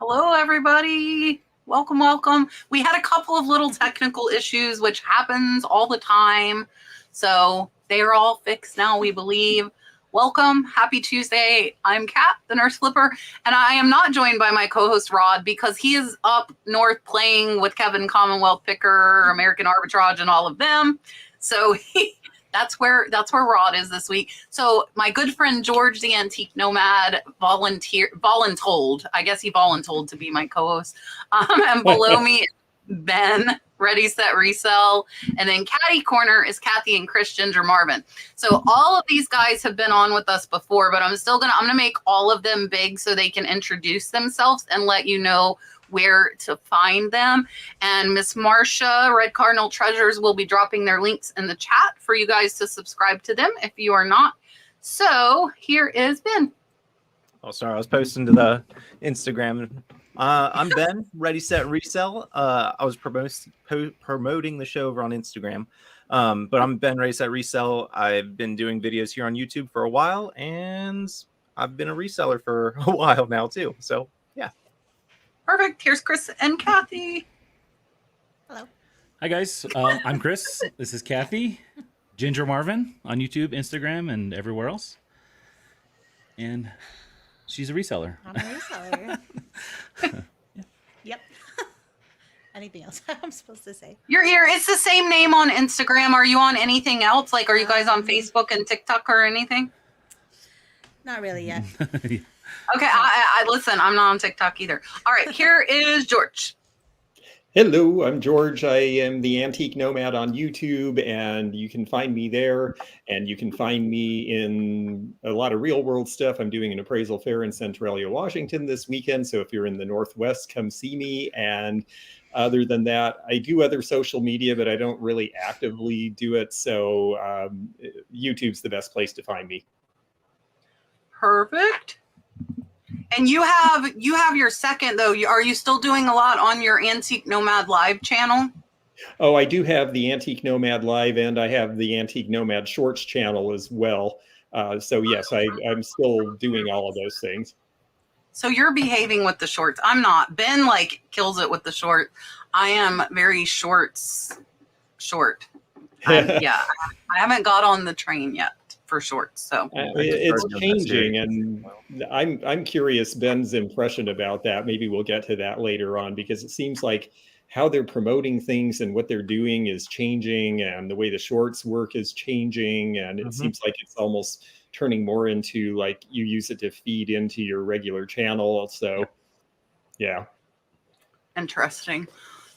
Hello, everybody. Welcome, welcome. We had a couple of little technical issues, which happens all the time. So they are all fixed now, we believe. Welcome. Happy Tuesday. I'm Kat, the Nurse Flipper, and I am not joined by my co-host Rod because he is up north playing with Kevin Commonwealth Picker, American Arbitrage, and all of them. So that's where Rod is this week. So my good friend George, the Antique Nomad, voluntold. I guess he voluntold to be my co-host. And below me, Ben, Ready, Set, Resell. And then Catty Corner is Kathy and Chris Ginger Marvin. So all of these guys have been on with us before, but I'm gonna make all of them big so they can introduce themselves and let you know where to find them. And Miss Marcia, Red Cardinal Treasures, will be dropping their links in the chat for you guys to subscribe to them if you are not. So here is Ben. Oh, sorry, I was posting to the Instagram. I'm Ben, Ready, Set, Resell. I was promoting the show over on Instagram. But I'm Ben, Ready, Set, Resell. I've been doing videos here on YouTube for a while, and I've been a reseller for a while now too. So yeah. Perfect. Here's Chris and Kathy. Hello. Hi, guys. I'm Chris. This is Kathy. Ginger Marvin on YouTube, Instagram, and everywhere else. And she's a reseller. I'm a reseller. Yep. Anything else I'm supposed to say? You're here. It's the same name on Instagram. Are you on anything else? Like, are you guys on Facebook and TikTok or anything? Not really yet. Yeah. Okay, I listen, I'm not on TikTok either. All right, here is George. Hello, I'm George. I am the Antique Nomad on YouTube, and you can find me there. And you can find me in a lot of real world stuff. I'm doing an appraisal fair in Centralia, Washington this weekend. So if you're in the Northwest, come see me. And other than that, I do other social media, but I don't really actively do it. So YouTube's the best place to find me. Perfect. And you have your second, though. Are you still doing a lot on your Antique Nomad Live channel? Oh, I do have the Antique Nomad Live, and I have the Antique Nomad Shorts channel as well. So yes, I'm still doing all of those things. So you're behaving with the shorts. I'm not. Ben kills it with the short. I am very short. Yeah, I haven't got on the train yet for shorts. So it's changing, and I'm curious Ben's impression about that. Maybe we'll get to that later on, because it seems like how they're promoting things and what they're doing is changing, and the way the shorts work is changing, and it seems like it's almost turning more into like you use it to feed into your regular channel. So yeah. Interesting.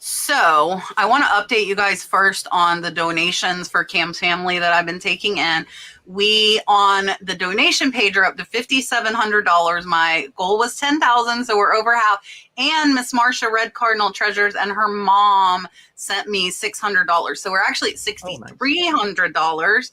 So I want to update you guys first on the donations for Cam's family that I've been taking in. We on the donation page are up to $5,700. My goal was $10,000, so we're over half. And Miss Marcia, Red Cardinal Treasures, and her mom sent me $600. So we're actually at $6,300.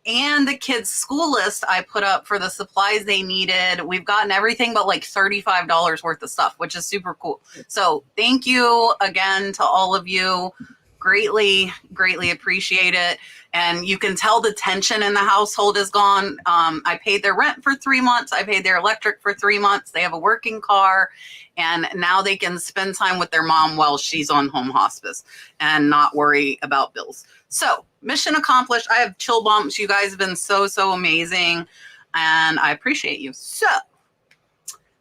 And the kids' school list I put up for the supplies they needed. We've gotten everything but like $35 worth of stuff, which is super cool. So thank you again to all of you. Greatly, greatly appreciate it. And you can tell the tension in the household is gone. I paid their rent for 3 months. I paid their electric for 3 months. They have a working car. And now they can spend time with their mom while she's on home hospice and not worry about bills. So mission accomplished. I have chill bumps. You guys have been so, so amazing. And I appreciate you. So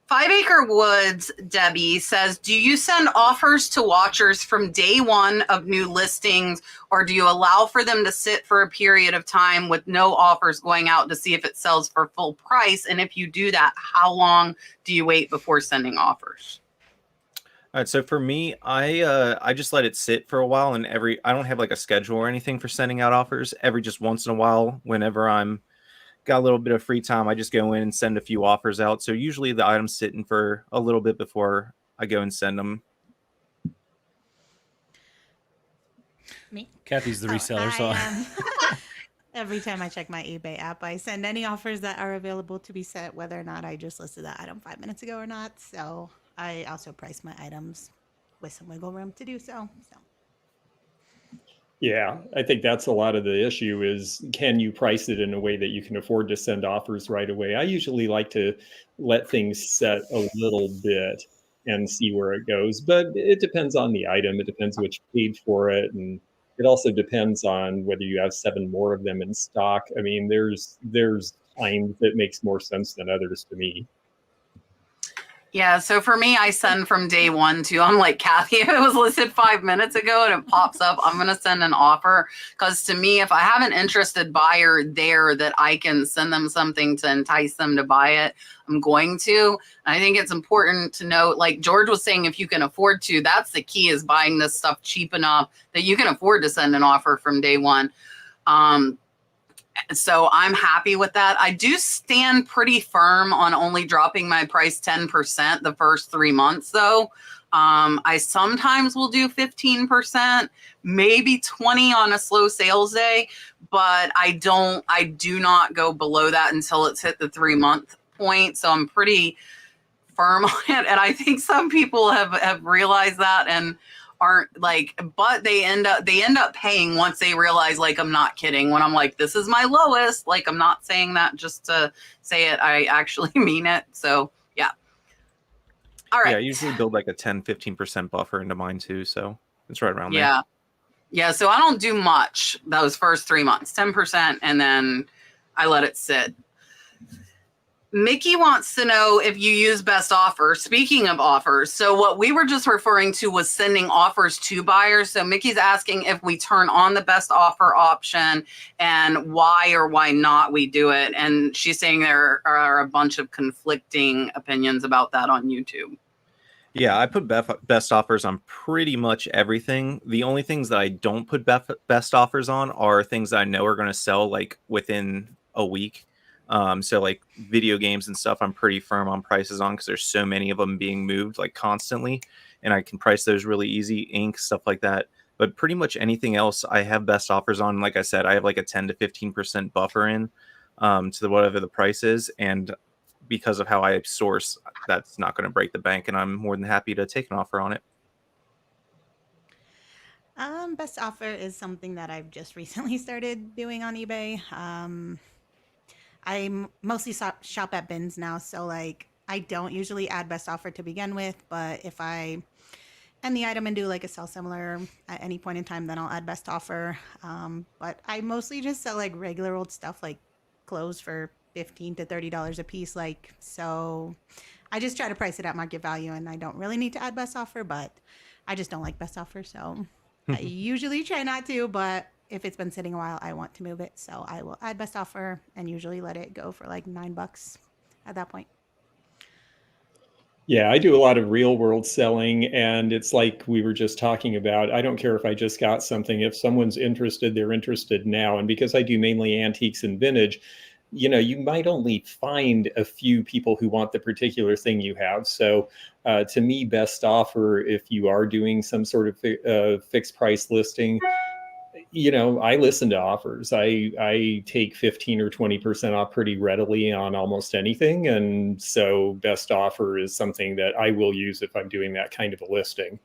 5 Acre Woods, Debbie says, do you send offers to watchers from day one of new listings, or do you allow for them to sit for a period of time with no offers going out to see if it sells for full price? And if you do that, how long do you wait before sending offers? All right, so for me, I just let it sit for a while, and I don't have like a schedule or anything for sending out offers. Just once in a while, whenever I'm got a little bit of free time, I just go in and send a few offers out. So usually the item's sitting for a little bit before I go and send them. Me? Kathy's the reseller, so every time I check my eBay app, I send any offers that are available to be sent, whether or not I just listed that item 5 minutes ago or not. So I also price my items with some wiggle room to do so. Yeah, I think that's a lot of the issue is, can you price it in a way that you can afford to send offers right away? I usually like to let things set a little bit and see where it goes, but it depends on the item. It depends what you paid for it. And it also depends on whether you have 7 more of them in stock. I mean, there's times that makes more sense than others to me. Yeah, so for me, I send from day one too. I'm like, Kathy, if it was listed 5 minutes ago and it pops up, I'm going to send an offer. Because to me, if I have an interested buyer there that I can send them something to entice them to buy it, I'm going to. And I think it's important to note, like George was saying, if you can afford to, that's the key, is buying this stuff cheap enough that you can afford to send an offer from day one. So I'm happy with that. I do stand pretty firm on only dropping my price 10% the first 3 months, though. I sometimes will do 15%, maybe 20 on a slow sales day, but I do not go below that until it's hit the 3-month point. So I'm pretty firm on it. And I think some people have realized that and aren't like, but they end up paying once they realize, like, I'm not kidding when I'm like, this is my lowest. Like, I'm not saying that just to say it. I actually mean it. So yeah. All right. Yeah, I usually build like a 10-15% buffer into mine too, so it's right around there. Yeah, so I don't do much those first 3 months, 10%, and then I let it sit. Mickey wants to know if you use best offer. Speaking of offers, so what we were just referring to was sending offers to buyers. So Mickey's asking if we turn on the best offer option and why or why not we do it. And she's saying there are a bunch of conflicting opinions about that on YouTube. Yeah, I put best offers on pretty much everything. The only things that I don't put best offers on are things that I know are going to sell like within a week. So like video games and stuff, I'm pretty firm on prices on because there's so many of them being moved like constantly, and I can price those really easy. Ink, stuff like that. But pretty much anything else, I have best offers on. Like I said, I have like a 10 to 15% buffer in to whatever the price is, and because of how I source, that's not going to break the bank, and I'm more than happy to take an offer on it. Best offer is something that I've just recently started doing on eBay. I mostly shop at bins now, so like I don't usually add best offer to begin with, but if I end the item and do like a sell similar at any point in time, then I'll add best offer. But I mostly just sell like regular old stuff, like clothes for $15 to $30 a piece. Like, so I just try to price it at market value, and I don't really need to add best offer, but I just don't like best offer, so I usually try not to, but if it's been sitting a while, I want to move it. So I will add best offer and usually let it go for like $9 at that point. Yeah, I do a lot of real world selling, and it's like we were just talking about. I don't care if I just got something. If someone's interested, they're interested now. And because I do mainly antiques and vintage, you know, you might only find a few people who want the particular thing you have. So to me, best offer, if you are doing some sort of fixed price listing, you know, I listen to offers. I take 15 or 20% off pretty readily on almost anything. And so best offer is something that I will use if I'm doing that kind of a listing.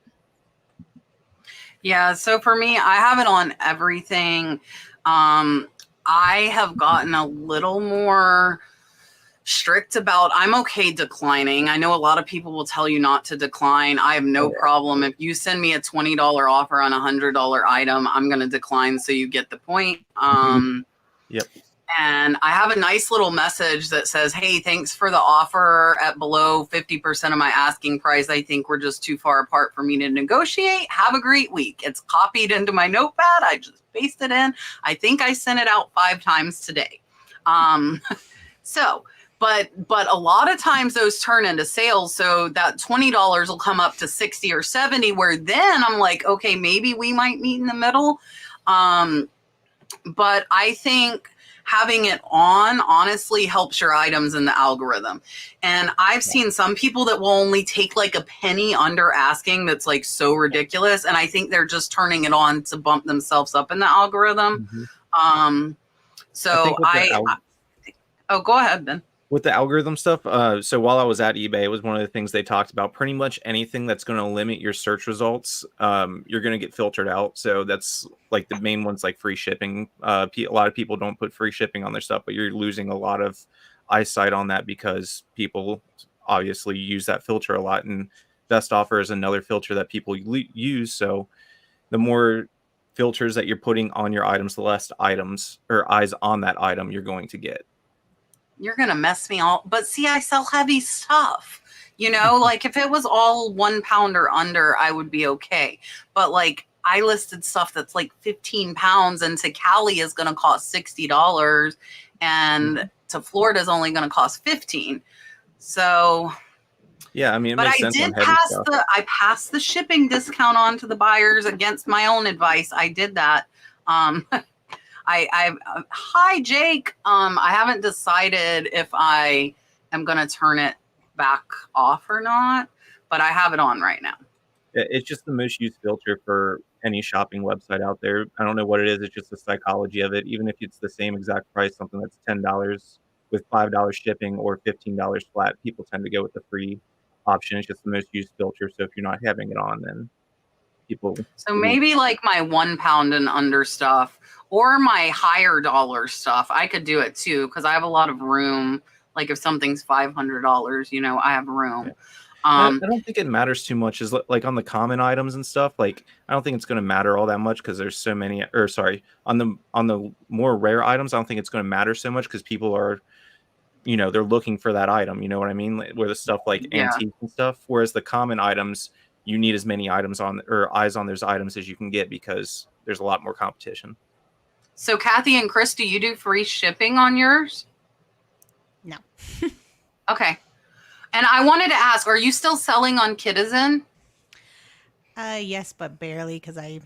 Yeah, so for me, I have it on everything. I have gotten a little more strict about, I'm okay declining. I know a lot of people will tell you not to decline. I have no problem. If you send me a $20 offer on a $100 item, I'm going to decline. So you get the point. Yep. And I have a nice little message that says, hey, thanks for the offer at below 50% of my asking price. I think we're just too far apart for me to negotiate. Have a great week. It's copied into my notepad. I just pasted it in. I think I sent it out 5 times today. But a lot of times those turn into sales. So that $20 will come up to 60 or 70, where then I'm like, okay, maybe we might meet in the middle. But I think having it on honestly helps your items in the algorithm. And I've seen some people that will only take like a penny under asking. That's like so ridiculous. And I think they're just turning it on to bump themselves up in the algorithm. So oh, go ahead, Ben. With the algorithm stuff, so while I was at eBay, it was one of the things they talked about. Pretty much anything that's going to limit your search results, you're going to get filtered out. So that's like the main ones, like free shipping. A lot of people don't put free shipping on their stuff, but you're losing a lot of eyesight on that because people obviously use that filter a lot. And best offer is another filter that people use. So the more filters that you're putting on your items, the less items or eyes on that item you're going to get. You're going to mess me all. But see, I sell heavy stuff. You know, like if it was all 1 pound or under, I would be okay. But like I listed stuff that's like 15 pounds and to Cali is going to cost $60 and to Florida is only going to cost 15. So yeah, I mean, but I did pass I passed the shipping discount on to the buyers against my own advice. I did that. Hi Jake. I haven't decided if I am going to turn it back off or not, but I have it on right now. It's just the most used filter for any shopping website out there. I don't know what it is. It's just the psychology of it. Even if it's the same exact price, something that's $10 with $5 shipping or $15 flat, people tend to go with the free option. It's just the most used filter. So if you're not having it on, then people. So maybe like my 1 pound and under stuff or my higher dollar stuff, I could do it too because I have a lot of room. Like if something's $500, you know, I have room. Yeah. I don't think it matters too much. Is like on the common items and stuff. Like I don't think it's going to matter all that much because there's so many. Or sorry, on the more rare items, I don't think it's going to matter so much because people are, you know, they're looking for that item. You know what I mean? Where the stuff like antique and stuff. Whereas the common items, you need as many items on or eyes on those items as you can get because there's a lot more competition. So Kathy and Chris, do you do free shipping on yours? No. Okay. And I wanted to ask, are you still selling on Kidizen? Yes, but barely because I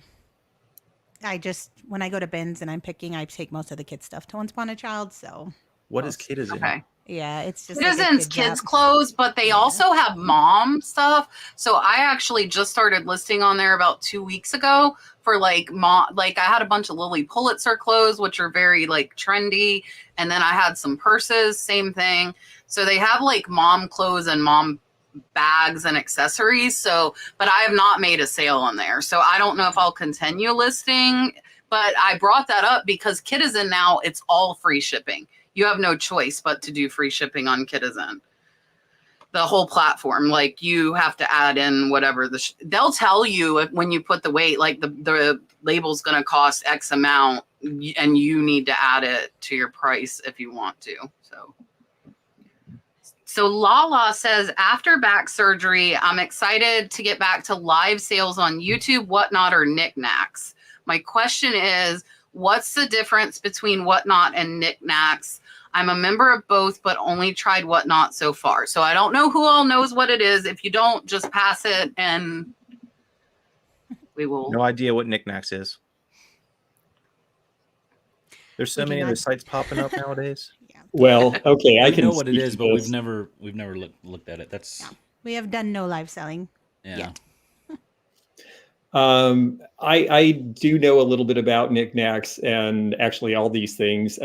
just, when I go to bins and I'm picking, I take most of the kid stuff to Once Upon a Child. So what is Kidizen? Okay. Yeah, it's just Kidizen's kids clothes, but they also have mom stuff. So I actually just started listing on there about 2 weeks ago for like mom. Like I had a bunch of Lily Pulitzer clothes, which are very like trendy, and then I had some purses, same thing. So they have like mom clothes and mom bags and accessories. So, but I have not made a sale on there. So I don't know if I'll continue listing, but I brought that up because Kidizen now it's all free shipping. You have no choice but to do free shipping on Kidizen. The whole platform, like you have to add in whatever they'll tell you when you put the weight, like the label's going to cost X amount and you need to add it to your price if you want to. So Lala says, after back surgery, I'm excited to get back to live sales on YouTube, Whatnot, or Knickknacks. My question is, what's the difference between Whatnot and Knickknacks? I'm a member of both, but only tried Whatnot so far. So I don't know who all knows what it is. If you don't, just pass it and we will. No idea what Knickknacks is. There's so many other sites popping up nowadays. Yeah. Well, okay, I can know what it is, but this. we've never looked at it. That's We have done no live selling. yeah. I do know a little bit about Knickknacks and actually all these things.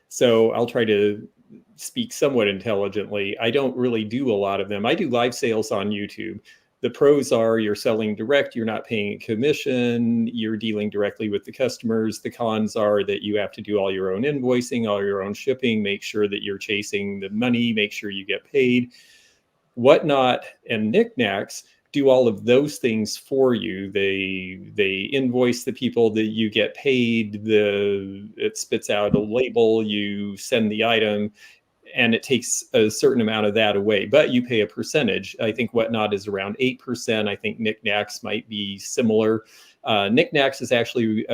So I'll try to speak somewhat intelligently. I don't really do a lot of them. I do live sales on YouTube. The pros are you're selling direct, you're not paying a commission, you're dealing directly with the customers. The cons are that you have to do all your own invoicing, all your own shipping, make sure that you're chasing the money, make sure you get paid. Whatnot and Knickknacks do all of those things for you. They invoice the people that you get paid, it spits out a label, you send the item, and it takes a certain amount of that away, but you pay a percentage. I think Whatnot is around 8%. I think Knickknacks might be similar. Knickknacks is actually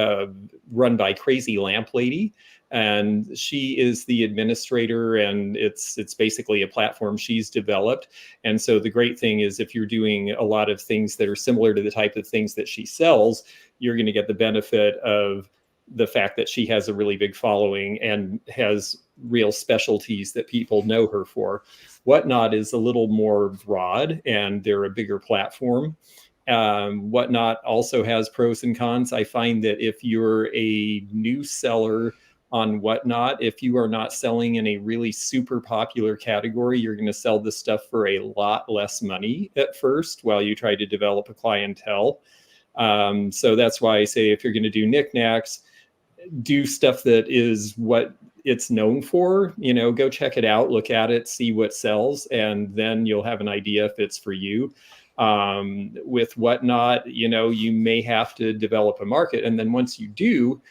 run by Crazy Lamp Lady, and she is the administrator, and it's basically a platform she's developed. And so the great thing is if you're doing a lot of things that are similar to the type of things that she sells, you're going to get the benefit of the fact that she has a really big following and has real specialties that people know her for. Whatnot is a little more broad and they're a bigger platform. Whatnot also has pros and cons. I find that if you're a new seller on Whatnot. If you are not selling in a really super popular category, you're going to sell this stuff for a lot less money at first while you try to develop a clientele. So that's why I say if you're going to do knickknacks, do stuff that is what it's known for. Go check it out, look at it, see what sells, and then you'll have an idea if it's for you. With Whatnot, you may have to develop a market, and then once you do,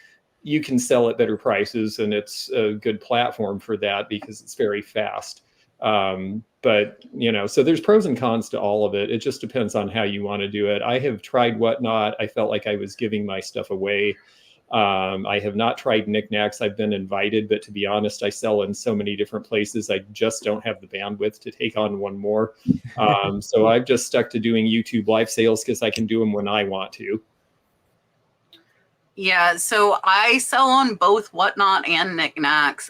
you can sell at better prices, and it's a good platform for that because it's very fast. But so there's pros and cons to all of it. It just depends on how you want to do it. I have tried Whatnot. I felt like I was giving my stuff away. I have not tried knickknacks. I've been invited, but to be honest, I sell in so many different places. I just don't have the bandwidth to take on one more. So I've just stuck to doing YouTube live sales because I can do them when I want to. Yeah, so I sell on both Whatnot and knickknacks.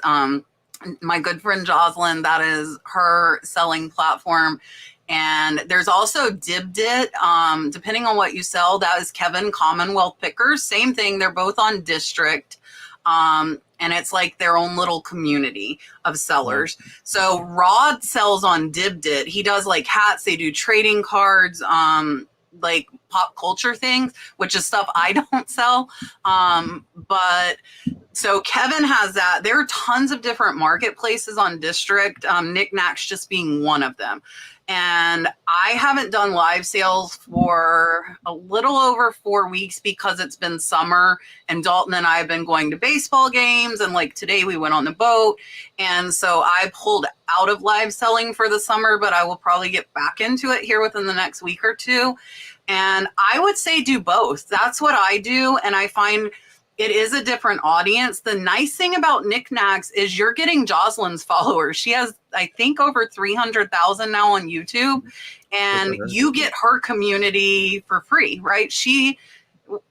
My good friend Jocelyn, that is her selling platform. And there's also Dibdit. Depending on what you sell, that is Kevin Commonwealth Pickers. Same thing. They're both on District. And it's like their own little community of sellers. So Rod sells on Dibdit. He does like hats. They do trading cards, like pop culture things, which is stuff I don't sell. But so Kevin has that. There are tons of different marketplaces on District, knickknacks just being one of them. And I haven't done live sales for a little over 4 weeks because it's been summer and Dalton and I have been going to baseball games. And like today we went on the boat. And so I pulled out of live selling for the summer, but I will probably get back into it here within the next week or two. And I would say do both. That's what I do. And I find it is a different audience. The nice thing about knickknacks is you're getting Jocelyn's followers. She has, I think, over 300,000 now on YouTube, and you get her community for free, right? She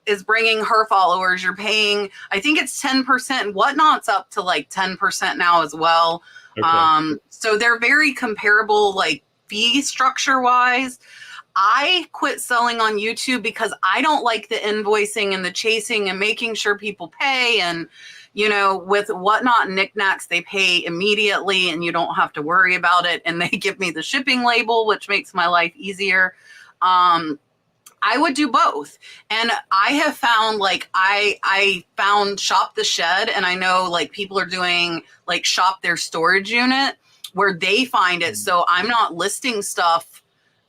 is bringing her followers. You're paying, I think it's 10%. Whatnot's up to like 10% now as well. Okay. So they're very comparable, like fee structure wise. I quit selling on YouTube because I don't like the invoicing and the chasing and making sure people pay. And, with Whatnot and knickknacks, they pay immediately and you don't have to worry about it. And they give me the shipping label, which makes my life easier. I would do both. And I have found like, I found Shop the Shed, and I know like people are doing like Shop Their Storage Unit where they find it. So I'm not listing stuff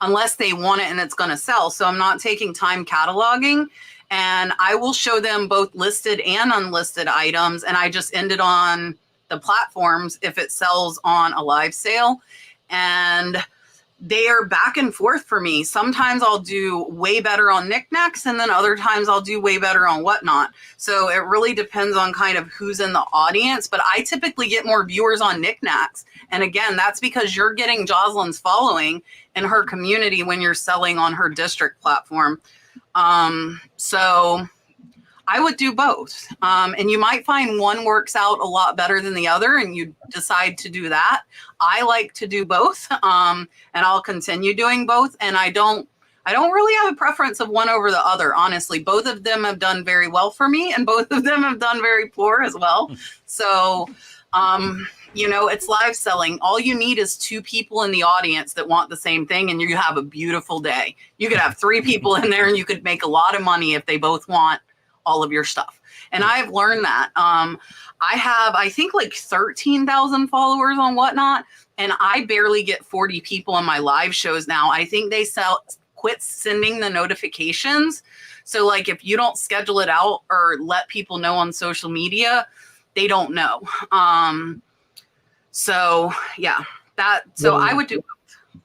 unless they want it and it's going to sell. So I'm not taking time cataloging, and I will show them both listed and unlisted items. And I just ended on the platforms if it sells on a live sale, and they are back and forth for me. Sometimes I'll do way better on knickknacks, and then other times I'll do way better on Whatnot. So it really depends on kind of who's in the audience, but I typically get more viewers on knickknacks. And again, that's because you're getting Jocelyn's following in her community when you're selling on her District platform. So I would do both. And you might find one works out a lot better than the other, and you decide to do that. I like to do both, and I'll continue doing both. And I don't really have a preference of one over the other. Honestly, both of them have done very well for me, and both of them have done very poor as well. So, it's live selling. All you need is 2 people in the audience that want the same thing, and you have a beautiful day. You could have 3 people in there, and you could make a lot of money if they both want all of your stuff. And I've learned that. I have, I think, like 13,000 followers on Whatnot, and I barely get 40 people in my live shows now. I think they quit sending the notifications. So like if you don't schedule it out or let people know on social media, they don't know. So yeah, I would do both.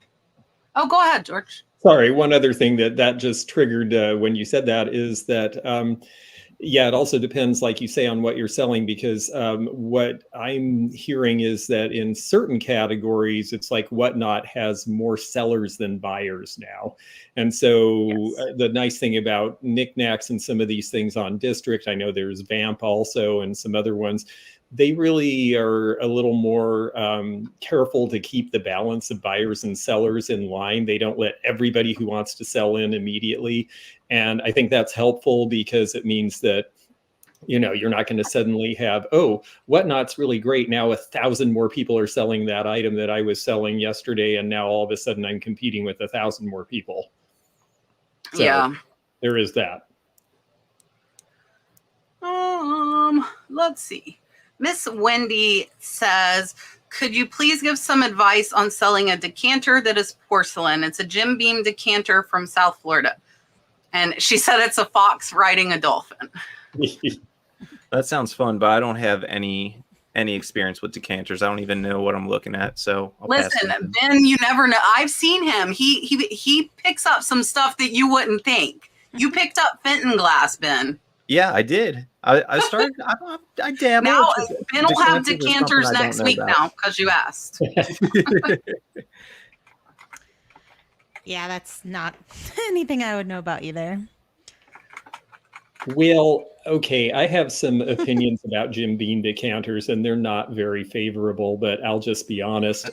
Oh, go ahead, George. Sorry, one other thing that just triggered when you said that is that, it also depends, like you say, on what you're selling, because what I'm hearing is that in certain categories, it's like Whatnot has more sellers than buyers now. And so the nice thing about knickknacks and some of these things on District, I know there's Vamp also and some other ones, they really are a little more careful to keep the balance of buyers and sellers in line. They don't let everybody who wants to sell in immediately. And I think that's helpful because it means that You're not going to suddenly have, oh, whatnot's really great. Now 1,000 more people are selling that item that I was selling yesterday. And now all of a sudden I'm competing with 1,000 more people. So Yeah. there is that. Let's see. Miss Wendy says, could you please give some advice on selling a decanter that is porcelain? It's a Jim Beam decanter from South Florida. And she said it's a fox riding a dolphin. That sounds fun, but I don't have any experience with decanters. I don't even know what I'm looking at. So listen, Ben, you never know. I've seen him. He picks up some stuff that you wouldn't think. You picked up Fenton glass, Ben. Yeah, I did. I started. I dabbled. Now Ben will have decanters next week now because you asked. Yeah, that's not anything I would know about either. Well, okay, I have some opinions about Jim Beam decanters, and they're not very favorable, but I'll just be honest.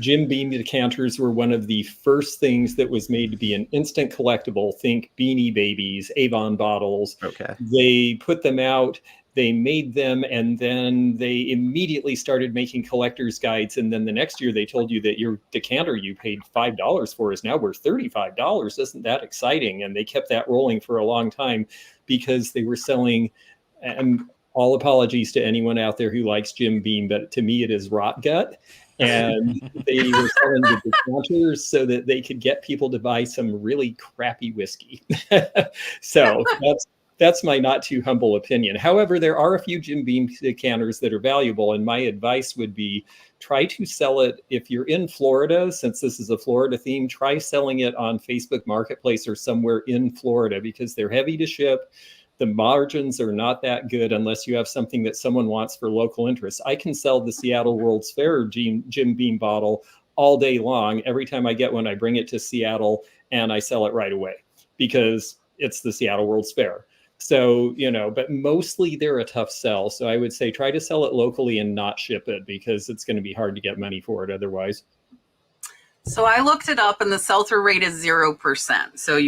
Jim Beam decanters were one of the first things that was made to be an instant collectible. Think Beanie Babies, Avon bottles. Okay. They put them out, they made them, and then they immediately started making collector's guides. And then the next year they told you that your decanter you paid $5 for is now worth $35. Isn't that exciting? And they kept that rolling for a long time because they were selling, and all apologies to anyone out there who likes Jim Beam, but to me it is rot gut. And they were selling the decanters so that they could get people to buy some really crappy whiskey. So that's my not too humble opinion. However, there are a few Jim Beam decanters that are valuable, and my advice would be try to sell it if you're in Florida. Since this is a Florida theme, try selling it on Facebook Marketplace or somewhere in Florida because they're heavy to ship. The margins are not that good unless you have something that someone wants for local interest. I can sell the Seattle World's Fair Jim Beam bottle all day long. Every time I get one, I bring it to Seattle and I sell it right away because it's the Seattle World's Fair. So, but mostly they're a tough sell. So I would say try to sell it locally and not ship it because it's going to be hard to get money for it otherwise. So I looked it up and the sell-through rate is 0%. So,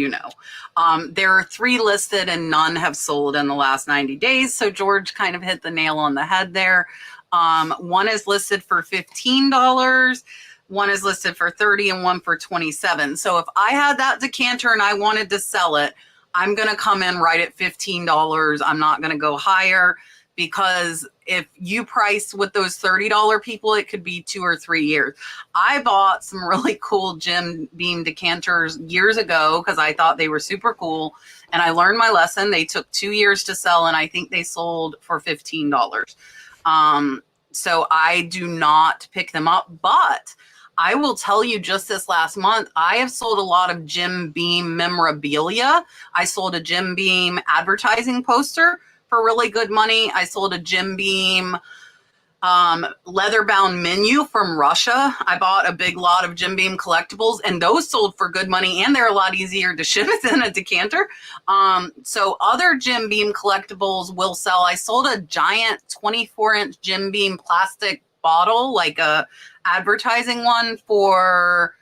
there are 3 listed and none have sold in the last 90 days. So George kind of hit the nail on the head there. One is listed for $15. One is listed for $30 and one for $27. So if I had that decanter and I wanted to sell it, I'm going to come in right at $15. I'm not going to go higher because if you price with those $30 people, it could be 2 or 3 years. I bought some really cool Jim Beam decanters years ago because I thought they were super cool. And I learned my lesson. They took 2 years to sell, and I think they sold for $15. So I do not pick them up, but I will tell you just this last month, I have sold a lot of Jim Beam memorabilia. I sold a Jim Beam advertising poster for really good money. I sold a Jim Beam leather-bound menu from Russia. I bought a big lot of Jim Beam collectibles, and those sold for good money, and they're a lot easier to ship than a decanter. So other Jim Beam collectibles will sell. I sold a giant 24-inch Jim Beam plastic bottle, like a advertising one, for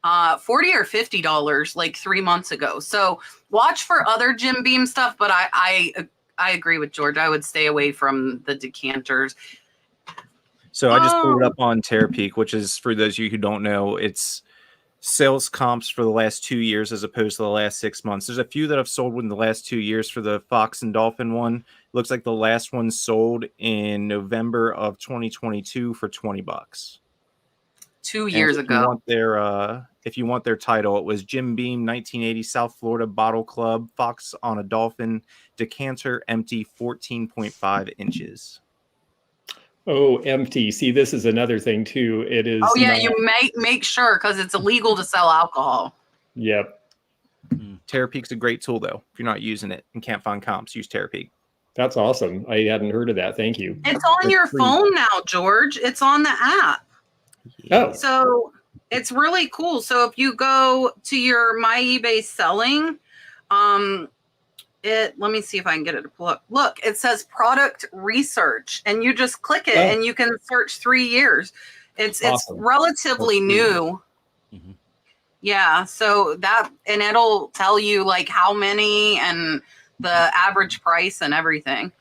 $40 or $50 like 3 months ago. So watch for other Jim Beam stuff, but I agree with George. I would stay away from the decanters. So I just pulled it up on Terapeak, which is, for those of you who don't know, it's sales comps for the last 2 years as opposed to the last 6 months. There's a few that have sold within the last 2 years. For the Fox and Dolphin one, looks like the last one sold in November of 2022 for $20. 2 years ago. If you want their title, it was Jim Beam 1980 South Florida Bottle Club Fox on a Dolphin decanter, empty, 14.5 inches. Oh, empty. See, this is another thing too. It is. Oh yeah, you make sure because it's illegal to sell alcohol. Yep. Terapeak's a great tool though. If you're not using it and can't find comps, use Terapeak. That's awesome. I hadn't heard of that. Thank you. It's on your phone now, George. It's on the app. Oh. So it's really cool. So if you go to your My eBay selling, let me see if I can get it to pull up. Look, it says product research, and you just click it and you can search 3 years. It's awesome. relatively new. Yeah. So and it'll tell you like how many and the average price and everything.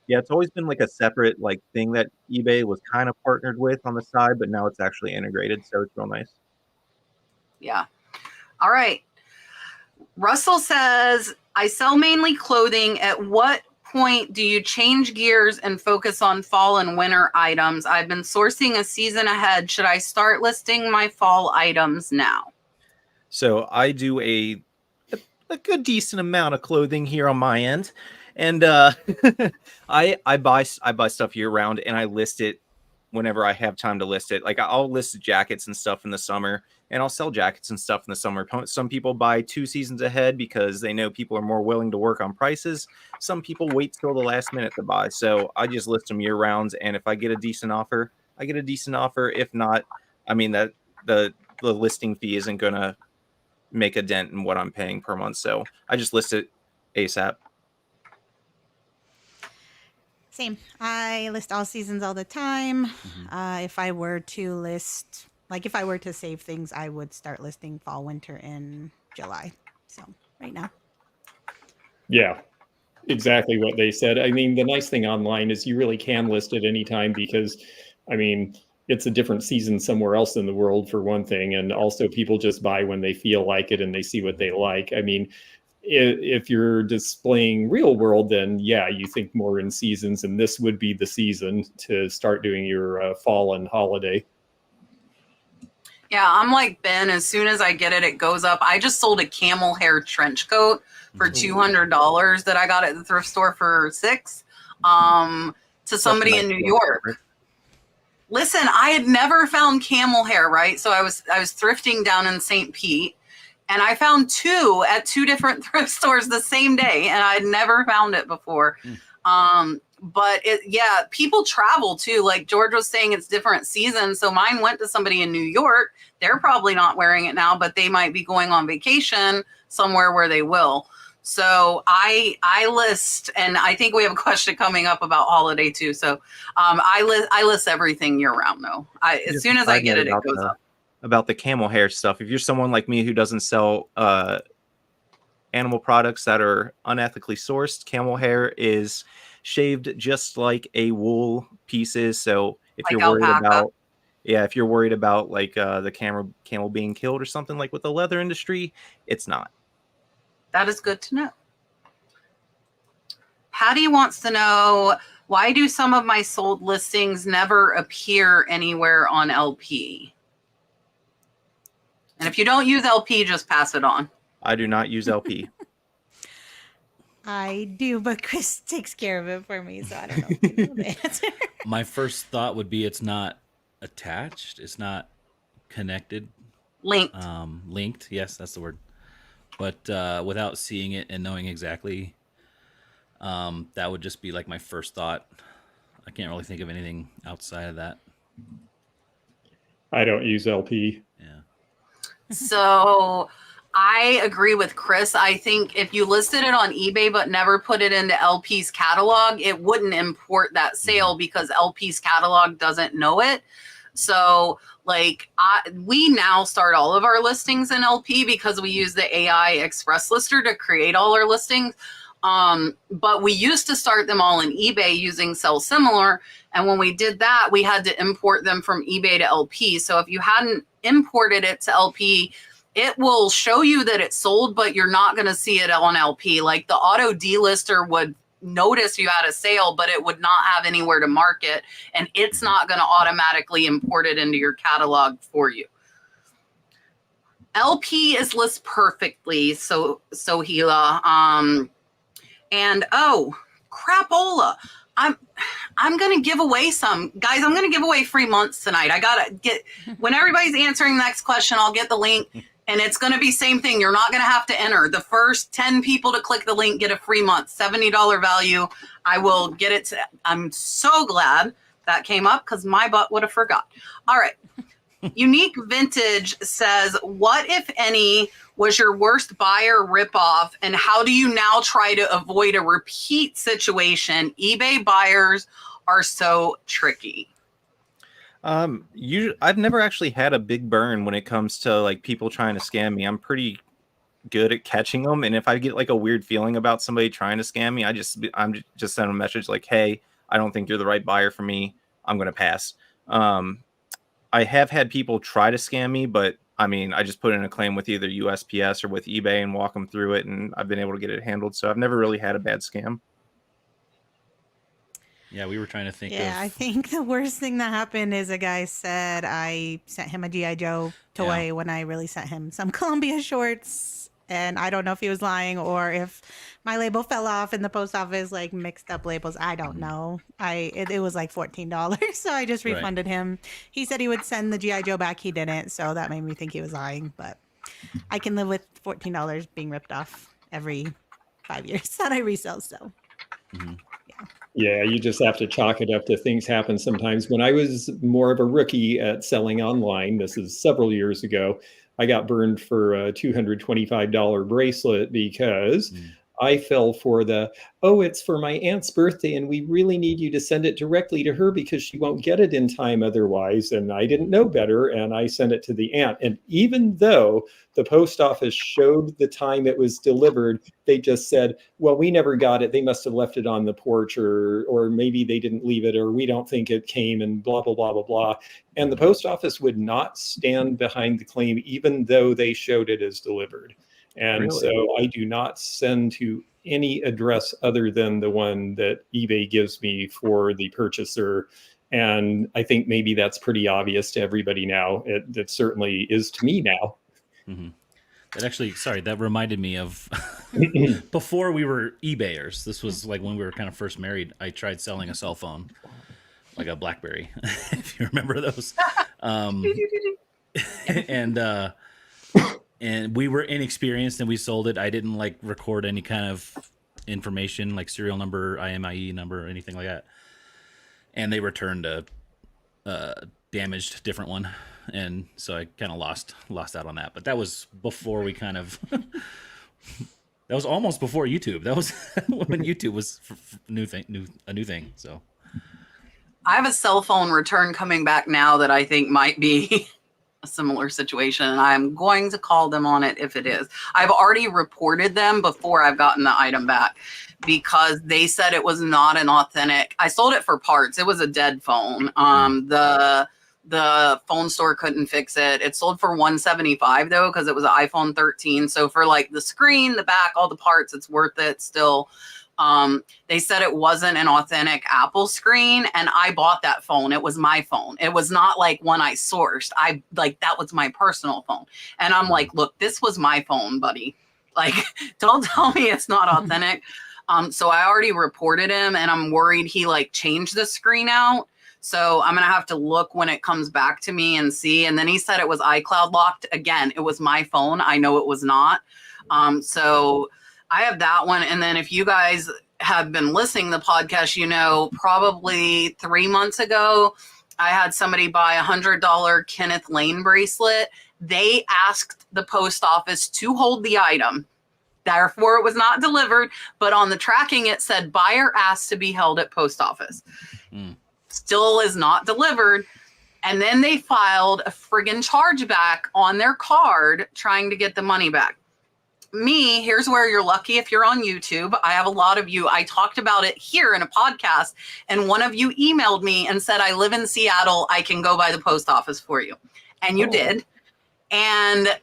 Yeah, it's always been like a separate like thing that eBay was kind of partnered with on the side, but now it's actually integrated, so it's real nice. Yeah. All right. Russell says, I sell mainly clothing. At what point do you change gears and focus on fall and winter items? I've been sourcing a season ahead. Should I start listing my fall items now? So I do a good decent amount of clothing here on my end, and I buy stuff year round, and I list it whenever I have time to list it. Like I'll list jackets and stuff in the summer, and I'll sell jackets and stuff in the summer. Some people buy 2 seasons ahead because they know people are more willing to work on prices. Some people wait till the last minute to buy. So I just list them year round, and if I get a decent offer, I get a decent offer. If not, I mean that the listing fee isn't gonna make a dent in what I'm paying per month. So I just list it ASAP. Same. I list all seasons all the time. If I were to list, like if I were to save things, I would start listing fall, winter in July. So right now. Yeah, exactly what they said. I mean, the nice thing online is you really can list at any time because, I mean, it's a different season somewhere else in the world for one thing. And also people just buy when they feel like it and they see what they like. I mean, if you're displaying real world, then yeah, you think more in seasons, and this would be the season to start doing your fall and holiday. Yeah, I'm like Ben. As soon as I get it, it goes up. I just sold a camel hair trench coat for $200 that I got at the thrift store for $6 to somebody in New York. Listen, I had never found camel hair, right? So I was thrifting down in St. Pete, and I found 2 at 2 different thrift stores the same day, and I'd never found it before. But yeah, people travel too. Like George was saying, it's different seasons. So mine went to somebody in New York. They're probably not wearing it now, but they might be going on vacation somewhere where they will. So I list, and I think we have a question coming up about holiday too. So I list everything year round though. As soon as I get it, it goes up. About the camel hair stuff. If you're someone like me who doesn't sell animal products that are unethically sourced, camel hair is shaved just like a wool piece is. So if Like you're worried alpaca. about, if you're worried about like the camel being killed or something like with the leather industry, it's not. That is good to know. Patty wants to know, why do some of my sold listings never appear anywhere on LP? And if you don't use LP, just pass it on. I do not use LP. I do, but Chris takes care of it for me, so I don't know if you know the answer. My first thought would be it's not attached. It's not connected. Linked. Linked. Yes, that's the word. But without seeing it and knowing exactly, that would just be like my first thought. I can't really think of anything outside of that. I don't use LP. Yeah. So I agree with Chris. I think if you listed it on eBay but never put it into LP's catalog, it wouldn't import that sale because LP's catalog doesn't know it. So like we now start all of our listings in LP because we use the AI Express Lister to create all our listings. But we used to start them all in eBay using Sell Similar. And when we did that, we had to import them from eBay to LP. So if you hadn't imported it to LP, it will show you that it's sold, but you're not going to see it on LP. Like the auto delister would notice you had a sale, but it would not have anywhere to mark it. And it's not going to automatically import it into your catalog for you. LP is list perfectly. So Hila, and oh, crapola. I'm going to give away some. Guys, I'm going to give away free months tonight. I got to get, when everybody's answering the next question, I'll get the link, and it's going to be same thing. You're not going to have to enter. The first 10 people to click the link get a free month, $70 value. I will get it. I'm so glad that came up because my butt would have forgot. All right. Unique Vintage says, what, if any, was your worst buyer ripoff, and how do you now try to avoid a repeat situation? eBay buyers are so tricky. I've never actually had a big burn when it comes to like people trying to scam me. I'm pretty good at catching them. And if I get like a weird feeling about somebody trying to scam me, I'm just send them a message like, hey, I don't think you're the right buyer for me. I'm going to pass. I have had people try to scam me, but I mean, I just put in a claim with either USPS or with eBay and walk them through it, and I've been able to get it handled. So I've never really had a bad scam. Yeah, we were trying to think Yeah, of. I think the worst thing that happened is a guy said I sent him a G.I. Joe toy when I really sent him some Columbia shorts. And I don't know if he was lying or if my label fell off in the post office, like mixed up labels. I don't know. It was like $14. So I just refunded him. He said he would send the G.I. Joe back. He didn't. So that made me think he was lying. But I can live with $14 being ripped off every 5 years that I resell. So Yeah, you just have to chalk it up to things happen sometimes. When I was more of a rookie at selling online, this is several years ago, I got burned for a $225 bracelet because I fell for it's for my aunt's birthday and we really need you to send it directly to her because she won't get it in time otherwise. And I didn't know better and I sent it to the aunt. And even though the post office showed the time it was delivered, they just said, well, we never got it. They must have left it on the porch or maybe they didn't leave it or we don't think it came and blah, blah, blah, blah, blah. And the post office would not stand behind the claim, even though they showed it as delivered. And so I do not send to any address other than the one that eBay gives me for the purchaser. And I think maybe that's pretty obvious to everybody now. It certainly is to me now. Mm-hmm. That reminded me of before we were eBayers. This was like when we were kind of first married. I tried selling a cell phone, like a BlackBerry, if you remember those. And we were inexperienced and we sold it. I didn't like record any kind of information like serial number, IMEI number, or anything like that. And they returned a damaged different one. And so I kind of lost out on that. But that was before we kind of, that was almost before YouTube. That was when YouTube was a new thing. So I have a cell phone return coming back now that I think might be a similar situation, and I'm going to call them on it if it is. I've already reported them before I've gotten the item back because they said it was not an authentic. I sold it for parts. It was a dead phone. The phone store couldn't fix it. It sold for $175 though because it was an iPhone 13. So for like the screen, the back, all the parts, it's worth it still. They said it wasn't an authentic Apple screen, and I bought that phone. It was my phone. It was not like one I sourced. That was my personal phone. And I'm like, look, this was my phone, buddy. Like, don't tell me it's not authentic. So I already reported him, and I'm worried he like changed the screen out. So I'm going to have to look when it comes back to me and see. And then he said it was iCloud locked. Again, it was my phone. I know it was not. So I have that one. And then if you guys have been listening to the podcast, you know, probably 3 months ago, I had somebody buy a $100 Kenneth Lane bracelet. They asked the post office to hold the item. Therefore, it was not delivered. But on the tracking, it said buyer asked to be held at post office. Still is not delivered. And then they filed a friggin' chargeback on their card trying to get the money back. Me, here's where you're lucky if you're on YouTube. I have a lot of you. I talked about it here in a podcast, and one of you emailed me and said, I live in Seattle. I can go by the post office for you. And you did. And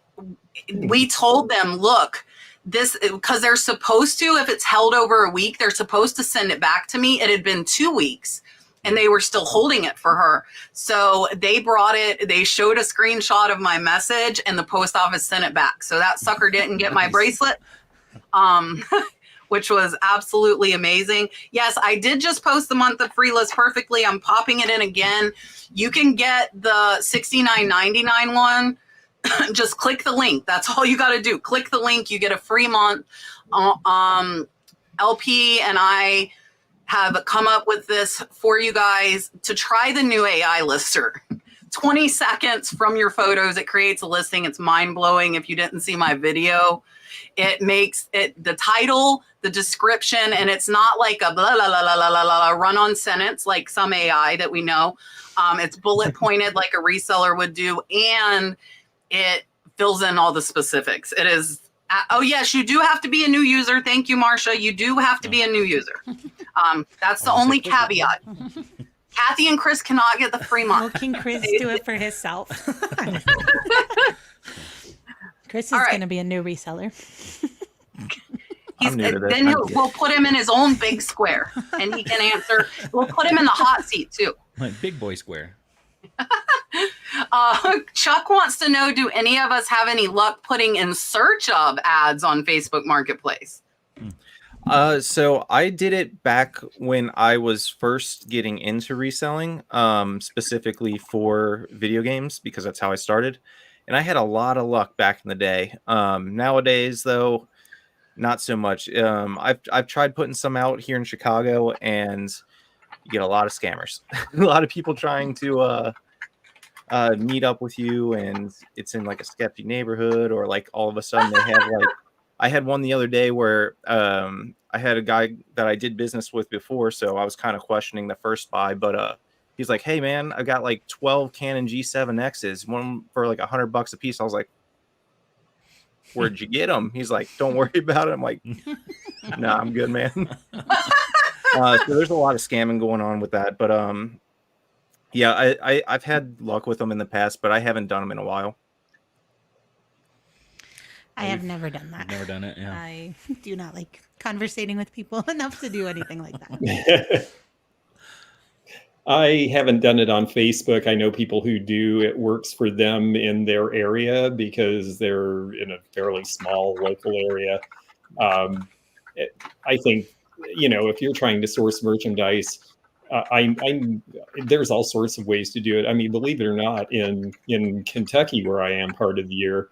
we told them, look, this, because they're supposed to, if it's held over a week, they're supposed to send it back to me. It had been 2 weeks. And they were still holding it for her. So they brought it, they showed a screenshot of my message, and the post office sent it back. So that sucker didn't get my bracelet, which was absolutely amazing. Yes, I did just post the month of free list perfectly. I'm popping it in again. You can get the $69.99 one. Just click the link. That's all you got to do. Click the link. You get a free month. LP and I have come up with this for you guys to try the new AI lister. 20 seconds from your photos, it creates a listing. It's mind-blowing if you didn't see my video. It makes it the title, the description, and it's not like a blah, blah, blah, blah, blah, blah, run-on sentence like some AI that we know. It's bullet pointed like a reseller would do, and it fills in all the specifics. It is Oh yes, you do have to be a new user. Thank you, Marcia. You do have to be a new user. That's the only caveat. Kathy and Chris cannot get the free Well, month. can Chris do it for himself? Chris is All right. going to be a new reseller. I'm new to this. Then we'll put him in his own big square, and he can answer. We'll put him in the hot seat too. Like big boy square. Chuck wants to know, do any of us have any luck putting in search of ads on Facebook Marketplace? So I did it back when I was first getting into reselling, specifically for video games, because that's how I started. And I had a lot of luck back in the day. Nowadays, though, not so much. I've tried putting some out here in Chicago, and you get a lot of scammers. A lot of people trying to meet up with you, and it's in like a sketchy neighborhood, or like all of a sudden they have like. I had one the other day where I had a guy that I did business with before, so I was kind of questioning the first buy, but he's like, "Hey man, I got like 12 Canon G7Xs, one for like $100 a piece." I was like, "Where'd you get them?" He's like, "Don't worry about it." I'm like, "Nah, I'm good, man." So there's a lot of scamming going on with that, but yeah, I've had luck with them in the past, but I haven't done them in a while. I have never done that. Never done it. Yeah. I do not like conversating with people enough to do anything like that. I haven't done it on Facebook. I know people who do. It works for them in their area because they're in a fairly small local area. I think, if you're trying to source merchandise, there's all sorts of ways to do it. I mean, believe it or not, in Kentucky, where I am part of the year,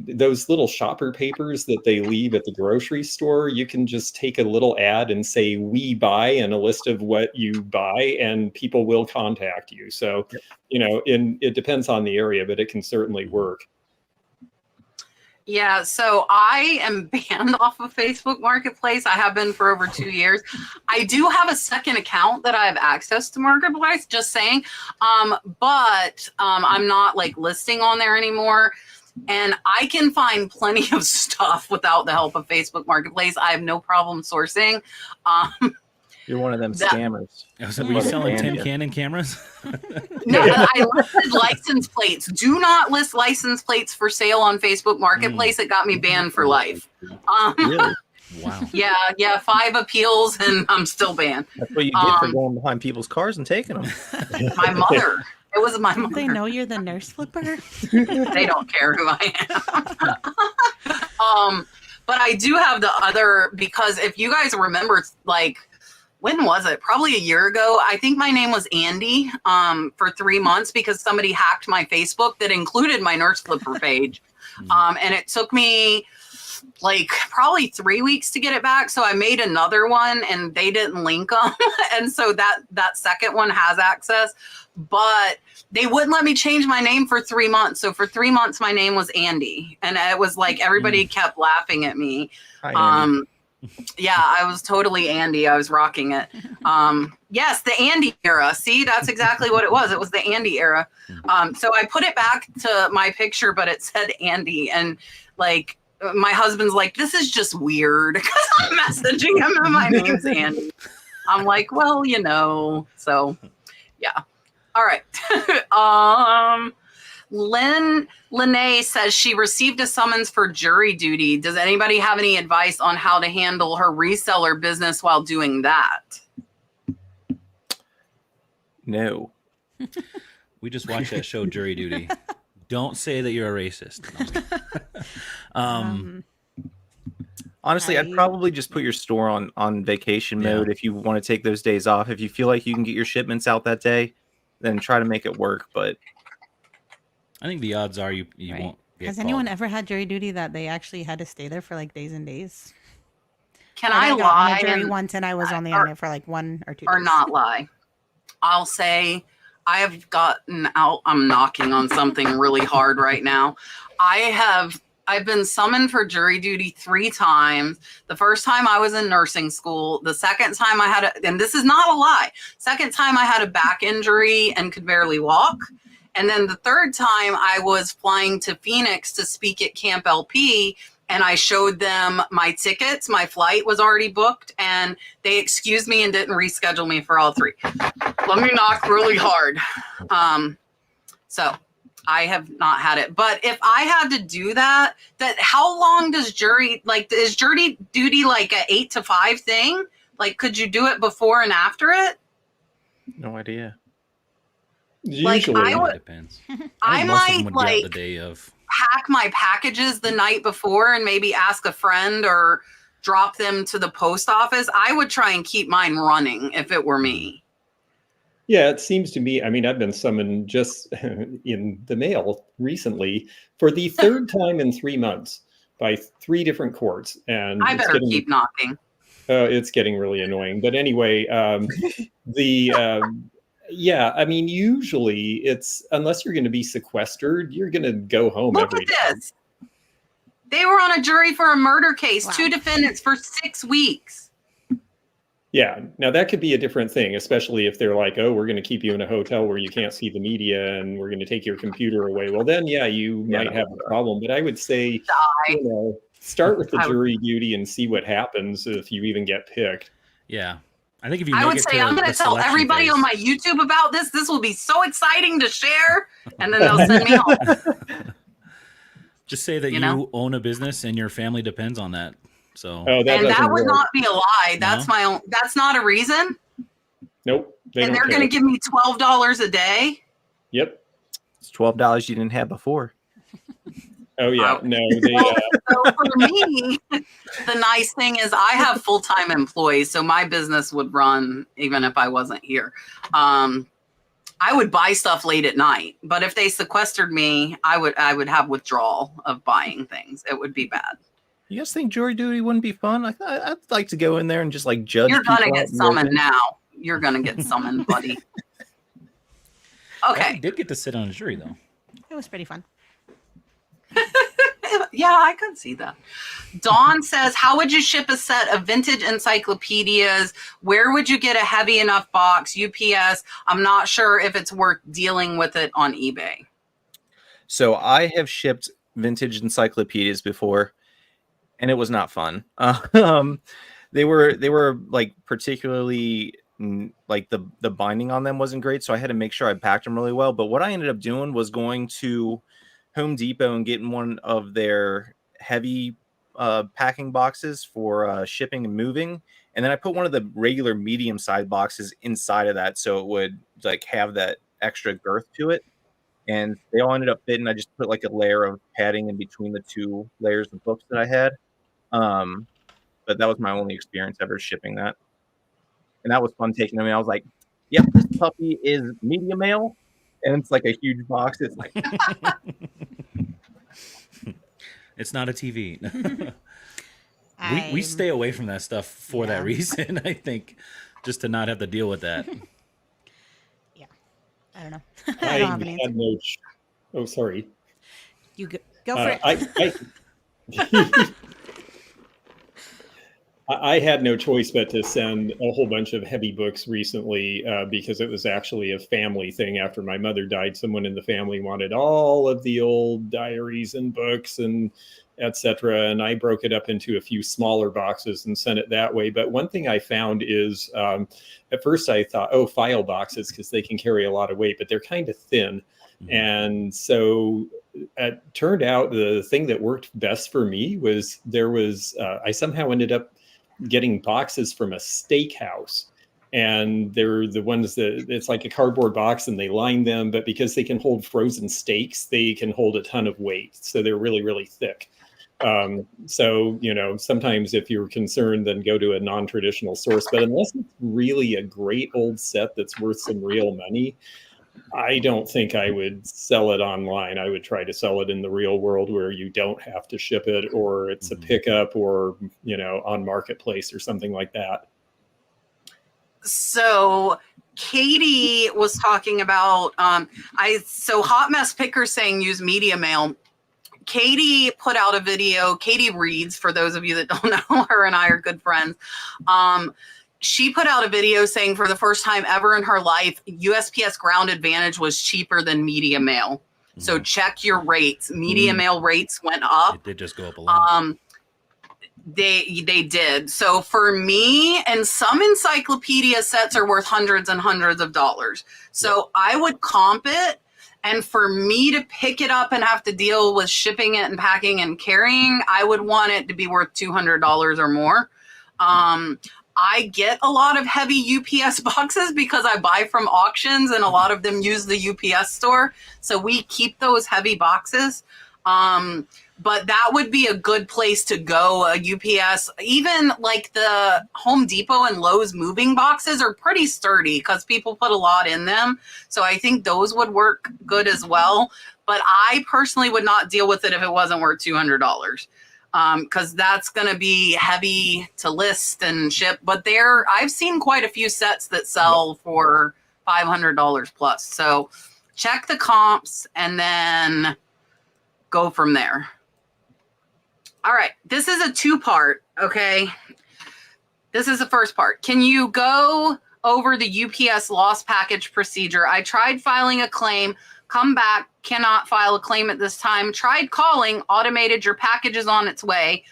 those little shopper papers that they leave at the grocery store, you can just take a little ad and say, "We buy," and a list of what you buy, and people will contact you. So, it depends on the area, but it can certainly work. Yeah, so I am banned off of Facebook Marketplace. I have been for over 2 years. I do have a second account that I have access to Marketplace, just saying. But I'm not like listing on there anymore. And I can find plenty of stuff without the help of Facebook Marketplace. I have no problem sourcing. You're one of them scammers. So were you selling Tim Cannon cameras? No, I listed license plates. Do not list license plates for sale on Facebook Marketplace. It got me banned for life. Really? Wow. Yeah, 5 appeals and I'm still banned. That's what you get for going behind people's cars and taking them. My mother. It was my Don't mother. they know you're the nurse flipper? They don't care who I am. But I do have the other, because if you guys remember, like, when was it? Probably a year ago. I think my name was Andy for 3 months because somebody hacked my Facebook that included my nurse flipper page. And it took me like probably 3 weeks to get it back. So I made another one and they didn't link them. And so that second one has access, but they wouldn't let me change my name for 3 months. So for 3 months, my name was Andy. And it was like, everybody kept laughing at me. Hi, Andy. Yeah, I was totally Andy. I was rocking it. Yes, the Andy era. See, that's exactly what it was. It was the Andy era. So I put it back to my picture, but it said Andy. And like, my husband's like, "This is just weird," because I'm messaging him and my name's Andy. I'm like, well, so yeah. All right. Lene says she received a summons for jury duty. Does anybody have any advice on how to handle her reseller business while doing that? No. We just watched that show, Jury Duty. Don't say that you're a racist. Honestly, I'd probably just put your store on vacation mode if you want to take those days off. If you feel like you can get your shipments out that day, then try to make it work. But I think the odds are you won't get Has called. anyone ever had jury duty that they actually had to stay there for like days and days? Can Like, I got on lie? a jury and- once and I was only on it for like 1 or 2 or days. not lie? I'll say I have gotten out. I'm knocking on something really hard right now. I've been summoned for jury duty 3 times. The first time I was in nursing school. The second time and this is not a lie. Second time I had a back injury and could barely walk. And then the third time I was flying to Phoenix to speak at Camp LP, and I showed them my tickets. My flight was already booked, and they excused me and didn't reschedule me for all 3. Let me knock really hard. So I have not had it. But if I had to do that how long does jury, like, is jury duty like a 8 to 5 thing? Like, could you do it before and after it? No idea. Usually, I would- It depends. I think most of them might, would be out like, the day of. pack my packages the night before and maybe ask a friend or drop them to the post office. I would try and keep mine running if it were me. yeah, it seems to me. I mean, I've been summoned just in the mail recently for the third time in 3 months by 3 different courts, and I better keep knocking. It's getting really annoying. But anyway, yeah, I mean, usually it's unless you're going to be sequestered, you're going to go home Look every at day. this. They were on a jury for a murder case, Wow. 2 defendants for 6 weeks. Yeah, now that could be a different thing, especially if they're like, oh, we're going to keep you in a hotel where you can't see the media and we're going to take your computer away. Well, then, yeah, you might have a problem. But I would say, Die. start with the I would- jury duty and see what happens if you even get picked. Yeah. I think if you I make would it say to I'm going the to tell selection everybody phase- on my YouTube about this. This will be so exciting to share. And then they'll send me home. Just say that You you know? own a business and your family depends on that. So Oh, that And that doesn't would work. not be a lie. That's No? my own. That's not a reason. Nope. They And don't they're care. going to give me $12 a day. Yep. It's $12 you didn't have before. Oh yeah. No. They. So for me, the nice thing is I have full-time employees, so my business would run even if I wasn't here. I would buy stuff late at night, but if they sequestered me, I would have withdrawal of buying things. It would be bad. You guys think jury duty wouldn't be fun? I'd like to go in there and just like judge. You're gonna people get out in the summoned open. now. You're gonna get summoned, buddy. I Okay. did get to sit on a jury though. It was pretty fun. Yeah, I could see that. Dawn says, how would you ship a set of vintage encyclopedias? Where would you get a heavy enough box? UPS. I'm not sure if it's worth dealing with it on eBay. So I have shipped vintage encyclopedias before, and it was not fun. They were like particularly like the binding on them wasn't great, so I had to make sure I packed them really well. But what I ended up doing was going to Home Depot and getting one of their heavy packing boxes for shipping and moving, and then I put one of the regular medium side boxes inside of that, so it would like have that extra girth to it. And they all ended up fitting. I just put like a layer of padding in between the 2 layers of books that I had. But that was my only experience ever shipping that, and that was fun taking them. I was like, "Yep, this puppy is medium mail." And it's like a huge box. It's like It's not a TV. we I'm- stay away from that stuff for that Yeah. reason, I think, just to not have to deal with that. I don't know. I I don't have an answer. had no. Oh, sorry. You go for it. I had no choice but to send a whole bunch of heavy books recently because it was actually a family thing. After my mother died, someone in the family wanted all of the old diaries and books and etc. And I broke it up into a few smaller boxes and sent it that way. But one thing I found is at first I thought, oh, file boxes, because they can carry a lot of weight, but they're kind of thin. And so it turned out the thing that worked best for me was I somehow ended up getting boxes from a steakhouse, and they're the ones that it's like a cardboard box and they line them, but because they can hold frozen steaks, they can hold a ton of weight. So they're really, really thick. So, sometimes if you're concerned, then go to a non-traditional source, but unless it's really a great old set that's worth some real money, I don't think I would sell it online. I would try to sell it in the real world where you don't have to ship it, or it's a pickup, or, on Marketplace or something like that. So Katie was talking about, Hot Mess Picker saying use media mail. Katie put out a video. Katie reads, for those of you that don't know, her and I are good friends. she put out a video saying for the first time ever in her life, USPS Ground Advantage was cheaper than media mail. So check your rates. Media mail rates went up. It did just go up a lot. They did. So for me, and some encyclopedia sets are worth hundreds and hundreds of dollars. So I would comp it. And for me to pick it up and have to deal with shipping it and packing and carrying, I would want it to be worth $200 or more. I get a lot of heavy UPS boxes because I buy from auctions and a lot of them use the UPS store. So we keep those heavy boxes. But that would be a good place to go. A UPS, even like the Home Depot and Lowe's moving boxes are pretty sturdy because people put a lot in them. So I think those would work good as well. But I personally would not deal with it if it wasn't worth $200. Because that's going to be heavy to list and ship. But I've seen quite a few sets that sell for $500 plus. So check the comps and then go from there. All right, this is a 2-part, okay? This is the first part. Can you go over the UPS lost package procedure? I tried filing a claim, come back, cannot file a claim at this time. Tried calling, automated, your package is on its way.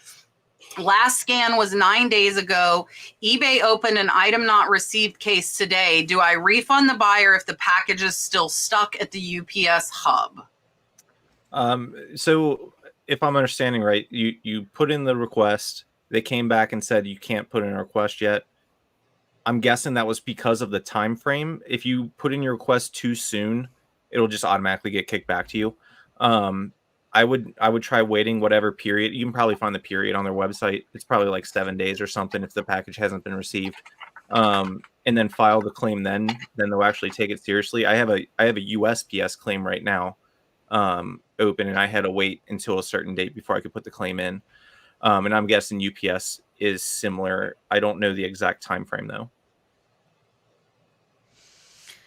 Last scan was 9 days ago. eBay opened an item not received case today. Do I refund the buyer if the package is still stuck at the UPS hub? So if I'm understanding right, you put in the request. They came back and said you can't put in a request yet. I'm guessing that was because of the time frame. If you put in your request too soon, it'll just automatically get kicked back to you. I would try waiting whatever period. You can probably find the period on their website. It's probably like 7 days or something if the package hasn't been received. And then file the claim. Then they'll actually take it seriously. I have a USPS claim right now open, and I had to wait until a certain date before I could put the claim in. And I'm guessing UPS is similar. I don't know the exact time frame though.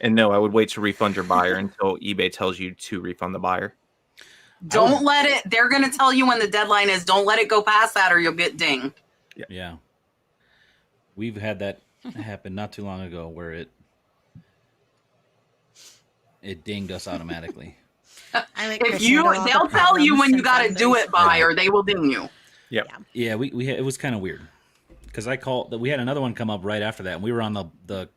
And no, I would wait to refund your buyer until eBay tells you to refund the buyer. Don't let it, they're going to tell you when the deadline is. Don't let it go past that or you'll get dinged. Yeah. We've had that happen not too long ago where it dinged us automatically. They'll tell you when you got to do it, buyer. They will ding you. Yep. Yeah, it was kind of weird because we had another one come up right after that, and we were on the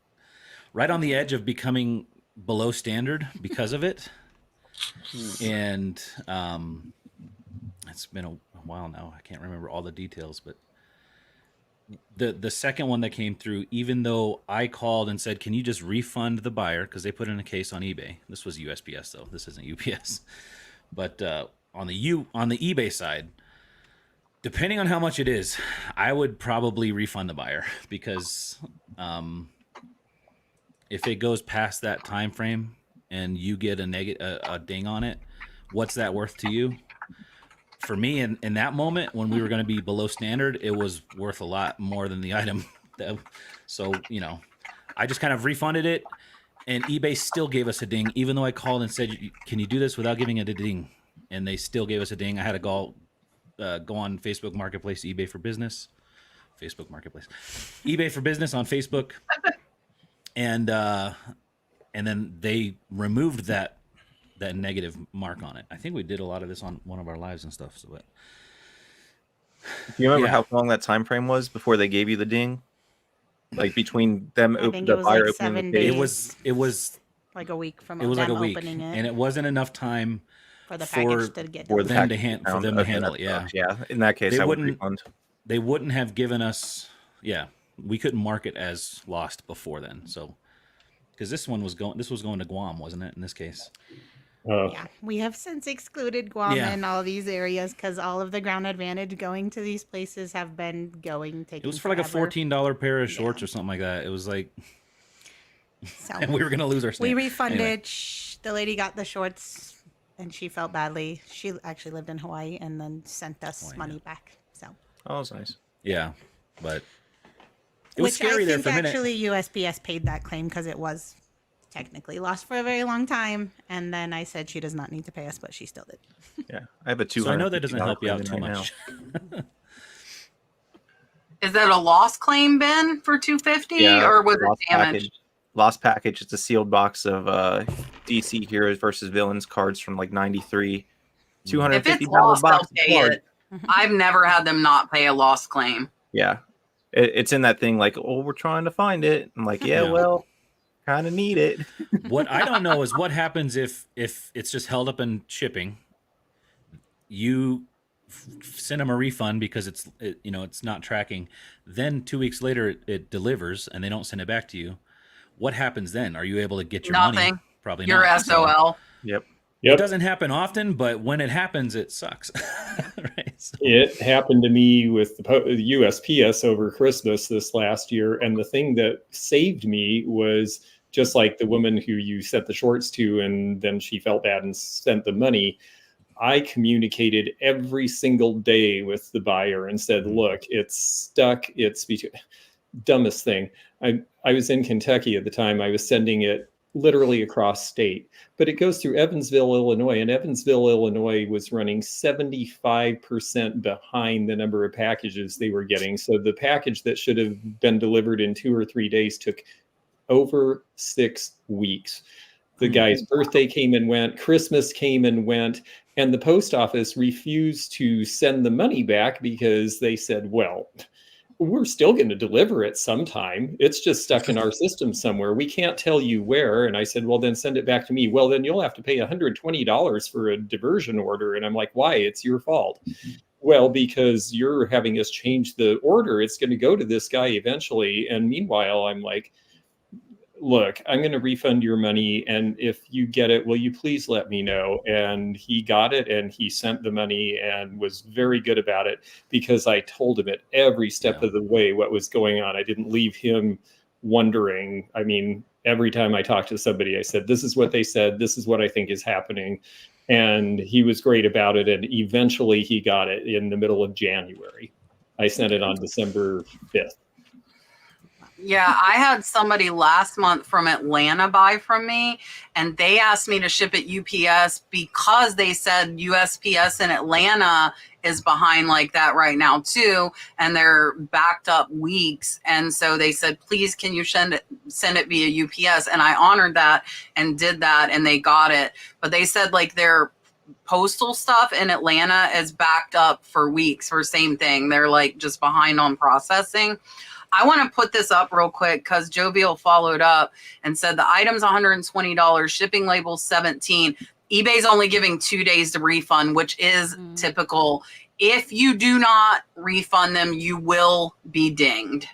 right on the edge of becoming below standard because of it. And it's been a while now. I can't remember all the details, but the second one that came through, even though I called and said, can you just refund the buyer? Because they put in a case on eBay. This was USPS though. This isn't UPS. But on the eBay side, depending on how much it is, I would probably refund the buyer because if it goes past that time frame and you get a ding on it, what's that worth to you? For me, in that moment when we were going to be below standard, it was worth a lot more than the item. So, I just kind of refunded it, and eBay still gave us a ding, even though I called and said, can you do this without giving it a ding? And they still gave us a ding. I had to go on Facebook Marketplace, eBay for Business. Facebook Marketplace. eBay for Business on Facebook. And then they removed that negative mark on it. I think we did a lot of this on one of our lives and stuff. So, but do you remember how long that time frame was before they gave you the ding? Like between them, the buyer like opening the days. case? It was like a week from it was like a week, opening it, and it wasn't enough time for the package to get for done. them to handle it. Yeah, yeah. In that case, I would refund. They wouldn't have given us. Yeah, we couldn't mark it as lost before then. So, because this was going to Guam, wasn't it? In this case. Yeah, we have since excluded Guam and all these areas because all of the Ground Advantage going to these places have been taking. It was for like a $14 pair of shorts or something like that. It was like, and we were gonna lose our stamp. We refunded. Anyway. The lady got the shorts, and she felt badly. She actually lived in Hawaii and then sent us money back. So. Oh, that's nice. Yeah, but it was scary there for a minute. Actually, USPS paid that claim because it was technically lost for a very long time, and then I said she does not need to pay us, but she still did. Yeah, I have a $200. So I know that doesn't help you out too much. Is that a lost claim, Ben, for 250, or was it damaged? Lost package. It's a sealed box of DC Heroes versus Villains cards from like '93. $250 If it's lost, box. they'll pay it. I've never had them not pay a lost claim. Yeah, it's in that thing like, oh, we're trying to find it. I'm like, yeah. Well, kind of need it. What I don't know is what happens if it's just held up in shipping. You send them a refund because it's not tracking. Then 2 weeks later it delivers and they don't send it back to you. What happens then? Are you able to get your Nothing. money? Probably Your not. SOL. Yep. It doesn't happen often, but when it happens, it sucks. Right? So. It happened to me with the USPS over Christmas this last year. And the thing that saved me was just like the woman who you sent the shorts to, and then she felt bad and sent the money. I communicated every single day with the buyer and said, look, it's stuck. It's dumbest thing. I was in Kentucky at the time. I was sending it literally across state, but it goes through Evansville, Illinois, and Evansville, Illinois was running 75% behind the number of packages they were getting. So the package that should have been delivered in 2 or 3 days took over 6 weeks. The guy's birthday came and went, Christmas came and went, and the post office refused to send the money back because they said, well, we're still going to deliver it sometime. It's just stuck in our system somewhere. We can't tell you where. And I said, well, then send it back to me. Well, then you'll have to pay $120 for a diversion order. And I'm like, why? It's your fault. Well, because you're having us change the order. It's going to go to this guy eventually. And meanwhile, I'm like, look, I'm going to refund your money. And if you get it, will you please let me know? And he got it and he sent the money and was very good about it because I told him at every step of the way what was going on. I didn't leave him wondering. I mean, every time I talked to somebody, I said, this is what they said. This is what I think is happening. And he was great about it. And eventually he got it in the middle of January. I sent it on December 5th. Yeah, I had somebody last month from Atlanta buy from me, and they asked me to ship it UPS because they said USPS in Atlanta is behind like that right now too, and they're backed up weeks. And so they said, please, can you send it via UPS? And I honored that and did that, and they got it. But they said like their postal stuff in Atlanta is backed up for weeks for same thing. They're like just behind on processing. I want to put this up real quick because Jovial followed up and said the item's $120, shipping label $17. eBay's only giving 2 days to refund, which is typical. If you do not refund them, you will be dinged.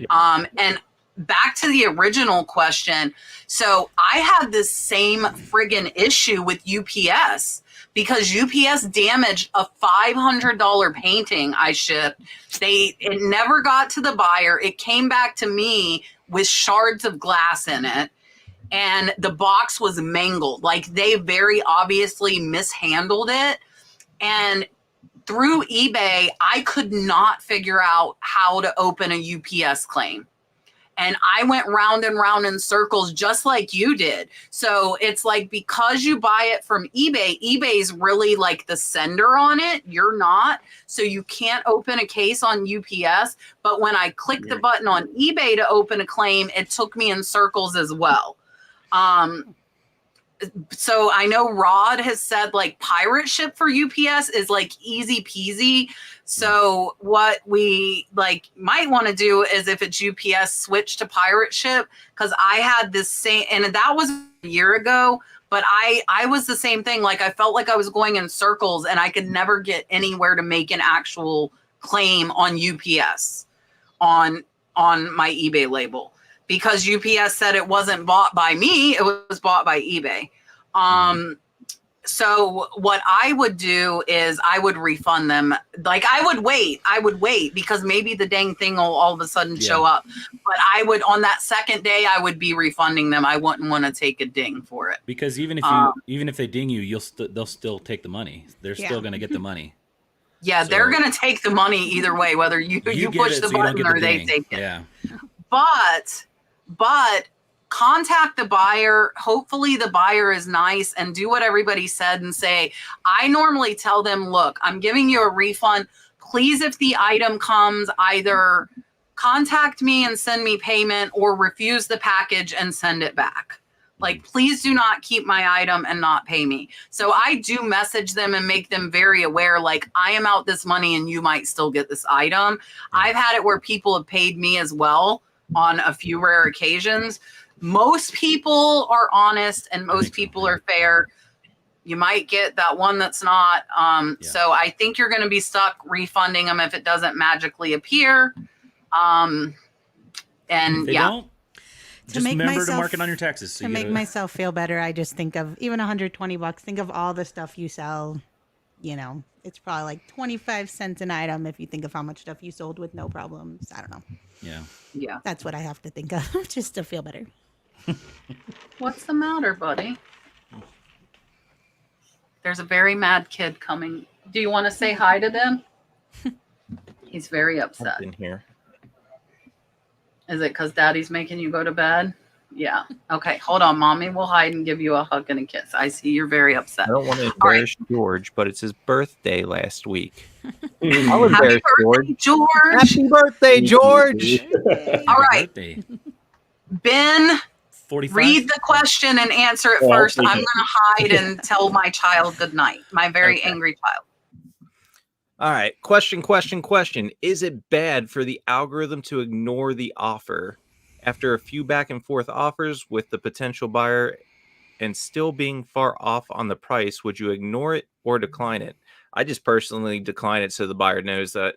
And back to the original question. So I had this same friggin' issue with UPS because UPS damaged a $500 painting I shipped. It never got to the buyer. It came back to me with shards of glass in it, and the box was mangled. Like they very obviously mishandled it. And through eBay, I could not figure out how to open a UPS claim. And I went round and round in circles just like you did. So it's like because you buy it from eBay, eBay's really like the sender on it. You're not. So you can't open a case on UPS. But when I clicked the button on eBay to open a claim, it took me in circles as well. So I know Rod has said like pirate ship for UPS is like easy peasy. So what we like might want to do is if it's UPS, switch to pirate ship, because I had this same, and that was a year ago, but I was the same thing. Like I felt like I was going in circles and I could never get anywhere to make an actual claim on UPS on my eBay label, because UPS said it wasn't bought by me, it was bought by eBay. So what I would do is I would refund them. Like I would wait because maybe the dang thing will all of a sudden show up. But I would, on that second day, I would be refunding them. I wouldn't want to take a ding for it. Because even if they ding you, they'll still take the money. They're still going to get the money. Yeah, so they're going to take the money either way, whether you push the button or they take it. Yeah. But contact the buyer. Hopefully the buyer is nice and do what everybody said and say, I normally tell them, look, I'm giving you a refund. please, if the item comes, either contact me and send me payment or refuse the package and send it back. Like, please do not keep my item and not pay me. So I do message them and make them very aware, like, I am out this money and you might still get this item. I've had it where people have paid me as well on a few rare occasions. Most people are honest and most people are fair. You might get that one that's not. So I think you're going to be stuck refunding them if it doesn't magically appear. And if they don't, To just make remember to myself- mark it on your taxes. So To you make gotta- myself feel better, I just think of even $120. Think of all the stuff you sell. You know, it's probably like 25 cents an item if you think of how much stuff you sold with no problems. I don't know. yeah. That's what I have to think of just to feel better. What's the matter, buddy? There's a very mad kid coming. Do you want to say hi to them? He's very upset. In here. Is it because daddy's making you go to bed? Yeah. Okay. Hold on. Mommy will hide and give you a hug and a kiss. I see you're very upset. I don't want to All right. embarrass George, but it's his birthday last week. I'll Mhm. Happy embarrass birthday, George. George. Happy birthday, George! All right. Birthday. Ben, 45. read the question and answer it Well, first. I'm thank going you. to hide and tell my child good night. My very Okay. angry child. All right. Question. Is it bad for the algorithm to ignore the offer after a few back and forth offers with the potential buyer and still being far off on the price? Would you ignore it or decline it? I just personally decline it so the buyer knows that,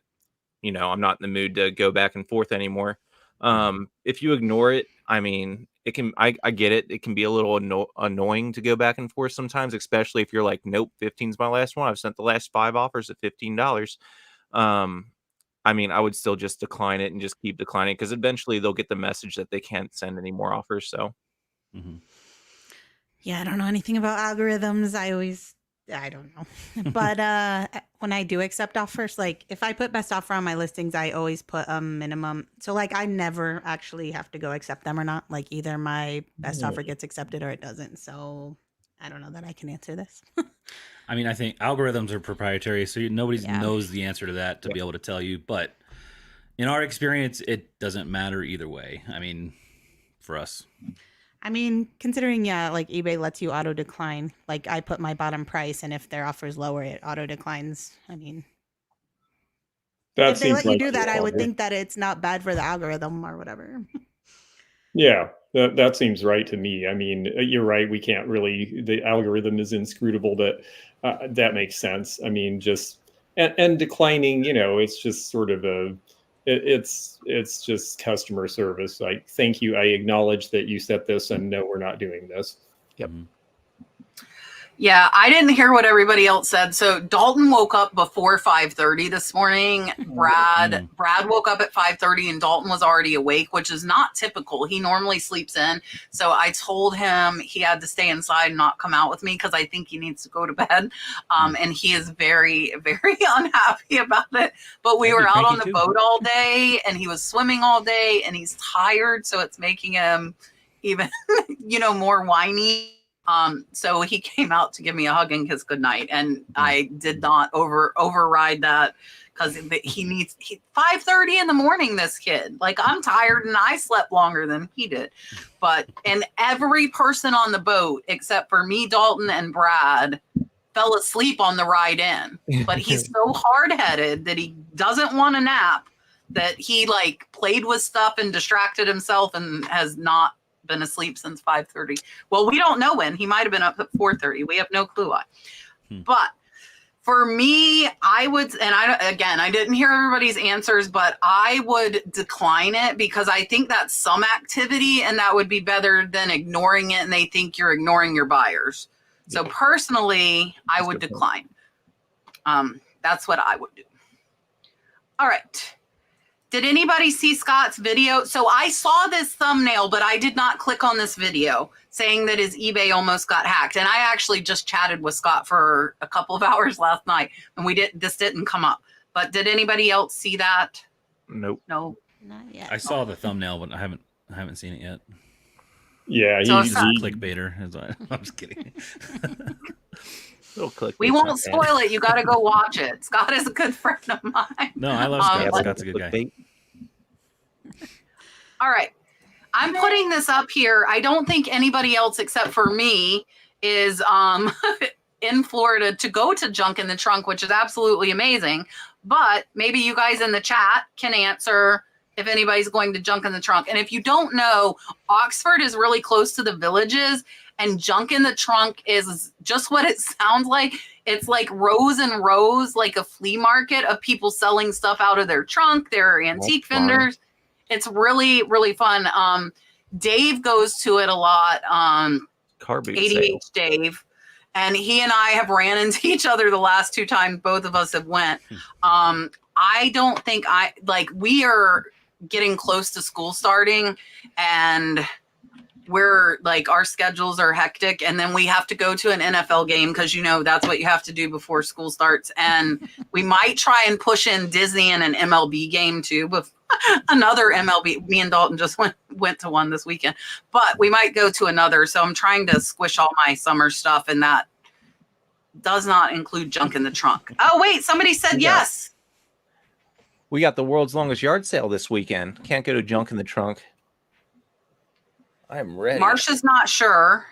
you know, I'm not in the mood to go back and forth anymore. If you ignore it, I mean, it can, I get it. It can be a little annoying to go back and forth sometimes, especially if you're like, nope, 15's my last one. I've sent the last 5 offers at $15. I mean, I would still just decline it and just keep declining because eventually they'll get the message that they can't send any more offers. So Mhm. Yeah, I don't know anything about algorithms. I don't know. But when I do accept offers, like if I put best offer on my listings, I always put a minimum. So like I never actually have to go accept them or not. Like either my best offer gets accepted or it doesn't. So I don't know that I can answer this. I mean, I think algorithms are proprietary, so nobody Yeah. knows the answer to that to be able to tell you. But in our experience, it doesn't matter either way. I mean, for us. I mean, considering, like eBay lets you auto decline, like I put my bottom price and if their offer is lower, it auto declines. I mean, That if they seems let you like do that, I would order. think that it's not bad for the algorithm or whatever. Yeah, that seems right to me. I mean, you're right. We can't really. The algorithm is inscrutable. That makes sense. I mean, just and declining. You know, it's just sort of it's just customer service. Like, thank you. I acknowledge that you set this, and no, we're not doing this. Yep. Mhm. Yeah, I didn't hear what everybody else said. So Dalton woke up before 5:30 this morning. Brad woke up at 5:30 and Dalton was already awake, which is not typical. He normally sleeps in. So I told him he had to stay inside and not come out with me because I think he needs to go to bed. And he is very, very unhappy about it. But we I'd were be out on cranky the too. boat all day and he was swimming all day and he's tired. So it's making him even, more whiny. So he came out to give me a hug and kiss goodnight, and I did not override that because he 5:30 in the morning. This kid, like, I'm tired and I slept longer than he did, and every person on the boat except for me, Dalton, and Brad fell asleep on the ride in. But he's so hard-headed that he doesn't want a nap that he like played with stuff and distracted himself and has not been asleep since 5:30. Well, we don't know when. He might have been up at 4:30. We have no clue why. But for me, I would, and I didn't hear everybody's answers, but I would decline it because I think that's some activity and that would be better than ignoring it and they think you're ignoring your buyers. So personally, I would decline. That's what I would do. All right. Did anybody see Scot's video? So I saw this thumbnail, but I did not click on this video saying that his eBay almost got hacked. And I actually just chatted with Scott for a couple of hours last night and this didn't come up. But did anybody else see that? Nope. No. Not yet. I saw the thumbnail, but I haven't seen it yet. Yeah, So he it's not Clickbaiter. I'm just kidding. Little click. We won't spoil it. You got to go watch it. Scott is a good friend of mine. No, I love Scott. but- Scott's a good guy. All right. I'm putting this up here. I don't think anybody else except for me is in Florida to go to Junk in the Trunk, which is absolutely amazing. But maybe you guys in the chat can answer if anybody's going to Junk in the Trunk. And if you don't know, Oxford is really close to the Villages, and Junk in the Trunk is just what it sounds like. It's like rows and rows, like a flea market of people selling stuff out of their trunk. There are antique vendors. It's really, really fun. Dave goes to it a lot. Car boot ADH sale. Dave. And he and I have ran into each other the last 2 times both of us have went. I don't think we are getting close to school starting, and we're like, our schedules are hectic, and then we have to go to an NFL game because that's what you have to do before school starts. And we might try and push in Disney and an MLB game too, but another MLB. Me and Dalton just went to one this weekend, but we might go to another. So I'm trying to squish all my summer stuff, and that does not include Junk in the Trunk. Oh wait, somebody said yes. We got the world's longest yard sale this weekend. Can't go to Junk in the Trunk. I'm ready. Marsha's not sure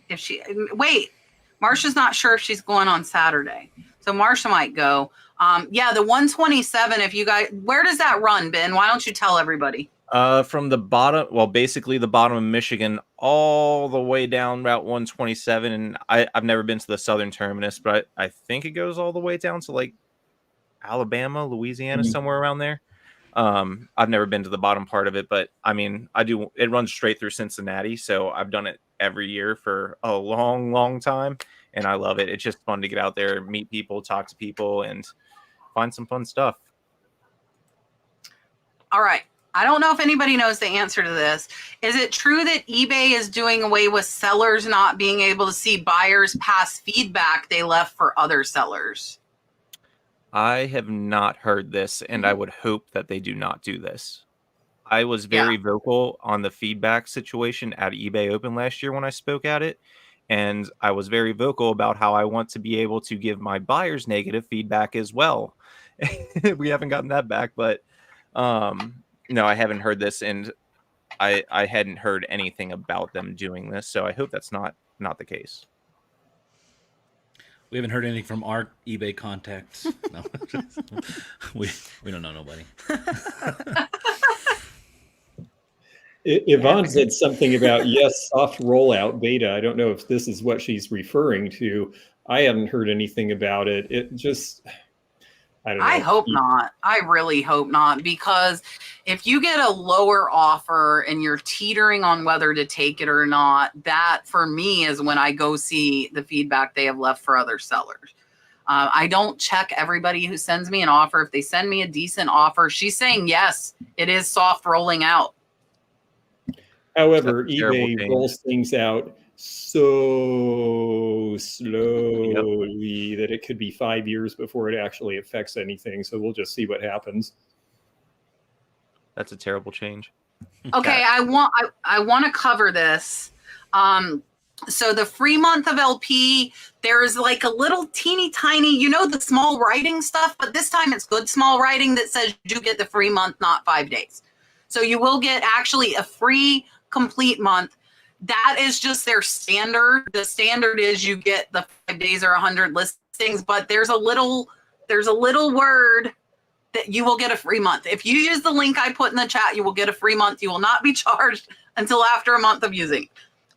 if Marsha's not sure if she's going on Saturday. So Marsha might go. The 127, if you guys, where does that run, Ben? Why don't you tell everybody? From the bottom, basically the bottom of Michigan all the way down Route 127. And I've never been to the southern terminus, but I think it goes all the way down to like Alabama, Louisiana, somewhere around there. I've never been to the bottom part of it, but I mean, it runs straight through Cincinnati. So I've done it every year for a long, long time. And I love it. It's just fun to get out there, meet people, talk to people, and find some fun stuff. All right. I don't know if anybody knows the answer to this. Is it true that eBay is doing away with sellers not being able to see buyers' past feedback they left for other sellers? I have not heard this, and I would hope that they do not do this. I was very vocal on the feedback situation at eBay Open last year when I spoke at it, and I was very vocal about how I want to be able to give my buyers negative feedback as well. We haven't gotten that back, but no, I haven't heard this, and I hadn't heard anything about them doing this, so I hope that's not the case. We haven't heard anything from our eBay contacts. No, we don't know nobody. Yvonne said something about soft rollout beta. I don't know if this is what she's referring to. I haven't heard anything about it. It just, I don't know. I hope not. I really hope not, because if you get a lower offer and you're teetering on whether to take it or not, that for me is when I go see the feedback they have left for other sellers. I don't check everybody who sends me an offer. If they send me a decent offer, she's saying, yes, it is soft rolling out. However, eBay rolls things out so slowly that it could be 5 years before it actually affects anything. So we'll just see what happens. That's a terrible change. Okay, I want to cover this. So the free month of LP, there's like a little teeny tiny, the small writing stuff, but this time it's good small writing that says you do get the free month, not 5 days. So you will get actually a free complete month. That is just their standard. The standard is you get the 5 days or 100 listings, but there's a little word that you will get a free month. If you use the link I put in the chat, you will get a free month. You will not be charged until after a month of using.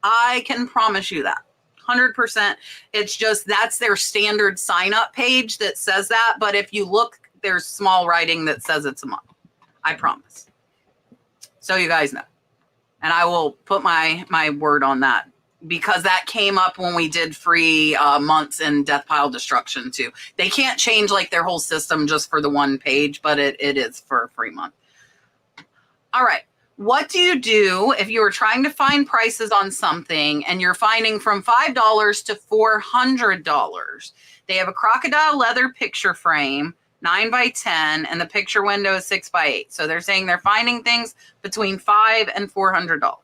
I can promise you that 100%. It's just, that's their standard sign up page that says that. But if you look, there's small writing that says it's a month. I promise. So you guys know. And I will put my word on that, because that came up when we did free months in Death Pile Destruction too. They can't change like their whole system just for the one page, but it is for a free month. All right. What do you do if you are trying to find prices on something and you're finding from $5 to $400? They have a crocodile leather picture frame, 9x10, and the picture window is 6x8. So they're saying they're finding things between $500 and $400.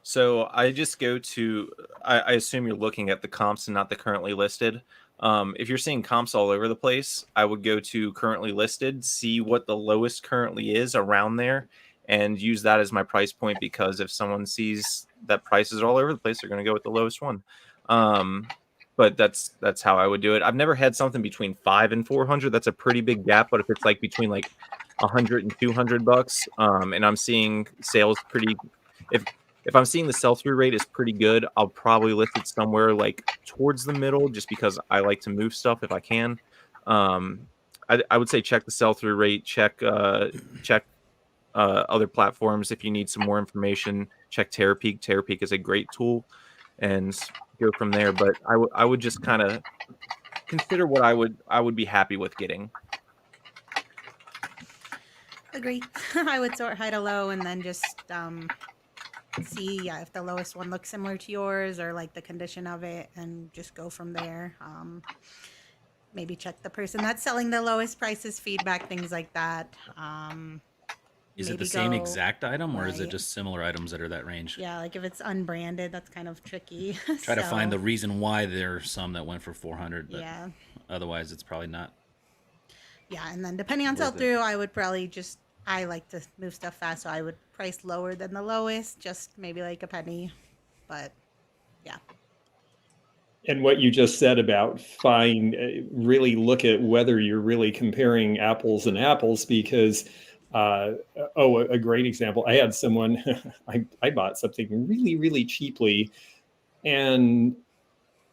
So I just go to, I assume you're looking at the comps and not the currently listed. If you're seeing comps all over the place, I would go to currently listed, see what the lowest currently is around there, and use that as my price point, because if someone sees that prices are all over the place, they're going to go with the lowest one. But that's how I would do it. I've never had something between 5 and 400. That's a pretty big gap. But if it's like between like 100 and 200 bucks, and I'm seeing sales pretty, if I'm seeing the sell-through rate is pretty good, I'll probably list it somewhere like towards the middle, just because I like to move stuff if I can. I would say check the sell-through rate, check other platforms. If you need some more information, check Terapeak. Terapeak is a great tool, and go from there. But I would just kind of consider what I would be happy with getting. Agree. I would sort high to low and then just see if the lowest one looks similar to yours or like the condition of it, and just go from there. Maybe check the person that's selling the lowest prices, feedback, things like that. Is it Maybe the same go- exact item, or is it right. just similar items that are that range? Yeah, like if it's unbranded, that's kind of tricky. Try to find the So, reason why there are some that went for 400, but yeah. otherwise it's probably not. Yeah, and then depending on Worth it. sell-through, I would probably just, I like to move stuff fast, so I would price lower than the lowest, just maybe like a penny. But yeah. And what you just said about really look at whether you're really comparing apples and apples, because a great example. I had someone, I bought something really, really cheaply, and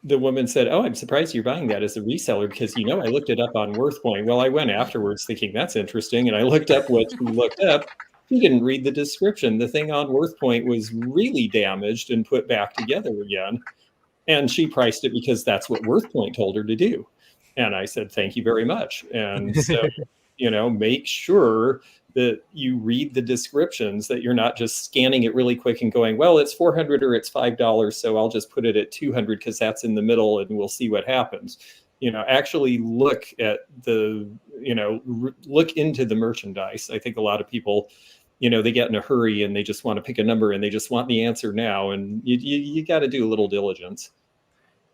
the woman said, "Oh, I'm surprised you're buying that as a reseller, because, I looked it up on WorthPoint." Well, I went afterwards thinking that's interesting, and I looked up what she looked up. She didn't read the description. The thing on WorthPoint was really damaged and put back together again. And she priced it because that's what WorthPoint told her to do. And I said, "Thank you very much." And so, make sure that you read the descriptions, that you're not just scanning it really quick and going, "Well, it's 400 or it's $5, so I'll just put it at 200 because that's in the middle and we'll see what happens." Actually look at look into the merchandise. I think a lot of people, they get in a hurry and they just want to pick a number and they just want the answer now. And you got to do a little diligence.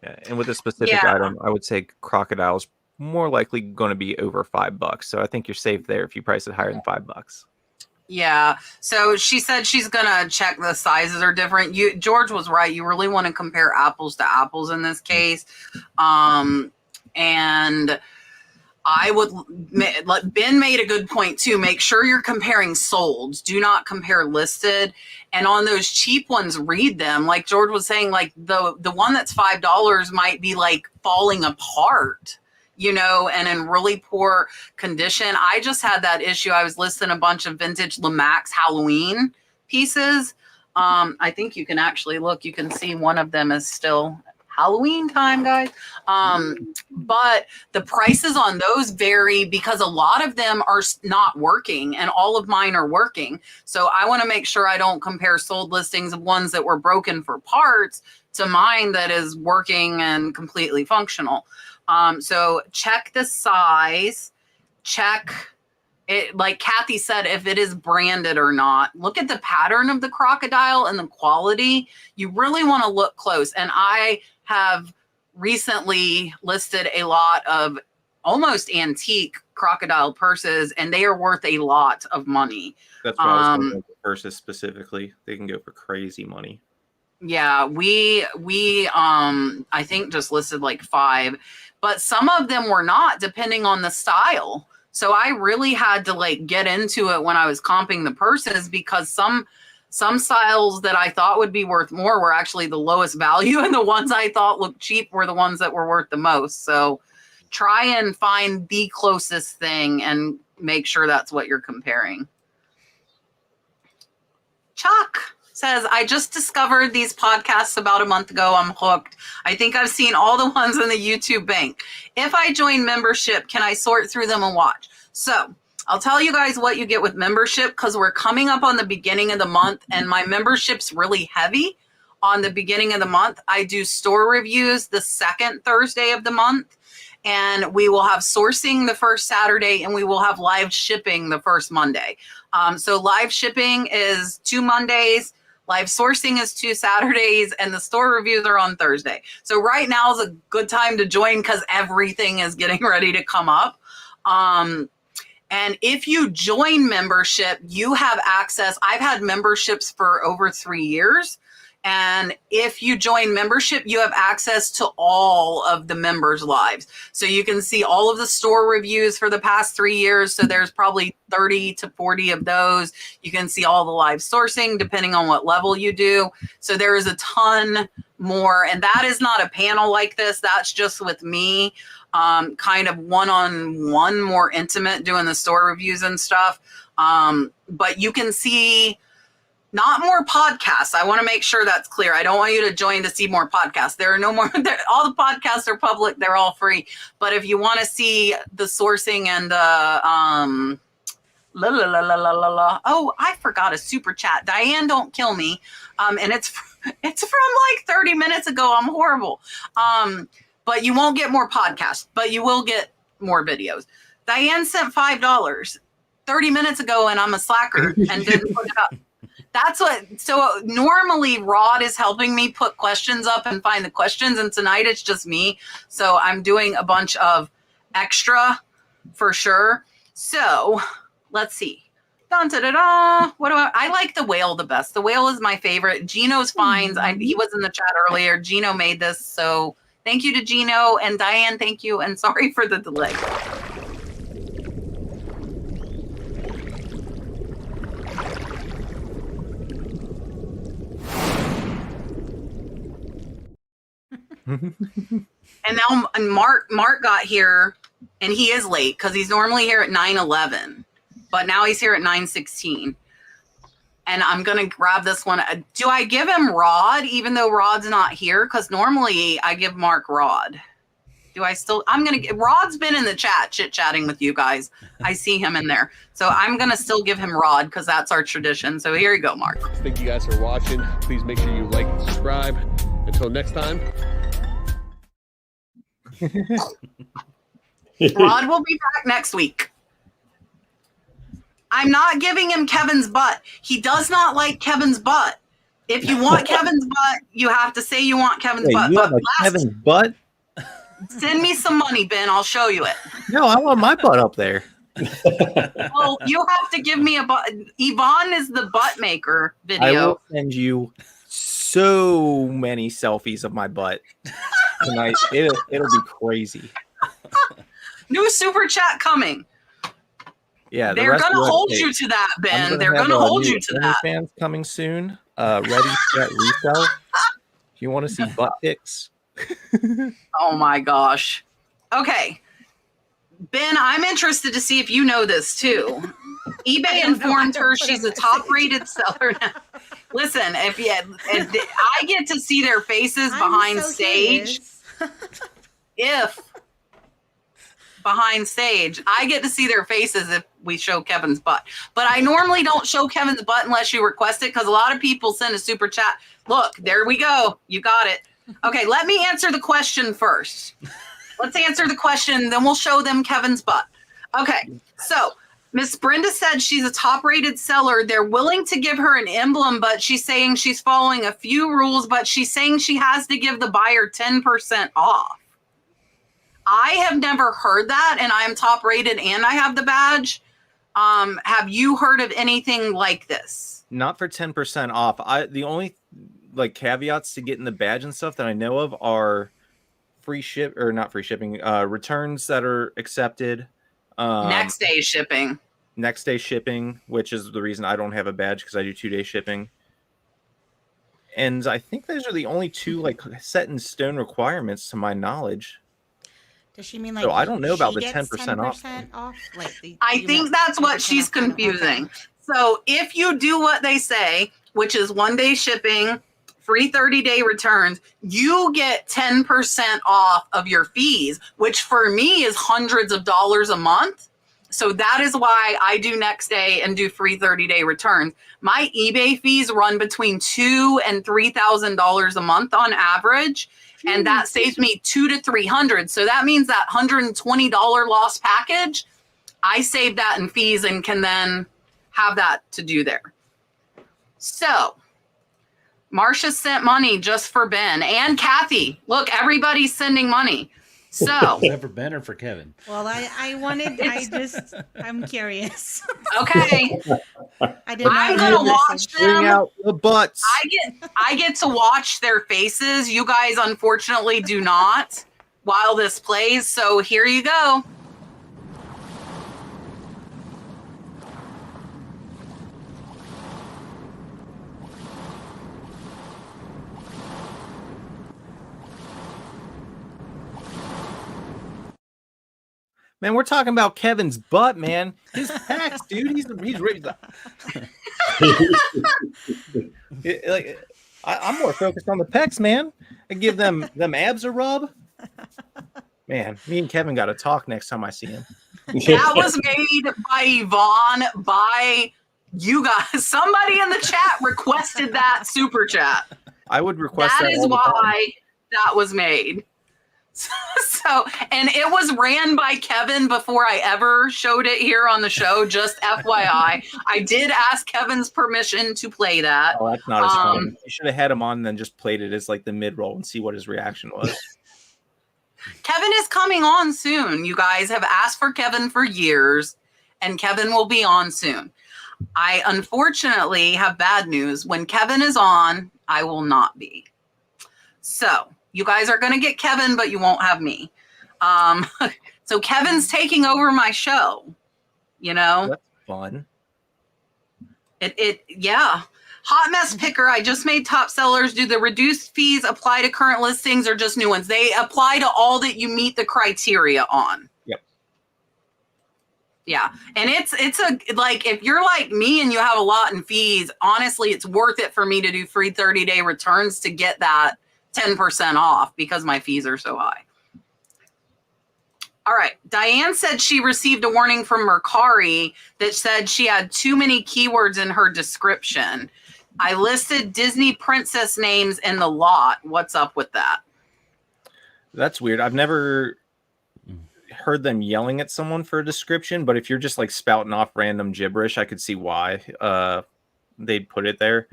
Yeah, and with a specific item, I would say crocodile's more likely going to be over $5. So I think you're safe there if you price it higher than $5. Yeah. So she said she's gonna check the sizes are different. George was right. You really want to compare apples to apples in this case. And I would, Ben made a good point too. Make sure you're comparing solds. Do not compare listed. And on those cheap ones, read them. Like George was saying, like the one that's $5 might be like falling apart, and in really poor condition. I just had that issue. I was listing a bunch of vintage Lemax Halloween pieces. I think you can actually look. You can see one of them is still Halloween time, guys. But the prices on those vary because a lot of them are not working and all of mine are working. So I want to make sure I don't compare sold listings of ones that were broken for parts to mine that is working and completely functional. So check the size, check it, like Kathy said, if it is branded or not. Look at the pattern of the crocodile and the quality. You really want to look close. And I have recently listed a lot of almost antique crocodile purses, and they are worth a lot of money. That's why I was going with purses specifically. They can go for crazy money. Yeah, we I think just listed like 5, but some of them were not, depending on the style. So I really had to get into it when I was comping the purses, because some styles that I thought would be worth more were actually the lowest value, and the ones I thought looked cheap were the ones that were worth the most. So try and find the closest thing and make sure that's what you're comparing. Chuck says, "I just discovered these podcasts about a month ago. I'm hooked. I think I've seen all the ones in the YouTube bank. If I join membership, can I sort through them and watch?" So I'll tell you guys what you get with membership, because we're coming up on the beginning of the month, and my membership's really heavy on the beginning of the month. I do store reviews the second Thursday of the month, and we will have sourcing the first Saturday, and we will have live shipping the first Monday. So live shipping is 2 Mondays. Live sourcing is 2 Saturdays, and the store reviews are on Thursday. So right now is a good time to join because everything is getting ready to come up. And if you join membership, you have access. I've had memberships for over 3 years. And if you join membership, you have access to all of the members' lives. So you can see all of the store reviews for the past 3 years. So there's probably 30 to 40 of those. You can see all the live sourcing depending on what level you do. So there is a ton more. And that is not a panel like this. That's just with me, kind of one-on-one, more intimate, doing the store reviews and stuff. But you can see not more podcasts. I want to make sure that's clear. I don't want you to join to see more podcasts. There are no more. All the podcasts are public. They're all free. But if you want to see the sourcing and the oh, I forgot a super chat. Diane, don't kill me. And it's from like 30 minutes ago. I'm horrible. But you won't get more podcasts, but you will get more videos. Diane sent $5 30 minutes ago, and I'm a slacker and didn't put it up. That's what, so normally Rod is helping me put questions up and find the questions. And tonight it's just me. So I'm doing a bunch of extra for sure. So let's see. Dun, da, da, da. What do I like the whale the best. The whale is my favorite. Gino's finds. He was in the chat earlier. Gino made this. So thank you to Gino, and Diane. Thank you. And sorry for the delay. And now Mark got here, and he is late because he's normally here at 9:11, but now he's here at 9:16. And I'm gonna grab this one. Do I give him Rod even though Rod's not here? Because normally I give Mark Rod. Do I still? I'm gonna get Rod's been in the chat chit-chatting with you guys. I see him in there, so I'm gonna still give him Rod because that's our tradition. So here you go, Mark. Thank you guys for watching. Please make sure you like and subscribe. Until next time. Rod will be back next week. I'm not giving him Kevin's butt. He does not like Kevin's butt. If you want Kevin's butt, you have to say you want Kevin's butt. You But want Kevin's butt? send me some money, Ben. I'll show you it. No, I want my butt up there. Well, you have to give me a butt. Yvonne is the butt maker video. I will send you so many selfies of my butt tonight. It'll be crazy. New super chat coming. Yeah, they're gonna hold you to that, Ben. They're gonna hold you to that. Fans coming soon. Ready, set, resell. If you want to see butt pics. Oh my gosh. Okay, Ben, I'm interested to see if you know this too. eBay informed her she's a top-rated seller now. Listen, if I get to see their faces behind stage. If behind stage, I get to see their faces if we show Kevin's butt. But I normally don't show Kevin's butt unless you request it because a lot of people send a super chat. Look, there we go. You got it. Okay, let me answer the question first. Let's answer the question, then we'll show them Kevin's butt. Okay, so Miss Brenda said she's a top-rated seller. They're willing to give her an emblem, but she's saying she's following a few rules, but she's saying she has to give the buyer 10% off. I have never heard that, and I'm top-rated and I have the badge. Have you heard of anything like this? Not for 10% off. The only caveats to getting the badge and stuff that I know of are not free shipping, returns that are accepted. Next day shipping, which is the reason I don't have a badge because I do 2-day shipping. And I think those are the only two set in stone requirements to my knowledge. Does she mean so I don't know about the 10% off. I think that's what she's confusing. So if you do what they say, which is 1-day shipping, free 30-day returns, you get 10% off of your fees, which for me is hundreds of dollars a month. So that is why I do next day and do free 30-day returns. My eBay fees run between $2,000 and $3,000 a month on average. And that saves me $200 to $300. So that means that $120 loss package, I save that in fees and can then have that to do there. So Marcia sent money just for Ben and Kathy. Look, everybody's sending money. So, Is that for Ben or for Kevin? Well, I'm curious. okay, I did not I'm read gonna the watch message. Bring them. out the butts. I get to watch their faces. You guys, unfortunately, do not while this plays. So here you go. Man, we're talking about Kevin's butt, man. His pecs, dude. He's like, I'm more focused on the pecs, man. I give them abs a rub. Man, me and Kevin got to talk next time I see him. That was made by Yvonne, by you guys. Somebody in the chat requested that super chat. I would request that. That is why that was made. So, and it was ran by Kevin before I ever showed it here on the show. Just FYI, I did ask Kevin's permission to play that. Oh, that's not as fun. You should have had him on and then just played it as like the mid roll and see what his reaction was. Kevin is coming on soon. You guys have asked for Kevin for years, and Kevin will be on soon. I unfortunately have bad news. When Kevin is on, I will not be. So you guys are going to get Kevin, but you won't have me. So Kevin's taking over my show, you know? That's fun. Yeah. Hot Mess Picker, I just made top sellers. Do the reduced fees apply to current listings or just new ones? They apply to all that you meet the criteria on. Yep. Yeah. And it's like, if you're like me and you have a lot in fees, honestly, it's worth it for me to do free 30-day returns to get that 10% off because my fees are so high. All right. Diane said she received a warning from Mercari that said she had too many keywords in her description. I listed Disney princess names in the lot. What's up with that? That's weird. I've never heard them yelling at someone for a description, but if you're just like spouting off random gibberish, I could see why they'd put it there.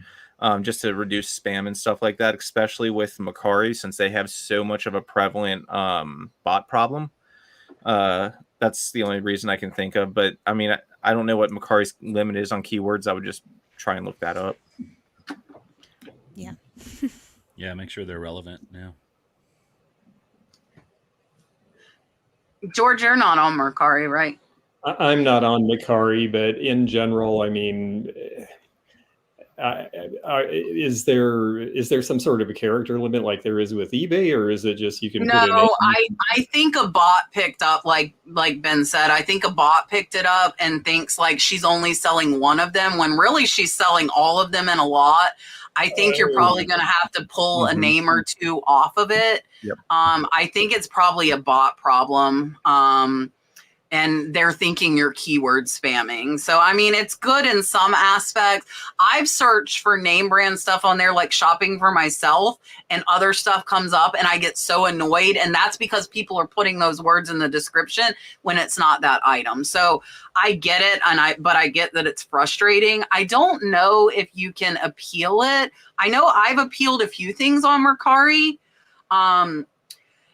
Just to reduce spam and stuff like that, especially with Mercari, since they have so much of a prevalent bot problem. That's the only reason I can think of. But I mean, I don't know what Mercari's limit is on keywords. I would just try and look that up. Yeah. Yeah, make sure they're relevant now. George, you're not on Mercari, right? I'm not on Mercari, but in general, I mean, is there some sort of a character limit like there is with eBay, or is it just you can put in? No, I think a bot picked up, like Ben said, I think a bot picked it up and thinks like she's only selling one of them when really she's selling all of them in a lot. I think you're probably going to have to pull a name or two off of it. Yep. I think it's probably a bot problem. And they're thinking you're keyword spamming. So, I mean, it's good in some aspects. I've searched for name brand stuff on there, like shopping for myself, and other stuff comes up and I get so annoyed. And that's because people are putting those words in the description when it's not that item. So I get it. But I get that it's frustrating. I don't know if you can appeal it. I know I've appealed a few things on Mercari.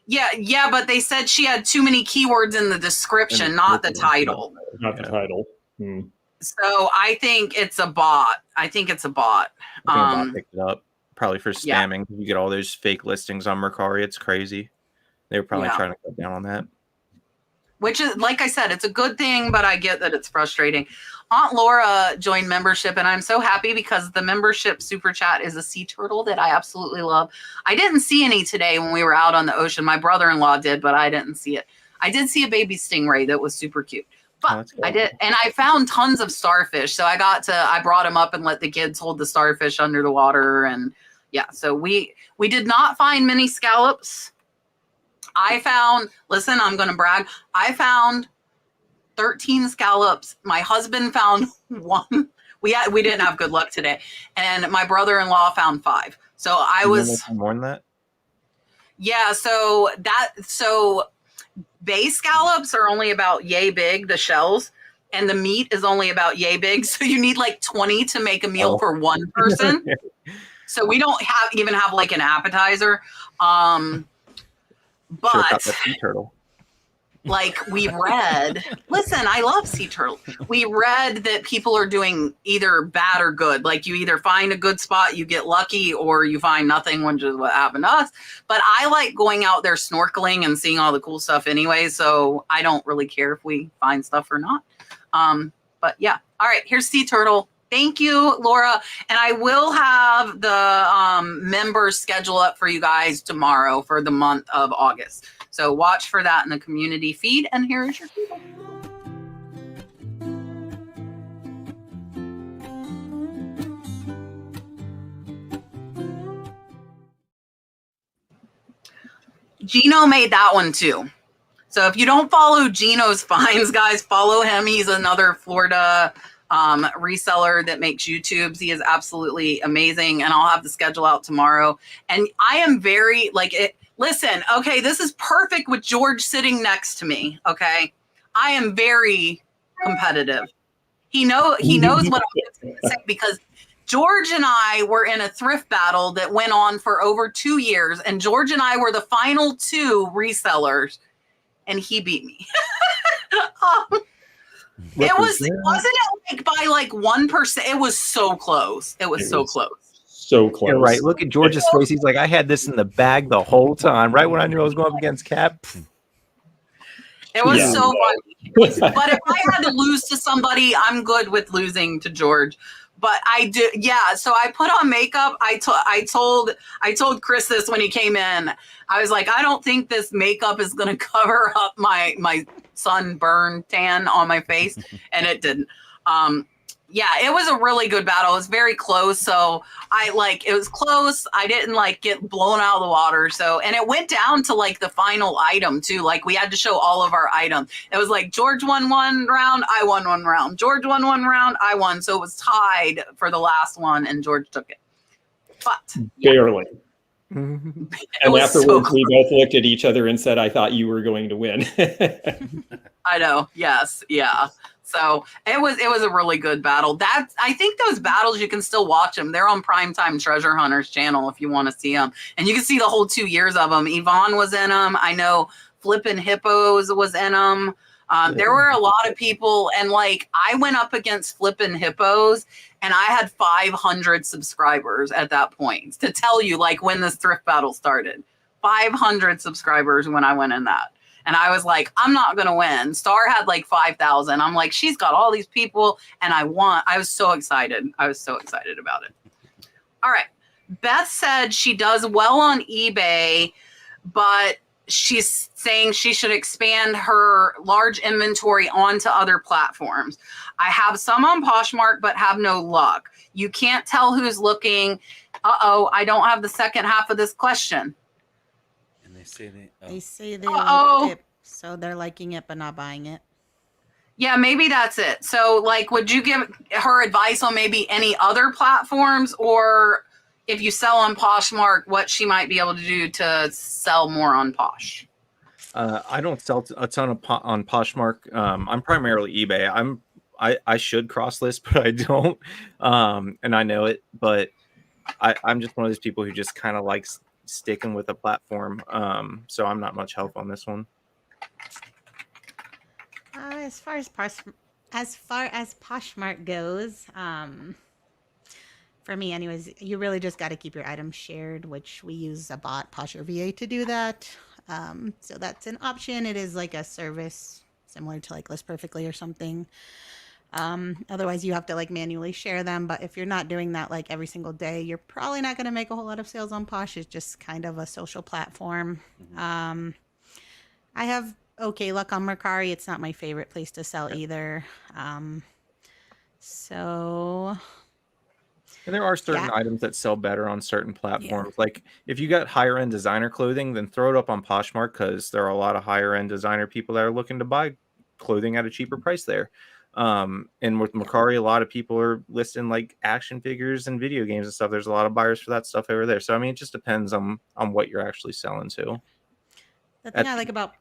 Yeah, but they said she had too many keywords in the description, not the title. Not the title. So I think it's a bot. I think a bot picked it up probably for spamming. You get all those fake listings on Mercari. It's crazy. They were probably trying to cut down on that. Which is, like I said, it's a good thing, but I get that it's frustrating. Aunt Laura joined membership, and I'm so happy because the membership super chat is a sea turtle that I absolutely love. I didn't see any today when we were out on the ocean. My brother-in-law did, but I didn't see it. I did see a baby stingray that was super cute. But I did, and I found tons of starfish. So I brought them up and let the kids hold the starfish under the water. And yeah, so we did not find many scallops. Listen, I'm going to brag. I found 13 scallops. My husband found one. We didn't have good luck today. And my brother-in-law found 5. So I was more than that. Yeah. So bay scallops are only about yay big, the shells, and the meat is only about yay big. So you need like 20 to make a meal for one person. So we don't even have like an appetizer. Sure But about that sea turtle. like we read, listen, I love sea turtle. We read that people are doing either bad or good. Like you either find a good spot, you get lucky, or you find nothing, which is what happened to us. But I like going out there snorkeling and seeing all the cool stuff anyway. So I don't really care if we find stuff or not. But yeah. All right, here's sea turtle. Thank you, Laura. And I will have the members schedule up for you guys tomorrow for the month of August. So watch for that in the community feed. And here is your Google. Gino made that one too. So if you don't follow Gino's Finds, guys, follow him. He's another Florida reseller that makes YouTubes. He is absolutely amazing. And I'll have the schedule out tomorrow. And I am very like it. Listen, okay, this is perfect with George sitting next to me. Okay. I am very competitive. He knows what I'm going to say because George and I were in a thrift battle that went on for over 2 years. And George and I were the final 2 resellers. And he beat me. Wasn't it like by like 1%? It was so close. It was so close. So close. You're right. Look at George's face. He's like, I had this in the bag the whole time. Right when I knew I was going up against Cap. It was so funny. But if I had to lose to somebody, I'm good with losing to George. But I do, yeah. So I put on makeup. I told Chris this when he came in. I was like, I don't think this makeup is going to cover up my sunburn tan on my face, and it didn't. Yeah, it was a really good battle. It was very close. So it was close. I didn't get blown out of the water. So, and it went down to the final item too. Like we had to show all of our items. It was like George won 1 round. I won 1 round. George won 1 round. I won. So it was tied for the last one and George took it. But barely. Mm-hmm. And afterwards, we both looked at each other and said, I thought you were going to win. I know. Yes. Yeah. So it was a really good battle. I think those battles, you can still watch them. They're on Primetime Treasure Hunters channel if you want to see them. And you can see the whole 2 years of them. Yvonne was in them. I know Flippin' Hippos was in them. There were a lot of people. And I went up against Flippin' Hippos and I had 500 subscribers at that point to tell you when this thrift battle started. 500 subscribers when I went in that. And I was like, I'm not going to win. Star had 5,000. I'm like, she's got all these people. And I won. I was so excited. I was so excited about it. All right. Beth said she does well on eBay, but she's saying she should expand her large inventory onto other platforms. I have some on Poshmark, but have no luck. You can't tell who's looking. Uh-oh, I don't have the second half of this question. They say they like it, so they're liking it but not buying it. Yeah, maybe that's it. So, would you give her advice on maybe any other platforms, or if you sell on Poshmark, what she might be able to do to sell more on Posh? I don't sell a ton on Poshmark. I'm primarily eBay. I should cross list, but I don't, and I know it. But I'm just one of those people who just kind of likes sticking with a platform, so I'm not much help on this one. As far as Poshmark goes, for me anyways, you really just got to keep your items shared, which we use a bot, Posher VA, to do that. So that's an option. It is like a service similar to List Perfectly or something. Otherwise you have to manually share them. But if you're not doing that every single day, you're probably not going to make a whole lot of sales on Posh. It's just kind of a social platform. Mm-hmm. I have okay luck on Mercari. It's not my favorite place to sell either. So And there are certain items that sell better on certain platforms. Yeah. If you got higher end designer clothing, then throw it up on Poshmark, because there are a lot of higher end designer people that are looking to buy clothing at a cheaper price there. And with Mercari, a lot of people are listing action figures and video games and stuff. There's a lot of buyers for that stuff over there. So I mean, it just depends on what you're actually selling to. The thing I like about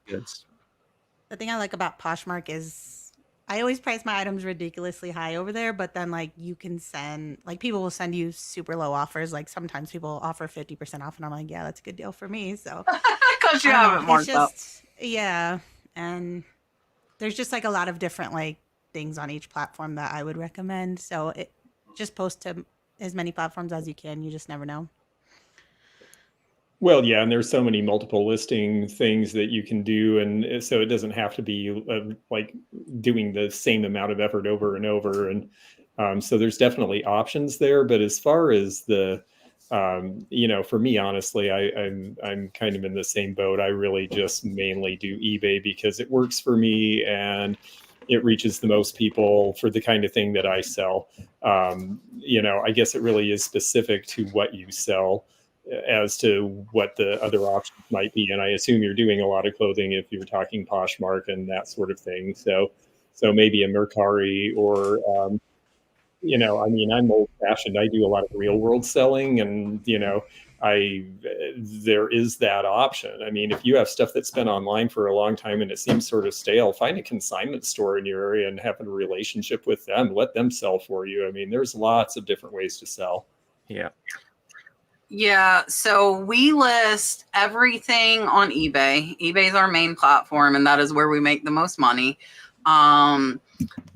Poshmark is I always price my items ridiculously high over there, but then like you can send, like people will send you super low offers. Like sometimes people offer 50% off and I'm like, yeah, that's a good deal for me. So Because you I don't have it know. It's marked up. just, yeah. And there's just like a lot of different like things on each platform that I would recommend. So it just post to as many platforms as you can. You just never know. Well, yeah, and there's so many multiple listing things that you can do, and so it doesn't have to be like doing the same amount of effort over and over. And so there's definitely options there. But as far as the, for me, honestly, I'm kind of in the same boat. I really just mainly do eBay because it works for me and it reaches the most people for the kind of thing that I sell. I guess it really is specific to what you sell as to what the other options might be. And I assume you're doing a lot of clothing if you're talking Poshmark and that sort of thing. So maybe a Mercari or, I'm old fashioned. I do a lot of real world selling and, there is that option. I mean, if you have stuff that's been online for a long time and it seems sort of stale, find a consignment store in your area and have a relationship with them. Let them sell for you. I mean, there's lots of different ways to sell. Yeah. Yeah, so we list everything on eBay. eBay is our main platform, and that is where we make the most money.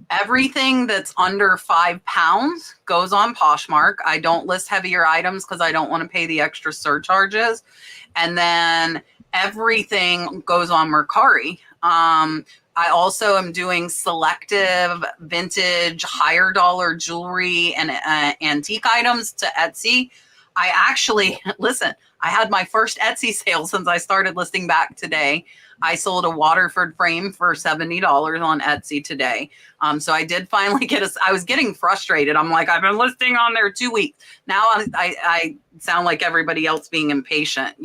Everything that's under £5 goes on Poshmark. I don't list heavier items because I don't want to pay the extra surcharges. And then everything goes on Mercari. I also am doing selective vintage, higher dollar jewelry and antique items to Etsy. I actually, listen, I had my first Etsy sale since I started listing back today. I sold a Waterford frame for $70 on Etsy today. So I did finally I was getting frustrated. I'm like, I've been listing on there 2 weeks. Now I sound like everybody else being impatient.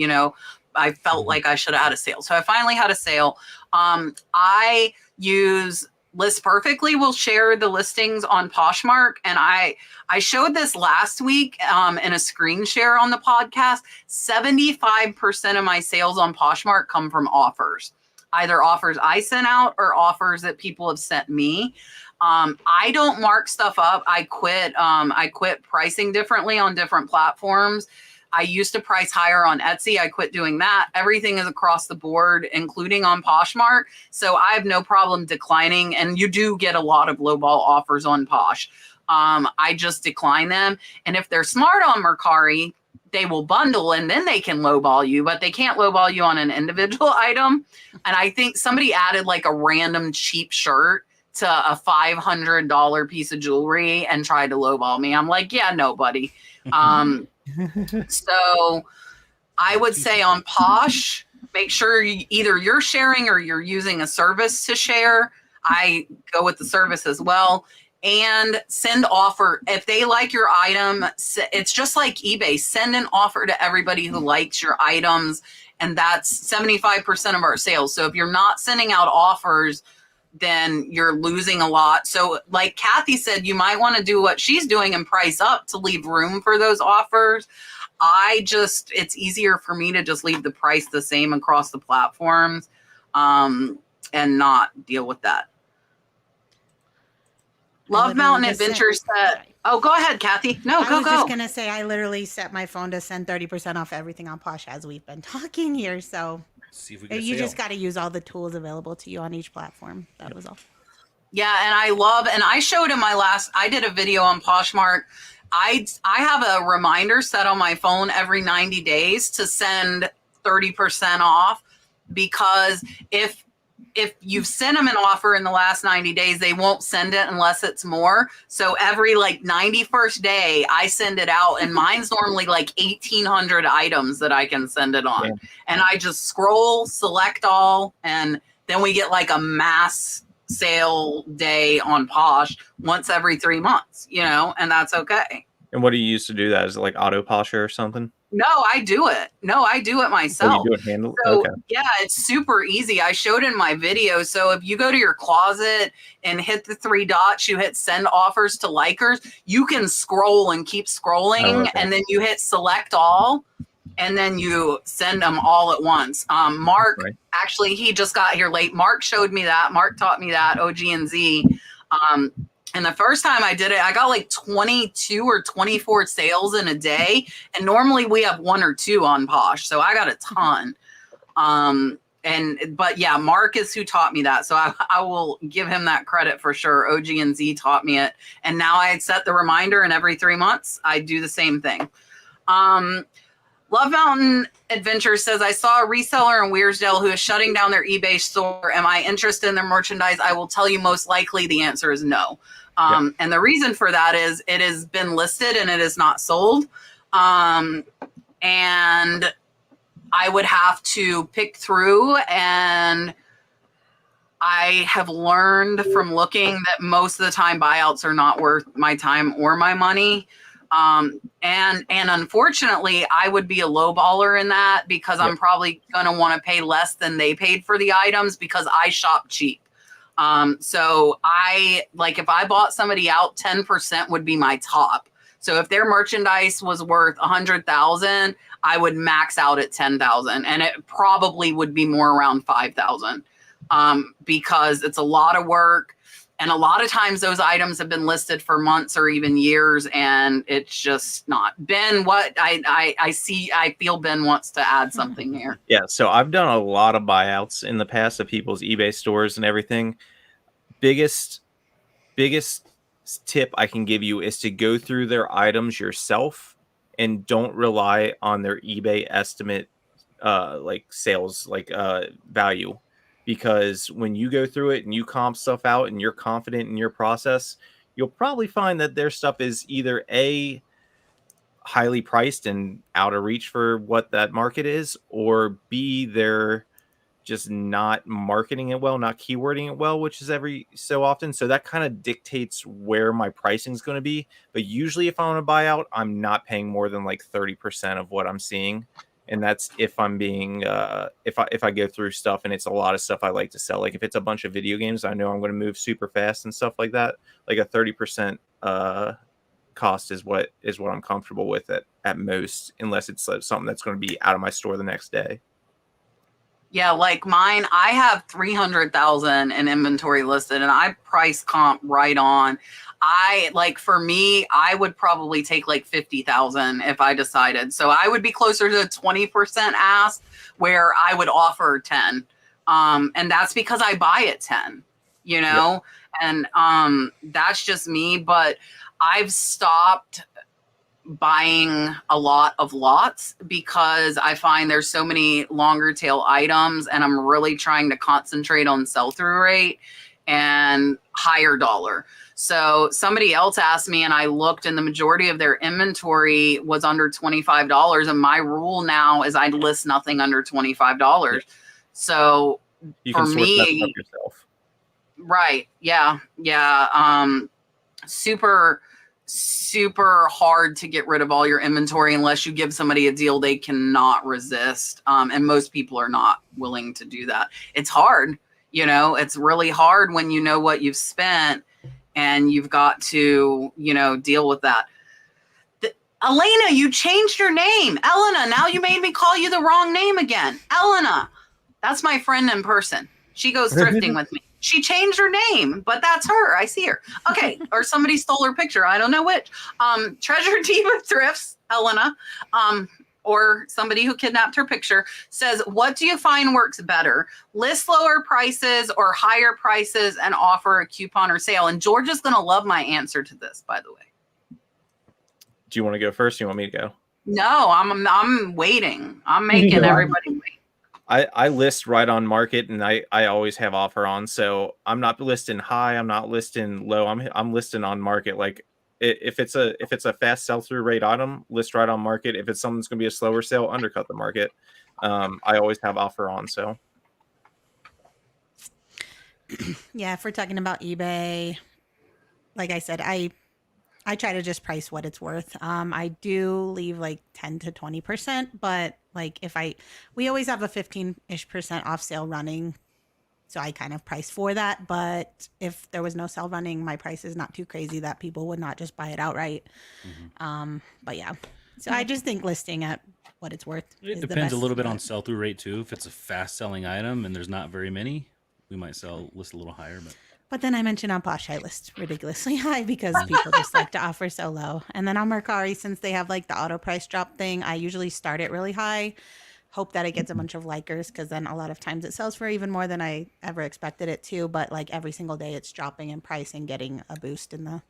I felt like I should have had a sale. So I finally had a sale. I use List Perfectly will share the listings on Poshmark. And I showed this last week in a screen share on the podcast. 75% of my sales on Poshmark come from offers, either offers I sent out or offers that people have sent me. I don't mark stuff up. I quit pricing differently on different platforms. I used to price higher on Etsy. I quit doing that. Everything is across the board, including on Poshmark. So I have no problem declining. And you do get a lot of lowball offers on Posh. I just decline them. And if they're smart on Mercari, they will bundle and then they can lowball you, but they can't lowball you on an individual item. And I think somebody added like a random cheap shirt to a $500 piece of jewelry and tried to lowball me. I'm like, yeah, no, buddy. So I would say on Posh, make sure either you're sharing or you're using a service to share. I go with the service as well. And send offer. If they like your item, it's just like eBay. Send an offer to everybody who likes your items. And that's 75% of our sales. So if you're not sending out offers, then you're losing a lot. So like Kathy said, you might want to do what she's doing and price up to leave room for those offers. It's easier for me to just leave the price the same across the platforms and not deal with that. Love Mountain Adventures said, oh, go ahead, Kathy. No, go. I was just going to say, I literally set my phone to send 30% off everything on Posh as we've been talking here. So See if we get you just got to use all the tools available to you on each platform. That was all. Yeah, and I showed in I did a video on Poshmark. I have a reminder set on my phone every 90 days to send 30% off, because if you've sent them an offer in the last 90 days, they won't send it unless it's more. So every 91st day I send it out, and mine's normally 1,800 items that I can send it on. Yeah. And I just scroll, select all, and then we get a mass sale day on Posh once every 3 months, and that's okay. And what do you use to do that? Is it like Auto Posher or something? No, I do it. I do it myself. Oh, you do it handle? So, okay. Yeah, it's super easy. I showed in my video. So if you go to your closet and hit the 3 dots, you hit send offers to likers, you can scroll and keep scrolling. Oh, okay. And then you hit select all. and then you send them all at once. Mark, Right. actually, he just got here late. Mark showed me that. Mark taught me that, OG and Z. And the first time I did it, I got like 22 or 24 sales in a day. And normally we have 1 or 2 on Posh. So I got a ton. But yeah, Mark is who taught me that. So I will give him that credit for sure. OG and Z taught me it. And now I set the reminder, and every 3 months I do the same thing. Love Mountain Adventure says, I saw a reseller in Weirsdale who is shutting down their eBay store. Am I interested in their merchandise? I will tell you most likely the answer is no. And the reason for that is it has been listed and it is not sold. And I would have to pick through, and I have learned from looking that most of the time buyouts are not worth my time or my money. And unfortunately, I would be a lowballer in that because I'm probably going to want to pay less than they paid for the items because I shop cheap. So if I bought somebody out, 10% would be my top. So if their merchandise was worth 100,000, I would max out at 10,000, and it probably would be more around 5,000, because it's a lot of work. And a lot of times those items have been listed for months or even years, and it's just not. Ben, what I feel Ben wants to add something here. Yeah, so I've done a lot of buyouts in the past of people's eBay stores and everything. Biggest tip I can give you is to go through their items yourself and don't rely on their eBay estimate sales value. Because when you go through it and you comp stuff out and you're confident in your process, you'll probably find that their stuff is either A, highly priced and out of reach for what that market is, or B, they're just not marketing it well, not keywording it well, which is every so often. So that kind of dictates where my pricing is going to be. But usually if I want to buy out, I'm not paying more than like 30% of what I'm seeing. And that's if I'm being, if I go through stuff and it's a lot of stuff I like to sell. Like if it's a bunch of video games, I know I'm going to move super fast and stuff like that. Like a 30% cost is what I'm comfortable with at most, unless it's something that's going to be out of my store the next day. Yeah, like mine, I have 300,000 in inventory listed, and I price comp right on. For me, I would probably take like 50,000 if I decided. So I would be closer to 20% ask, where I would offer 10. And that's because I buy at 10, and that's just me. But I've stopped buying a lot of lots because I find there's so many longer tail items, and I'm really trying to concentrate on sell-through rate and higher dollar. So somebody else asked me, and I looked, and the majority of their inventory was under $25. And my rule now is I list nothing under $25. Yeah. So you for can me, source that stuff yourself. Right. Yeah. Super hard to get rid of all your inventory unless you give somebody a deal they cannot resist. And most people are not willing to do that. It's hard. It's really hard when you know what you've spent and you've got to, deal with that. Elena, you changed your name. Elena, now you made me call you the wrong name again. Elena, that's my friend in person. She goes thrifting with me. She changed her name, but that's her. I see her. Okay. Or somebody stole her picture. I don't know which. Treasure Diva Thrifts, Elena, or somebody who kidnapped her picture, says, what do you find works better? List lower prices or higher prices and offer a coupon or sale? And Georgia's going to love my answer to this, by the way. Do you want to go first? Or you want me to go? No, I'm waiting. I'm making everybody wait. I list right on market, and I always have offer on. So I'm not listing high. I'm not listing low. I'm listing on market. Like if it's a fast sell through rate item, list right on market. If it's something that's going to be a slower sale, undercut the market. I always have offer on. So yeah, if we're talking about eBay, like I said, I try to just price what it's worth. I do leave like 10 to 20%, but like we always have a 15-ish% off sale running. So I kind of price for that. But if there was no sale running, my price is not too crazy that people would not just buy it outright. Mm-hmm. But yeah, So I just think listing at what it's worth. It is the depends a best little bit bet. on sell-through rate too. If it's a fast-selling item and there's not very many, we might list a little higher. But then I mentioned on Posh, I list ridiculously high because people just like to offer so low. And then on Mercari, since they have like the auto price drop thing, I usually start it really high, hope that it gets a bunch of likers, because then a lot of times it sells for even more than I ever expected it to. But like every single day it's dropping in price and getting a boost in the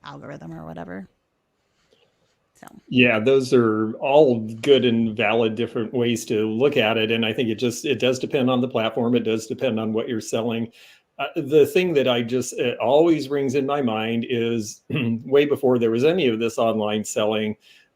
algorithm or whatever. So Yeah, those are all good and valid different ways to look at it. And I think it does depend on the platform. It does depend on what you're selling. The thing that it always rings in my mind is way before there was any of this online selling,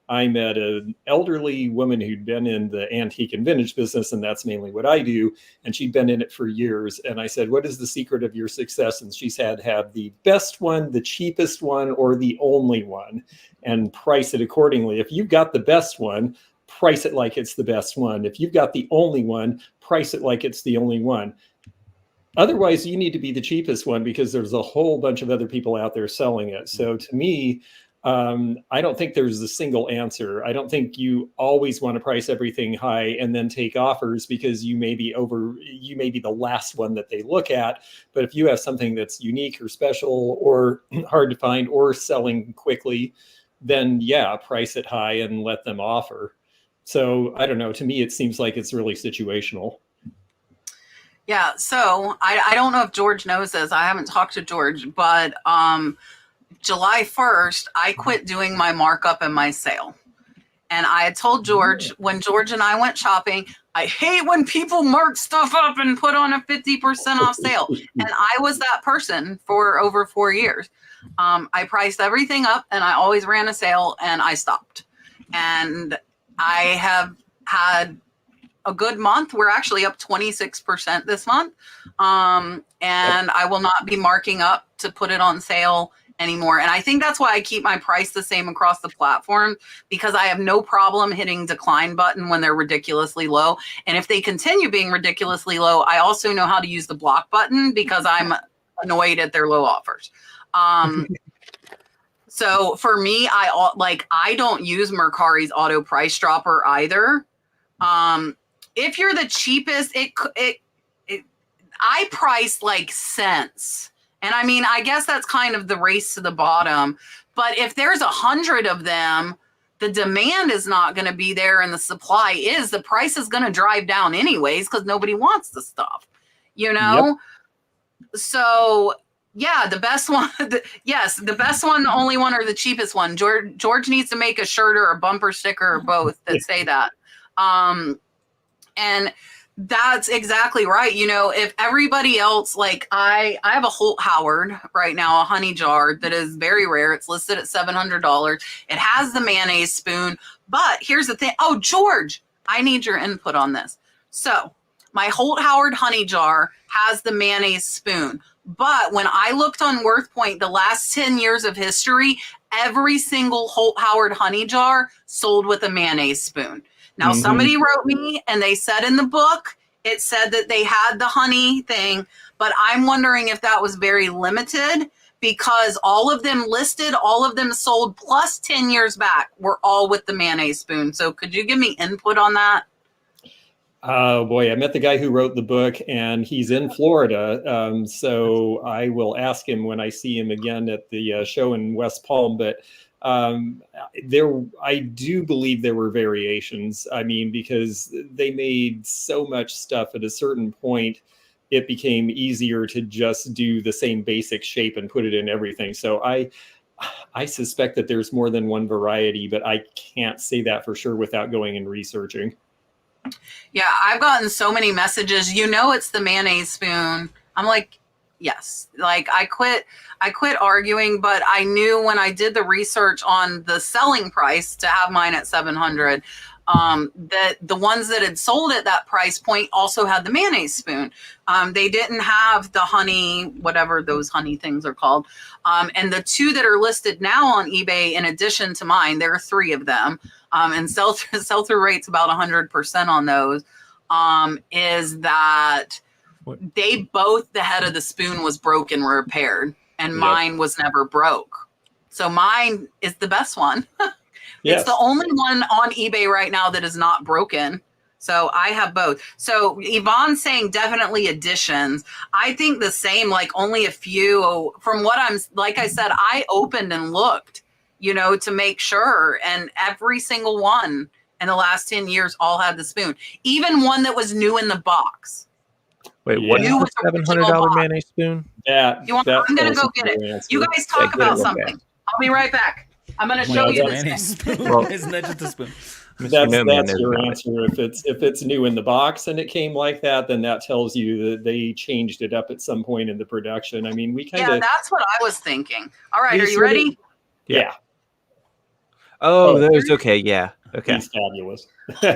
I met an elderly woman who'd been in the antique and vintage business, and that's mainly what I do. And she'd been in it for years. And I said, what is the secret of your success? And she said, have the best one, the cheapest one, or the only one, and price it accordingly. If you've got the best one, price it like it's the best one. If you've got the only one, price it like it's the only one. Otherwise, you need to be the cheapest one because there's a whole bunch of other people out there selling it. So to me, I don't think there's a single answer. I don't think you always want to price everything high and then take offers because you may be the last one that they look at. But if you have something that's unique or special or hard to find or selling quickly, then yeah, price it high and let them offer. So I don't know. To me, it seems like it's really situational. Yeah, so I don't know if George knows this. I haven't talked to George, but July 1st, I quit doing my markup and my sale. And I had told George, when George and I went shopping, I hate when people mark stuff up and put on a 50% off sale. And I was that person for over 4 years. I priced everything up and I always ran a sale and I stopped. And I have had a good month. We're actually up 26% this month. And I will not be marking up to put it on sale anymore. And I think that's why I keep my price the same across the platform, because I have no problem hitting decline button when they're ridiculously low. And if they continue being ridiculously low, I also know how to use the block button because I'm annoyed at their low offers. So for me, I don't use Mercari's auto price dropper either. If you're the cheapest, I price like cents. And I mean, I guess that's kind of the race to the bottom. But if there's 100 of them, the demand is not going to be there and the supply is. The price is going to drive down anyways because nobody wants the stuff, you know? Yep. So, yeah, the best one, the best one, the only one, or the cheapest one. George needs to make a shirt or a bumper sticker or both that say that. And that's exactly right. You know, if everybody else, like I have a Holt Howard right now, a honey jar that is very rare. It's listed at $700. It has the mayonnaise spoon. But here's the thing. Oh, George, I need your input on this. So my Holt Howard honey jar has the mayonnaise spoon. But when I looked on WorthPoint, the last 10 years of history, every single Holt Howard honey jar sold with a mayonnaise spoon. Now, somebody wrote me and they said in the book, it said that they had the honey thing, but I'm wondering if that was very limited because all of them listed, all of them sold, plus 10 years back were all with the mayonnaise spoon. So could you give me input on that? Oh boy, I met the guy who wrote the book and he's in Florida. So I will ask him when I see him again at the show in West Palm, but I do believe there were variations. I mean, because they made so much stuff at a certain point, it became easier to just do the same basic shape and put it in everything. So I suspect that there's more than one variety, but I can't say that for sure without going and researching. Yeah, I've gotten so many messages. You know, it's the mayonnaise spoon. I'm like, yes. Like I quit arguing, but I knew when I did the research on the selling price to have mine at 700, that the ones that had sold at that price point also had the mayonnaise spoon. They didn't have the honey, whatever those honey things are called. And the two that are listed now on eBay, in addition to mine, there are 3 of them. And sell-through rate's about 100% on those, is that they both, the head of the spoon was broken, repaired, and mine was never broke. So mine is the best one. It's the Yes. only one on eBay right now that is not broken. So I have both. So Yvonne's saying definitely additions. I think the same, like only a few. From what like I said, I opened and looked, to make sure. And every single one in the last 10 years all had the spoon. Even one that was new in the box. Wait, Yeah. what is New the with original $700 box. mayonnaise spoon? I'm I'm going to go get it. You guys talk get it about real something. fast. I'll be right back. I'm going to Like, show it's you a this mayonnaise thing. spoon. Well- Isn't that just a spoon? Mr. That's Nomad knows your about it. answer. If it's new in the box and it came like that, then that tells you that they changed it up at some point in the production. I mean, we kind Yeah, of that's what I was thinking. All right, We are you sort of- ready? yeah. Oh, Oh. those. Okay, yeah. Okay. He's fabulous.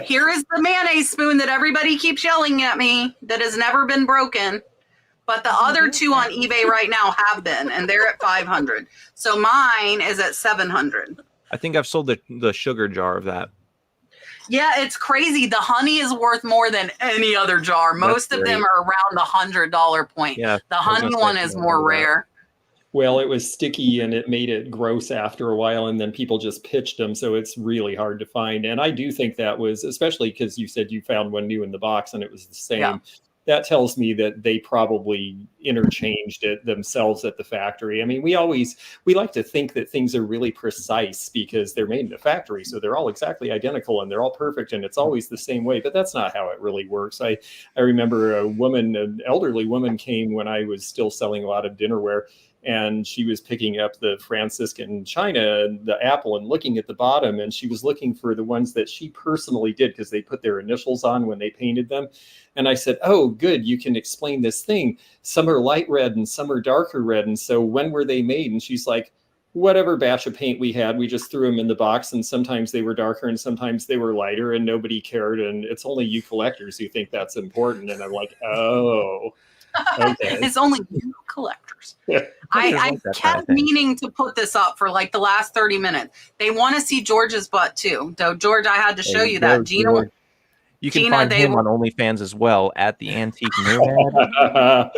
Here is the mayonnaise spoon that everybody keeps yelling at me that has never been broken. But the other two on eBay right now have been, and they're at 500. So mine is at 700. I think I've sold the sugar jar of that. Yeah, it's crazy. The honey is worth more than any other jar. Most of them great. are around the $100 point. Yeah, The I was honey gonna say, one I is think I more remember that. rare. Well, it was sticky and it made it gross after a while, and then people just pitched them, so it's really hard to find. And I do think that was, especially because you said you found one new in the box and it was the same. Yeah. That tells me that they probably interchanged it themselves at the factory. I mean, we like to think that things are really precise because they're made in a factory, so they're all exactly identical and they're all perfect and it's always the same way. But that's not how it really works. I remember an elderly woman came when I was still selling a lot of dinnerware, and she was picking up the Franciscan China and the apple and looking at the bottom, and she was looking for the ones that she personally did because they put their initials on when they painted them. And I said, oh, good, you can explain this thing. Some are light red and some are darker red. And so when were they made? And she's like, whatever batch of paint we had, we just threw them in the box, and sometimes they were darker and sometimes they were lighter, and nobody cared. And it's only you collectors who think that's important. And I'm like, oh, okay. It's only you collectors. Yeah. I like that kind of kept thing. meaning to put this up for like the last 30 minutes. They want to see George's butt too. So George, I had to show you that. Gina, You can Gina, find they him were- on OnlyFans as well at the Antique Nomad.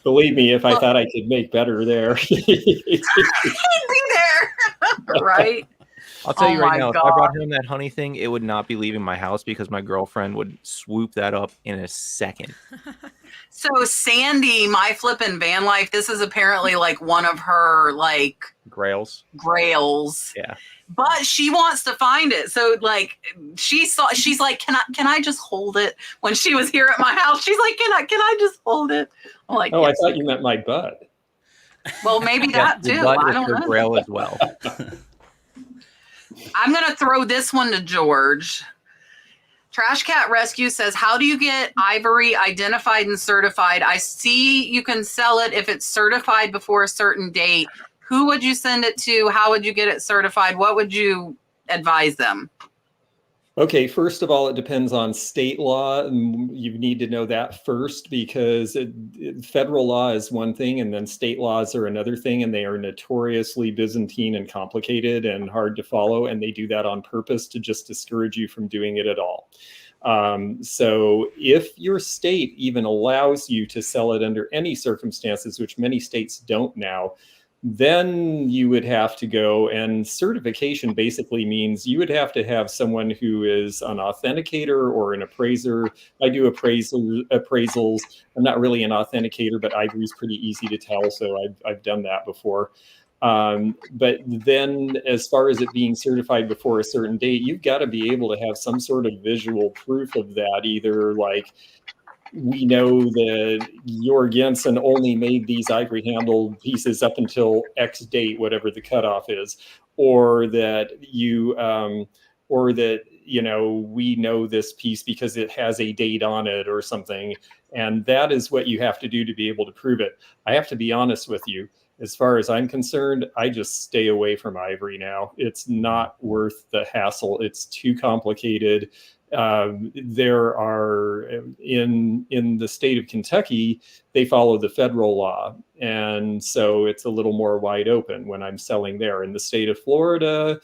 Believe me, if I thought I could make better there. he'd be there, right? I'll tell Oh you right my now, if God. I brought home that honey thing, it would not be leaving my house because my girlfriend would swoop that up in a second. So Sandy, my flippin' van life, this is apparently like one of her like Grails. grails. Yeah. But she wants to find it. So like she's like, can I just hold it? When she was here at my house, she's like, can I just hold it? I'm like, Oh, yes, I thought you meant my butt. well, maybe that the too. butt I is don't her know. grail as well. I'm going to throw this one to George. Trash Cat Rescue says, how do you get ivory identified and certified? I see you can sell it if it's certified before a certain date. Who would you send it to? How would you get it certified? What would you advise them? Okay, first of all, it depends on state law. You need to know that first because federal law is one thing and then state laws are another thing, and they are notoriously Byzantine and complicated and hard to follow, and they do that on purpose to just discourage you from doing it at all. So if your state even allows you to sell it under any circumstances, which many states don't now, then you would have to go, and certification basically means you would have to have someone who is an authenticator or an appraiser. I do appraisals. I'm not really an authenticator, but ivory is pretty easy to tell, so I've done that before. But then as far as it being certified before a certain date, you've got to be able to have some sort of visual proof of that, either like, we know that Jorgensen only made these ivory handled pieces up until X date, whatever the cutoff is, or that we know this piece because it has a date on it or something. And that is what you have to do to be able to prove it. I have to be honest with you. As far as I'm concerned, I just stay away from ivory now. It's not worth the hassle. It's too complicated. There are in the state of Kentucky, they follow the federal law, and so it's a little more wide open when I'm selling there. In the state of Florida,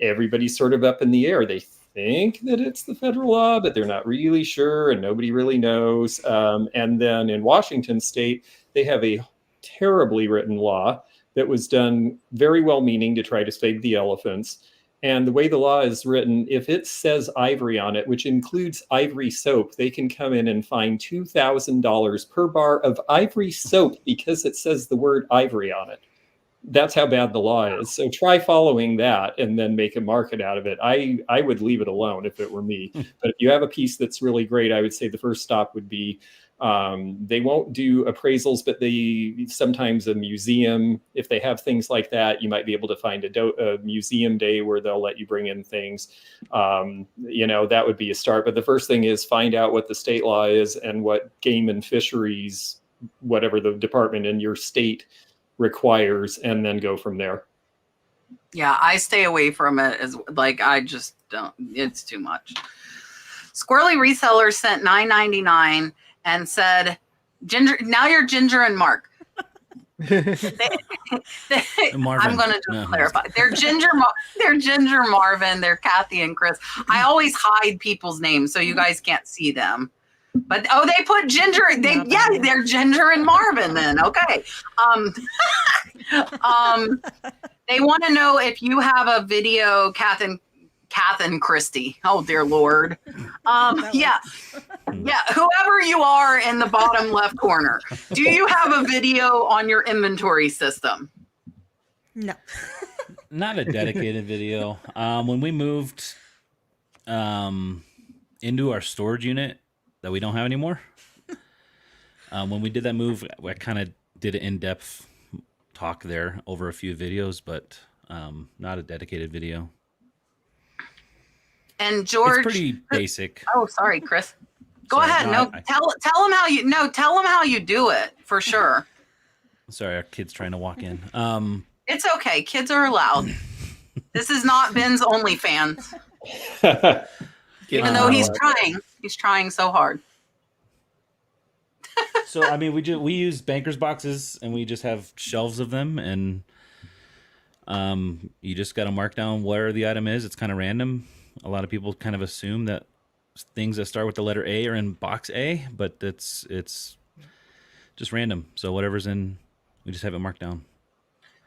everybody's sort of up in the air. They think that it's the federal law, but they're not really sure, and nobody really knows. And then in Washington state, they have a terribly written law that was done very well meaning to try to save the elephants. And the way the law is written, if it says ivory on it, which includes ivory soap, they can come in and fine $2,000 per bar of ivory soap because it says the word ivory on it. That's how bad the law is. So try following that and then make a market out of it. I would leave it alone if it were me. But if you have a piece that's really great, I would say the first stop would be, they won't do appraisals, but they sometimes a museum, if they have things like that, you might be able to find a museum day where they'll let you bring in things. That would be a start. But the first thing is find out what the state law is and what game and fisheries, whatever the department in your state requires, and then go from there. Yeah, I stay away from it as like I just don't. It's too much. Squirrely Reseller sent $9.99 and said, "Ginger, now you're Ginger and Mark." Marvin. I'm going to just clarify. They're Ginger Marvin. They're Kathy and Chris. I always hide people's names so you guys can't see them. But they put Ginger. They're Ginger and Marvin then. Okay. They want to know if you have a video, Kath and Christy. Oh dear Lord. Yeah. Whoever you are in the bottom left corner, do you have a video on your inventory system? No. Not a dedicated video. When we moved into our storage unit that we don't have anymore, when we did that move, I kind of did an in-depth talk there over a few videos, but not a dedicated video. And George, it's pretty basic. Oh, sorry, Chris. Go Sorry, ahead. no, Tell them how you do it for sure. Sorry, our kid's trying to walk in. It's okay. Kids are allowed. This is not Ben's OnlyFans. Even though he's trying so hard. So I mean, we use bankers boxes and we just have shelves of them, and you just got to mark down where the item is. It's kind of random. A lot of people kind of assume that things that start with the letter A are in box A, but it's just random. So whatever's in, we just have it marked down.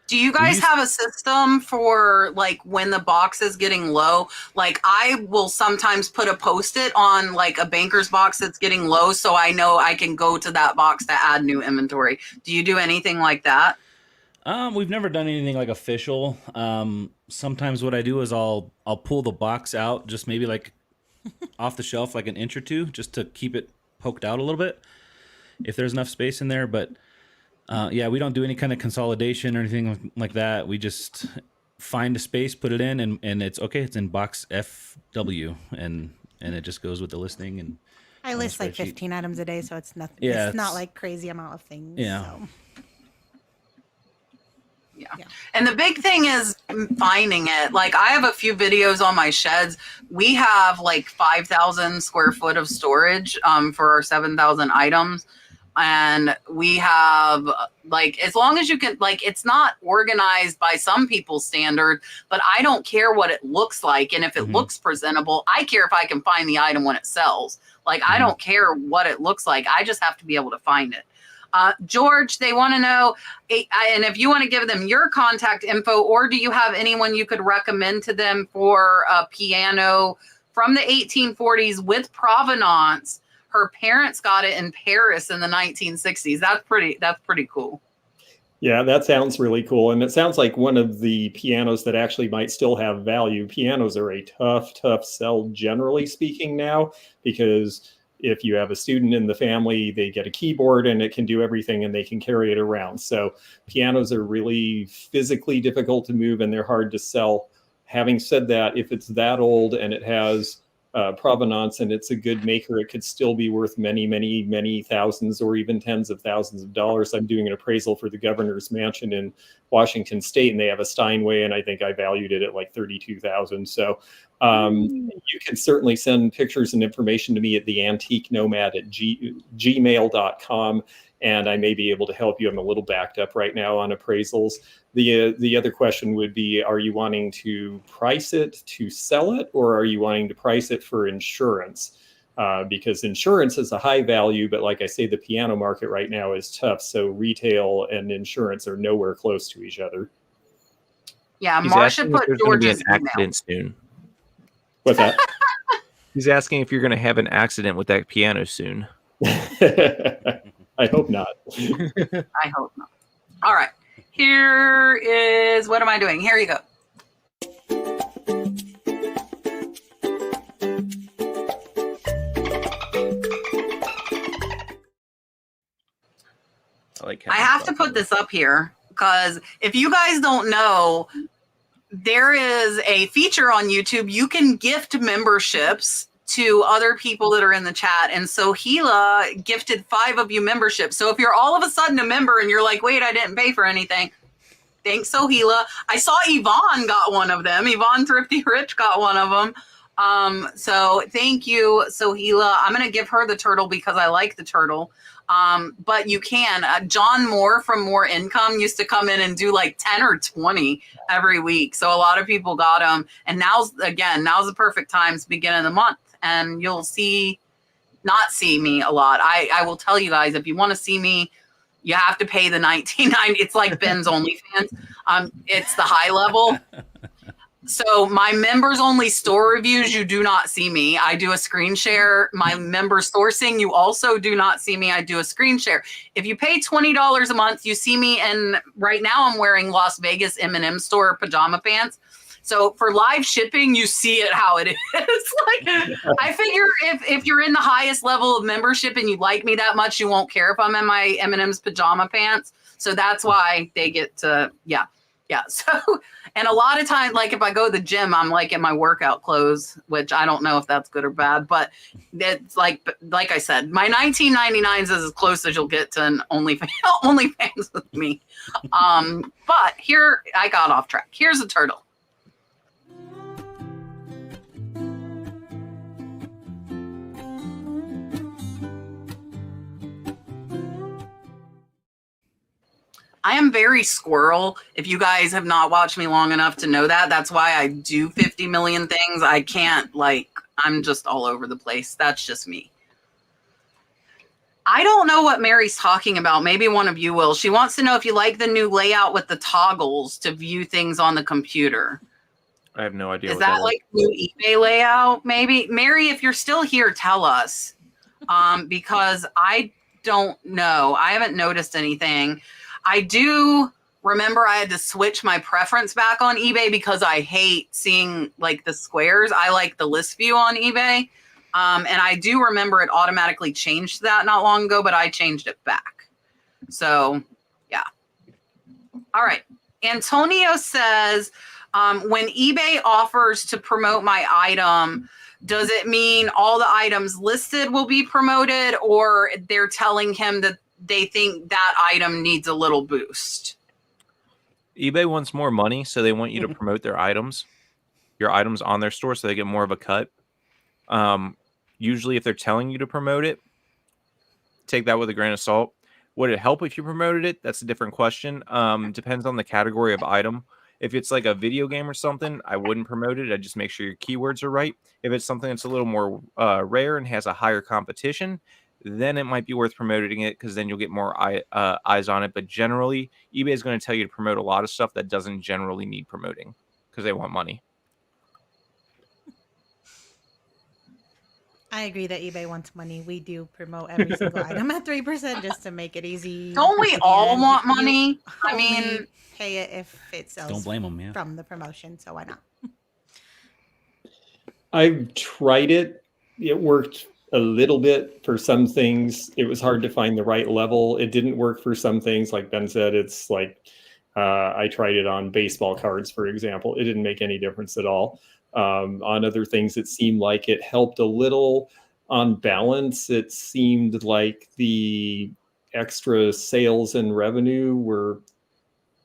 Do you guys have a system for like when the box is getting low? Like I will sometimes put a Post-it on like a banker's box that's getting low so I know I can go to that box to add new inventory. Do you do anything like that? We've never done anything like official. Sometimes what I do is I'll pull the box out just maybe like off the shelf like an inch or two just to keep it poked out a little bit if there's enough space in there. But we don't do any kind of consolidation or anything like that. We just find a space, put it in, and it's okay. It's in box FW, and it just goes with the listing. And I list like 15 items a day, so it's nothing. Yeah, it's not like crazy amount of things. Yeah. So. Yeah. And the big thing is finding it. Like I have a few videos on my sheds. We have like 5,000 square foot of storage for our 7,000 items. And we have like, as long as you can, like, it's not organized by some people's standard, but I don't care what it looks like. And if it looks presentable, I care if I can find the item when it sells. Like, I don't care what it looks like. I just have to be able to find it. George, they want to know, and if you want to give them your contact info, or do you have anyone you could recommend to them for a piano from the 1840s with provenance? Her parents got it in Paris in the 1960s. That's pretty cool. Yeah, that sounds really cool. And it sounds like one of the pianos that actually might still have value. Pianos are a tough sell, generally speaking now, because if you have a student in the family, they get a keyboard and it can do everything and they can carry it around. So pianos are really physically difficult to move and they're hard to sell. Having said that, if it's that old and it has provenance and it's a good maker, it could still be worth many thousands or even tens of thousands of dollars. I'm doing an appraisal for the governor's mansion in Washington State, and they have a Steinway, and I think I valued it at like $32,000. So you can certainly send pictures and information to me at theantiquenomad@gmail.com, and I may be able to help you. I'm a little backed up right now on appraisals. The other question would be, are you wanting to price it to sell it, or are you wanting to price it for insurance? Because insurance is a high value, but like I say, the piano market right now is tough. So retail and insurance are nowhere close to each other. Yeah, He's Marcia asking if put there's going to be an George's email. accident soon. What's that? He's asking if you're going to have an accident with that piano soon. I hope not. I hope not. All right. Here is, what am I doing? Here you go. I have to put this up here because if you guys don't know, there is a feature on YouTube. You can gift memberships to other people that are in the chat. And so Gila gifted 5 of you memberships. So if you're all of a sudden a member and you're like, wait, I didn't pay for anything. Thanks, Sohila. I saw Yvonne got one of them. Yvonne Thrifty Rich got one of them. So thank you, Sohila. I'm going to give her the turtle because I like the turtle. But you can. John Moore from More Income used to come in and do like 10 or 20 every week. So a lot of people got them. And now's the perfect time to begin of the month. And you'll not see me a lot. I will tell you guys, if you want to see me, you have to pay the $19.90. It's like Ben's OnlyFans. It's the high level. So my members only store reviews, you do not see me. I do a screen share. My member sourcing, you also do not see me. I do a screen share. If you pay $20 a month, you see me. And right now I'm wearing Las Vegas M&M store pajama pants. So for live shipping, you see it how it is. Like, I figure if you're in the highest level of membership and you like me that much, you won't care if I'm in my M&M's pajama pants. So that's why they get to, yeah. So, and a lot of times, like if I go to the gym, I'm like in my workout clothes, which I don't know if that's good or bad, but it's like I said, my 19.99 is as close as you'll get to an OnlyFans with me. But here, I got off track. Here's a turtle. I am very squirrel. If you guys have not watched me long enough to know that, that's why I do 50 million things. I can't, I'm just all over the place. That's just me. I don't know what Mary's talking about. Maybe one of you will. She wants to know if you like the new layout with the toggles to view things on the computer. I have no idea. Is that like new eBay layout? Maybe. Mary, if you're still here, tell us. Because I don't know. I haven't noticed anything. I do remember I had to switch my preference back on eBay because I hate seeing like the squares. I like the list view on eBay. And I do remember it automatically changed that not long ago, but I changed it back. So, yeah. All right. Antonio says, when eBay offers to promote my item, does it mean all the items listed will be promoted, or they're telling him that they think that item needs a little boost? eBay wants more money, so they want you to promote your items on their store so they get more of a cut. Usually if they're telling you to promote it, take that with a grain of salt. Would it help if you promoted it? That's a different question. Depends on the category of item. If it's like a video game or something, I wouldn't promote it. I'd just make sure your keywords are right. If it's something that's a little more rare and has a higher competition, then it might be worth promoting it because then you'll get more eyes on it. But generally, eBay is going to tell you to promote a lot of stuff that doesn't generally need promoting because they want money. I agree that eBay wants money. We do promote every single item at 3% just to make it easy. Don't we all want money? I mean, pay it if it sells. Don't blame them, yeah. From the promotion, so why not? I've tried it. It worked a little bit for some things. It was hard to find the right level. It didn't work for some things. Like Ben said, it's like I tried it on baseball cards, for example. It didn't make any difference at all. On other things, it seemed like it helped a little. On balance, it seemed like the extra sales and revenue were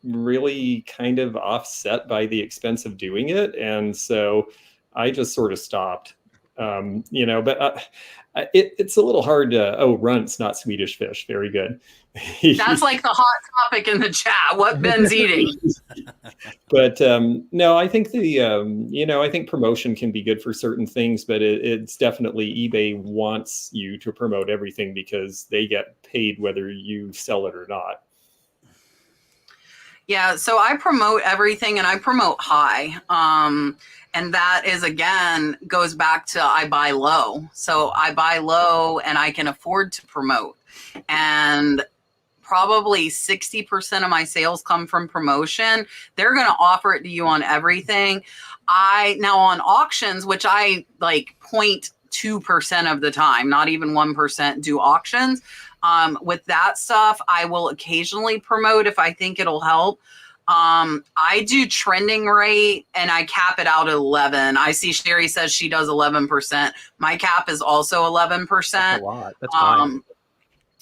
really kind of offset by the expense of doing it. And so I just sort of stopped, but it's a little hard to, runt's not Swedish fish. Very good. That's like the hot topic in the chat, what Ben's eating. But no, I think I think promotion can be good for certain things, but it's definitely eBay wants you to promote everything because they get paid whether you sell it or not. Yeah, so I promote everything and I promote high. And that is, again, goes back to I buy low. So I buy low and I can afford to promote. And probably 60% of my sales come from promotion. They're going to offer it to you on everything. Now on auctions, which I like 0.2% of the time, not even 1% do auctions. With that stuff, I will occasionally promote if I think it'll help. I do trending rate and I cap it out at 11. I see Sherry says she does 11%. My cap is also 11%. That's a lot. That's high.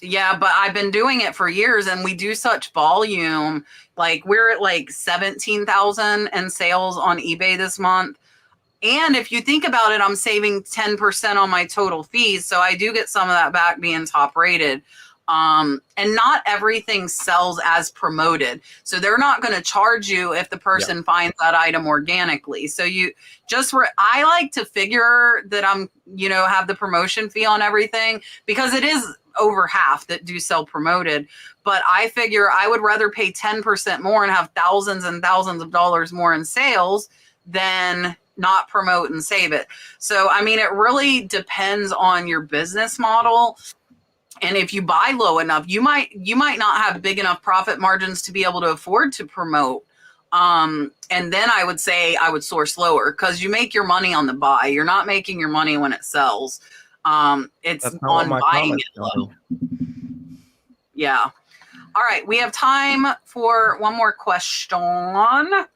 Yeah, but I've been doing it for years and we do such volume. Like we're at like 17,000 in sales on eBay this month. And if you think about it, I'm saving 10% on my total fees. So I do get some of that back being top rated. And not everything sells as promoted. So they're not going to charge you if the person finds that item organically. So I like to figure that I'm, have the promotion fee on everything because it is over half that do sell promoted. But I figure I would rather pay 10% more and have thousands and thousands of dollars more in sales than not promote and save it. So, I mean, it really depends on your business model. And if you buy low enough, you might not have big enough profit margins to be able to afford to promote. And then I would say I would source lower because you make your money on the buy. You're not making your money when it sells. It's on buying it low. Yeah. All right. We have time for one more question.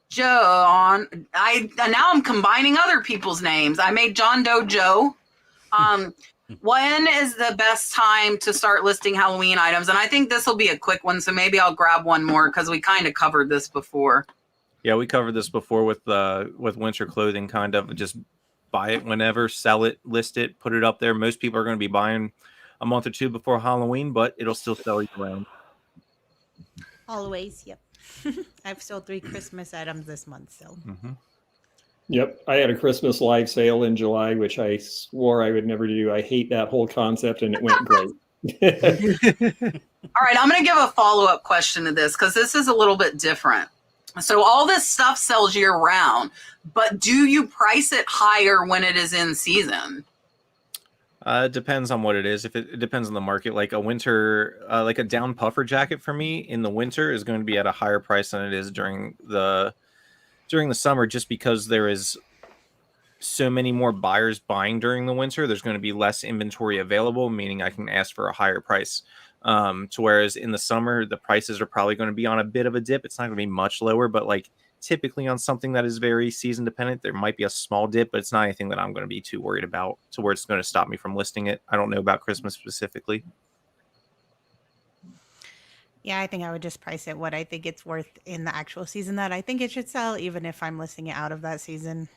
John, now I'm combining other people's names. I made John Doe Joe. When is the best time to start listing Halloween items? And I think this will be a quick one, so maybe I'll grab one more because we kind of covered this before. Yeah, we covered this before with winter clothing, kind of just buy it whenever, sell it, list it, put it up there. Most people are going to be buying a month or two before Halloween, but it'll still sell you around. Always, yep. I've sold 3 Christmas items this month, so. Mm-hmm. Yep. I had a Christmas live sale in July, which I swore I would never do. I hate that whole concept, and it went great. All right, I'm going to give a follow-up question to this because this is a little bit different. So all this stuff sells year-round, but do you price it higher when it is in season? It depends on what it is. If it depends on the market, like a winter, like a down puffer jacket for me in the winter is going to be at a higher price than it is during the summer, just because there is so many more buyers buying during the winter. There's going to be less inventory available, meaning I can ask for a higher price. To whereas in the summer, the prices are probably going to be on a bit of a dip. It's not going to be much lower, but like typically on something that is very season dependent, there might be a small dip, but it's not anything that I'm going to be too worried about to where it's going to stop me from listing it. I don't know about Christmas specifically. Yeah, I think I would just price it what I think it's worth in the actual season that I think it should sell, even if I'm listing it out of that season.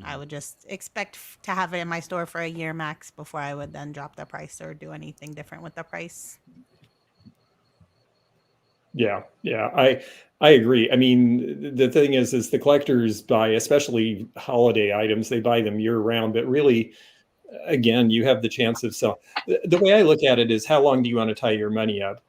I would just expect to have it in my store for a year max before I would then drop the price or do anything different with the price. Yeah, I agree. I mean, the thing is the collectors buy, especially holiday items, they buy them year round, but really, again, you have the chance of selling. The way I look at it is, how long do you want to tie your money up?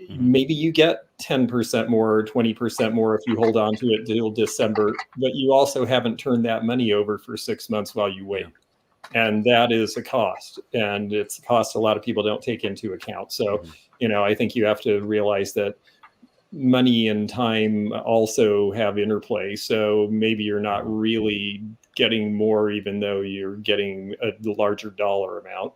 Maybe you get 10% more or 20% more if you hold on to it till December, but you also haven't turned that money over for 6 months while you wait. And that is a cost, and it's a cost a lot of people don't take into account. So, I think you have to realize that money and time also have interplay. So maybe you're not really getting more, even though you're getting a larger dollar amount.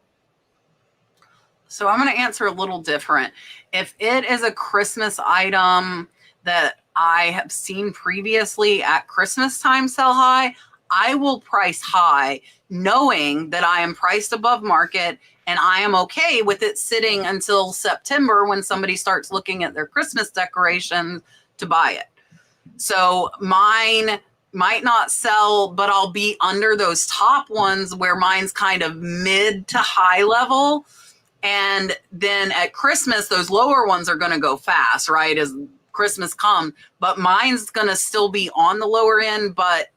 So I'm going to answer a little different. If it is a Christmas item that I have seen previously at Christmas time sell high, I will price high, knowing that I am priced above market and I am okay with it sitting until September when somebody starts looking at their Christmas decorations to buy it. So mine might not sell, but I'll be under those top ones where mine's kind of mid to high level. And then at Christmas, those lower ones are going to go fast, right? As Christmas come, but mine's going to still be on the lower end. But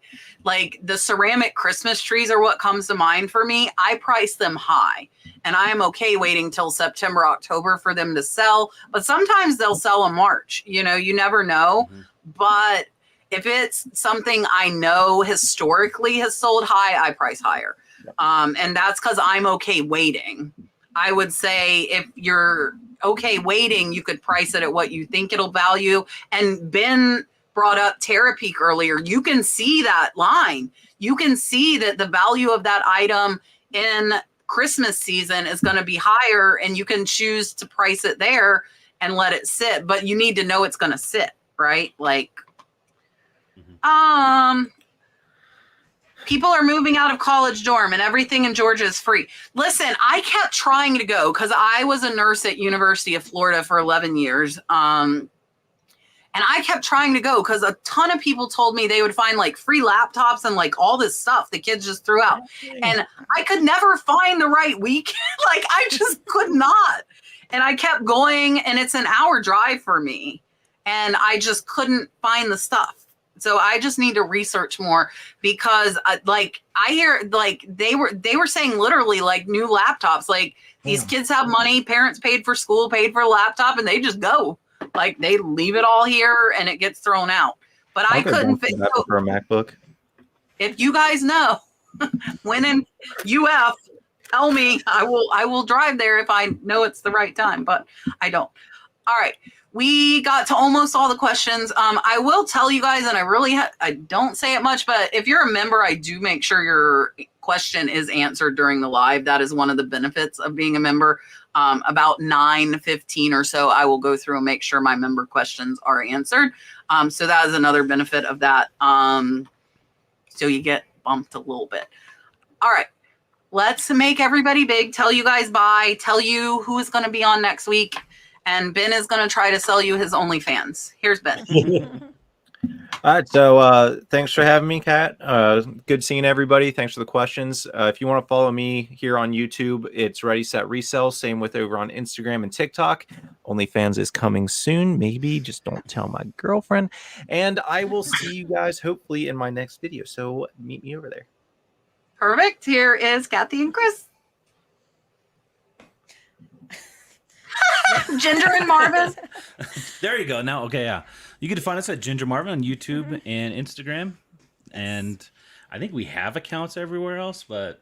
like the ceramic Christmas trees are what comes to mind for me. I price them high, and I am okay waiting till September, October for them to sell. But sometimes they'll sell in March. You know, you never know. But if it's something I know historically has sold high, I price higher. And that's because I'm okay waiting. I would say if you're okay waiting, you could price it at what you think it'll value. And Ben brought up Terapeak earlier. You can see that line. You can see that the value of that item in Christmas season is going to be higher, and you can choose to price it there and let it sit. But you need to know it's going to sit, right? Like, people are moving out of college dorm and everything in Georgia is free. Listen, I kept trying to go because I was a nurse at University of Florida for 11 years. And I kept trying to go because a ton of people told me they would find like free laptops and like all this stuff the kids just threw out. And I could never find the right week. Like I just could not. And I kept going, and it's an hour drive for me. And I just couldn't find the stuff. So I just need to research more because I hear like they were saying literally like new laptops, like these kids have money, parents paid for school, paid for a laptop, and they just go like they leave it all here and it gets thrown out. But I couldn't fit for a MacBook. If you guys know when in UF, tell me. I will drive there if I know it's the right time, but I don't. All right. We got to almost all the questions. I will tell you guys, and I don't say it much, but if you're a member, I do make sure your question is answered during the live. That is one of the benefits of being a member. About 9:15 or so, I will go through and make sure my member questions are answered. So that is another benefit of that. So you get bumped a little bit. All right. Let's make everybody big. Tell you guys bye. Tell you who is going to be on next week. And Ben is going to try to sell you his OnlyFans. Here's Ben. All right. So thanks for having me, Kat. Good seeing everybody. Thanks for the questions. If you want to follow me here on YouTube, it's Ready, Set, Resell. Same with over on Instagram and TikTok. OnlyFans is coming soon. Maybe just don't tell my girlfriend. And I will see you guys hopefully in my next video. So meet me over there. Perfect. Here is Kathy and Chris. Ginger and Marvin. There you go. Now, okay, yeah. You can find us at Ginger Marvin on YouTube and Instagram. And I think we have accounts everywhere else, but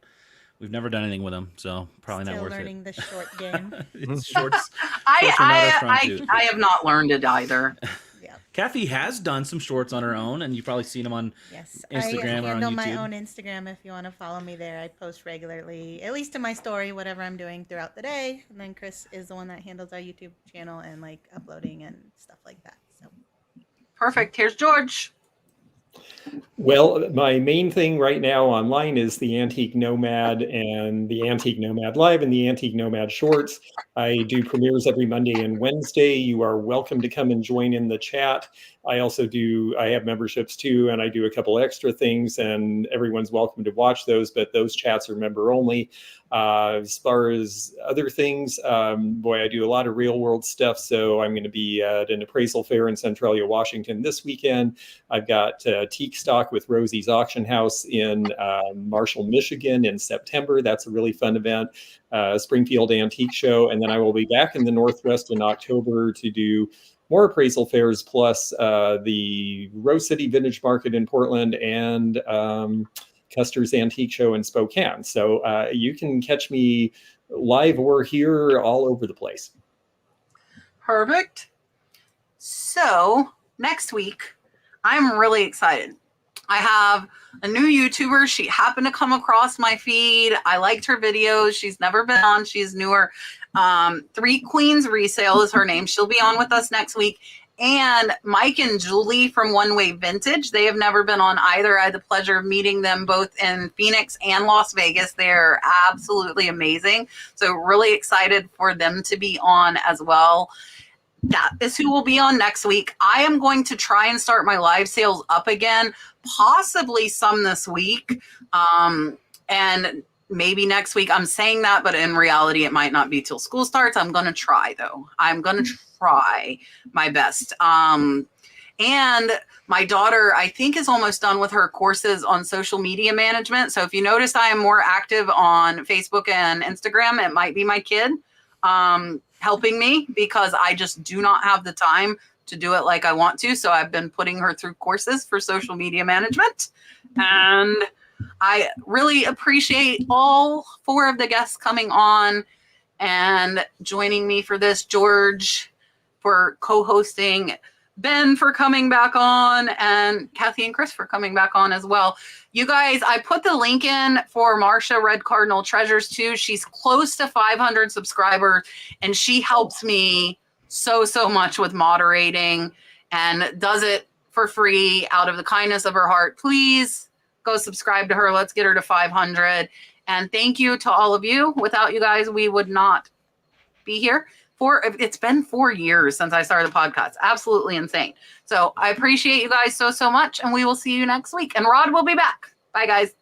we've never done anything with them, so probably Still not worth learning it. the short game. It's shorts. I have not learned it either. Yeah. Kathy has done some shorts on her own, and you've probably seen them on Instagram or on handle YouTube. my own Instagram if you want to follow me there. I post regularly, at least in my story, whatever I'm doing throughout the day. And then Chris is the one that handles our YouTube channel and like uploading and stuff like that. So Perfect. Here's George. Well, my main thing right now online is the Antique Nomad and the Antique Nomad Live and the Antique Nomad Shorts. I do premieres every Monday and Wednesday. You are welcome to come and join in the chat. I have memberships too, and I do a couple extra things, and everyone's welcome to watch those, but those chats are member only. As far as other things, I do a lot of real world stuff. So I'm going to be at an appraisal fair in Centralia, Washington this weekend. I've got teak stock with Rosie's Auction House in Marshall, Michigan in September. That's a really fun event. Springfield Antique Show. And then I will be back in the Northwest in October to do more appraisal fairs, plus the Rose City Vintage Market in Portland and Custer's Antique Show in Spokane. So you can catch me live or here all over the place. Perfect. So next week, I'm really excited. I have a new YouTuber. She happened to come across my feed. I liked her videos. She's never been on. She's newer. Three Queens Resale is her name. She'll be on with us next week. And Mike and Julie from One Way Vintage. They have never been on either. I had the pleasure of meeting them both in Phoenix and Las Vegas. They're absolutely amazing. So really excited for them to be on as well. That is who will be on next week. I am going to try and start my live sales up again, possibly some this week. And maybe next week. I'm saying that, but in reality, it might not be till school starts. I'm going to try, though. I'm going to try my best. And my daughter, I think, is almost done with her courses on social media management. So if you notice I am more active on Facebook and Instagram, it might be my kid helping me, because I just do not have the time to do it like I want to. So I've been putting her through courses for social media management. And I really appreciate all 4 of the guests coming on and joining me for this. George for co-hosting, Ben for coming back on, and Kathy and Chris for coming back on as well. You guys, I put the link in for Marsha Red Cardinal Treasures too. She's close to 500 subscribers, and she helps me so much with moderating and does it for free out of the kindness of her heart. Please go subscribe to her. Let's get her to 500. And thank you to all of you. Without you guys, we would not be here. It's been 4 years since I started the podcast. Absolutely insane. So I appreciate you guys so much, and we will see you next week. And Rod will be back. Bye, guys.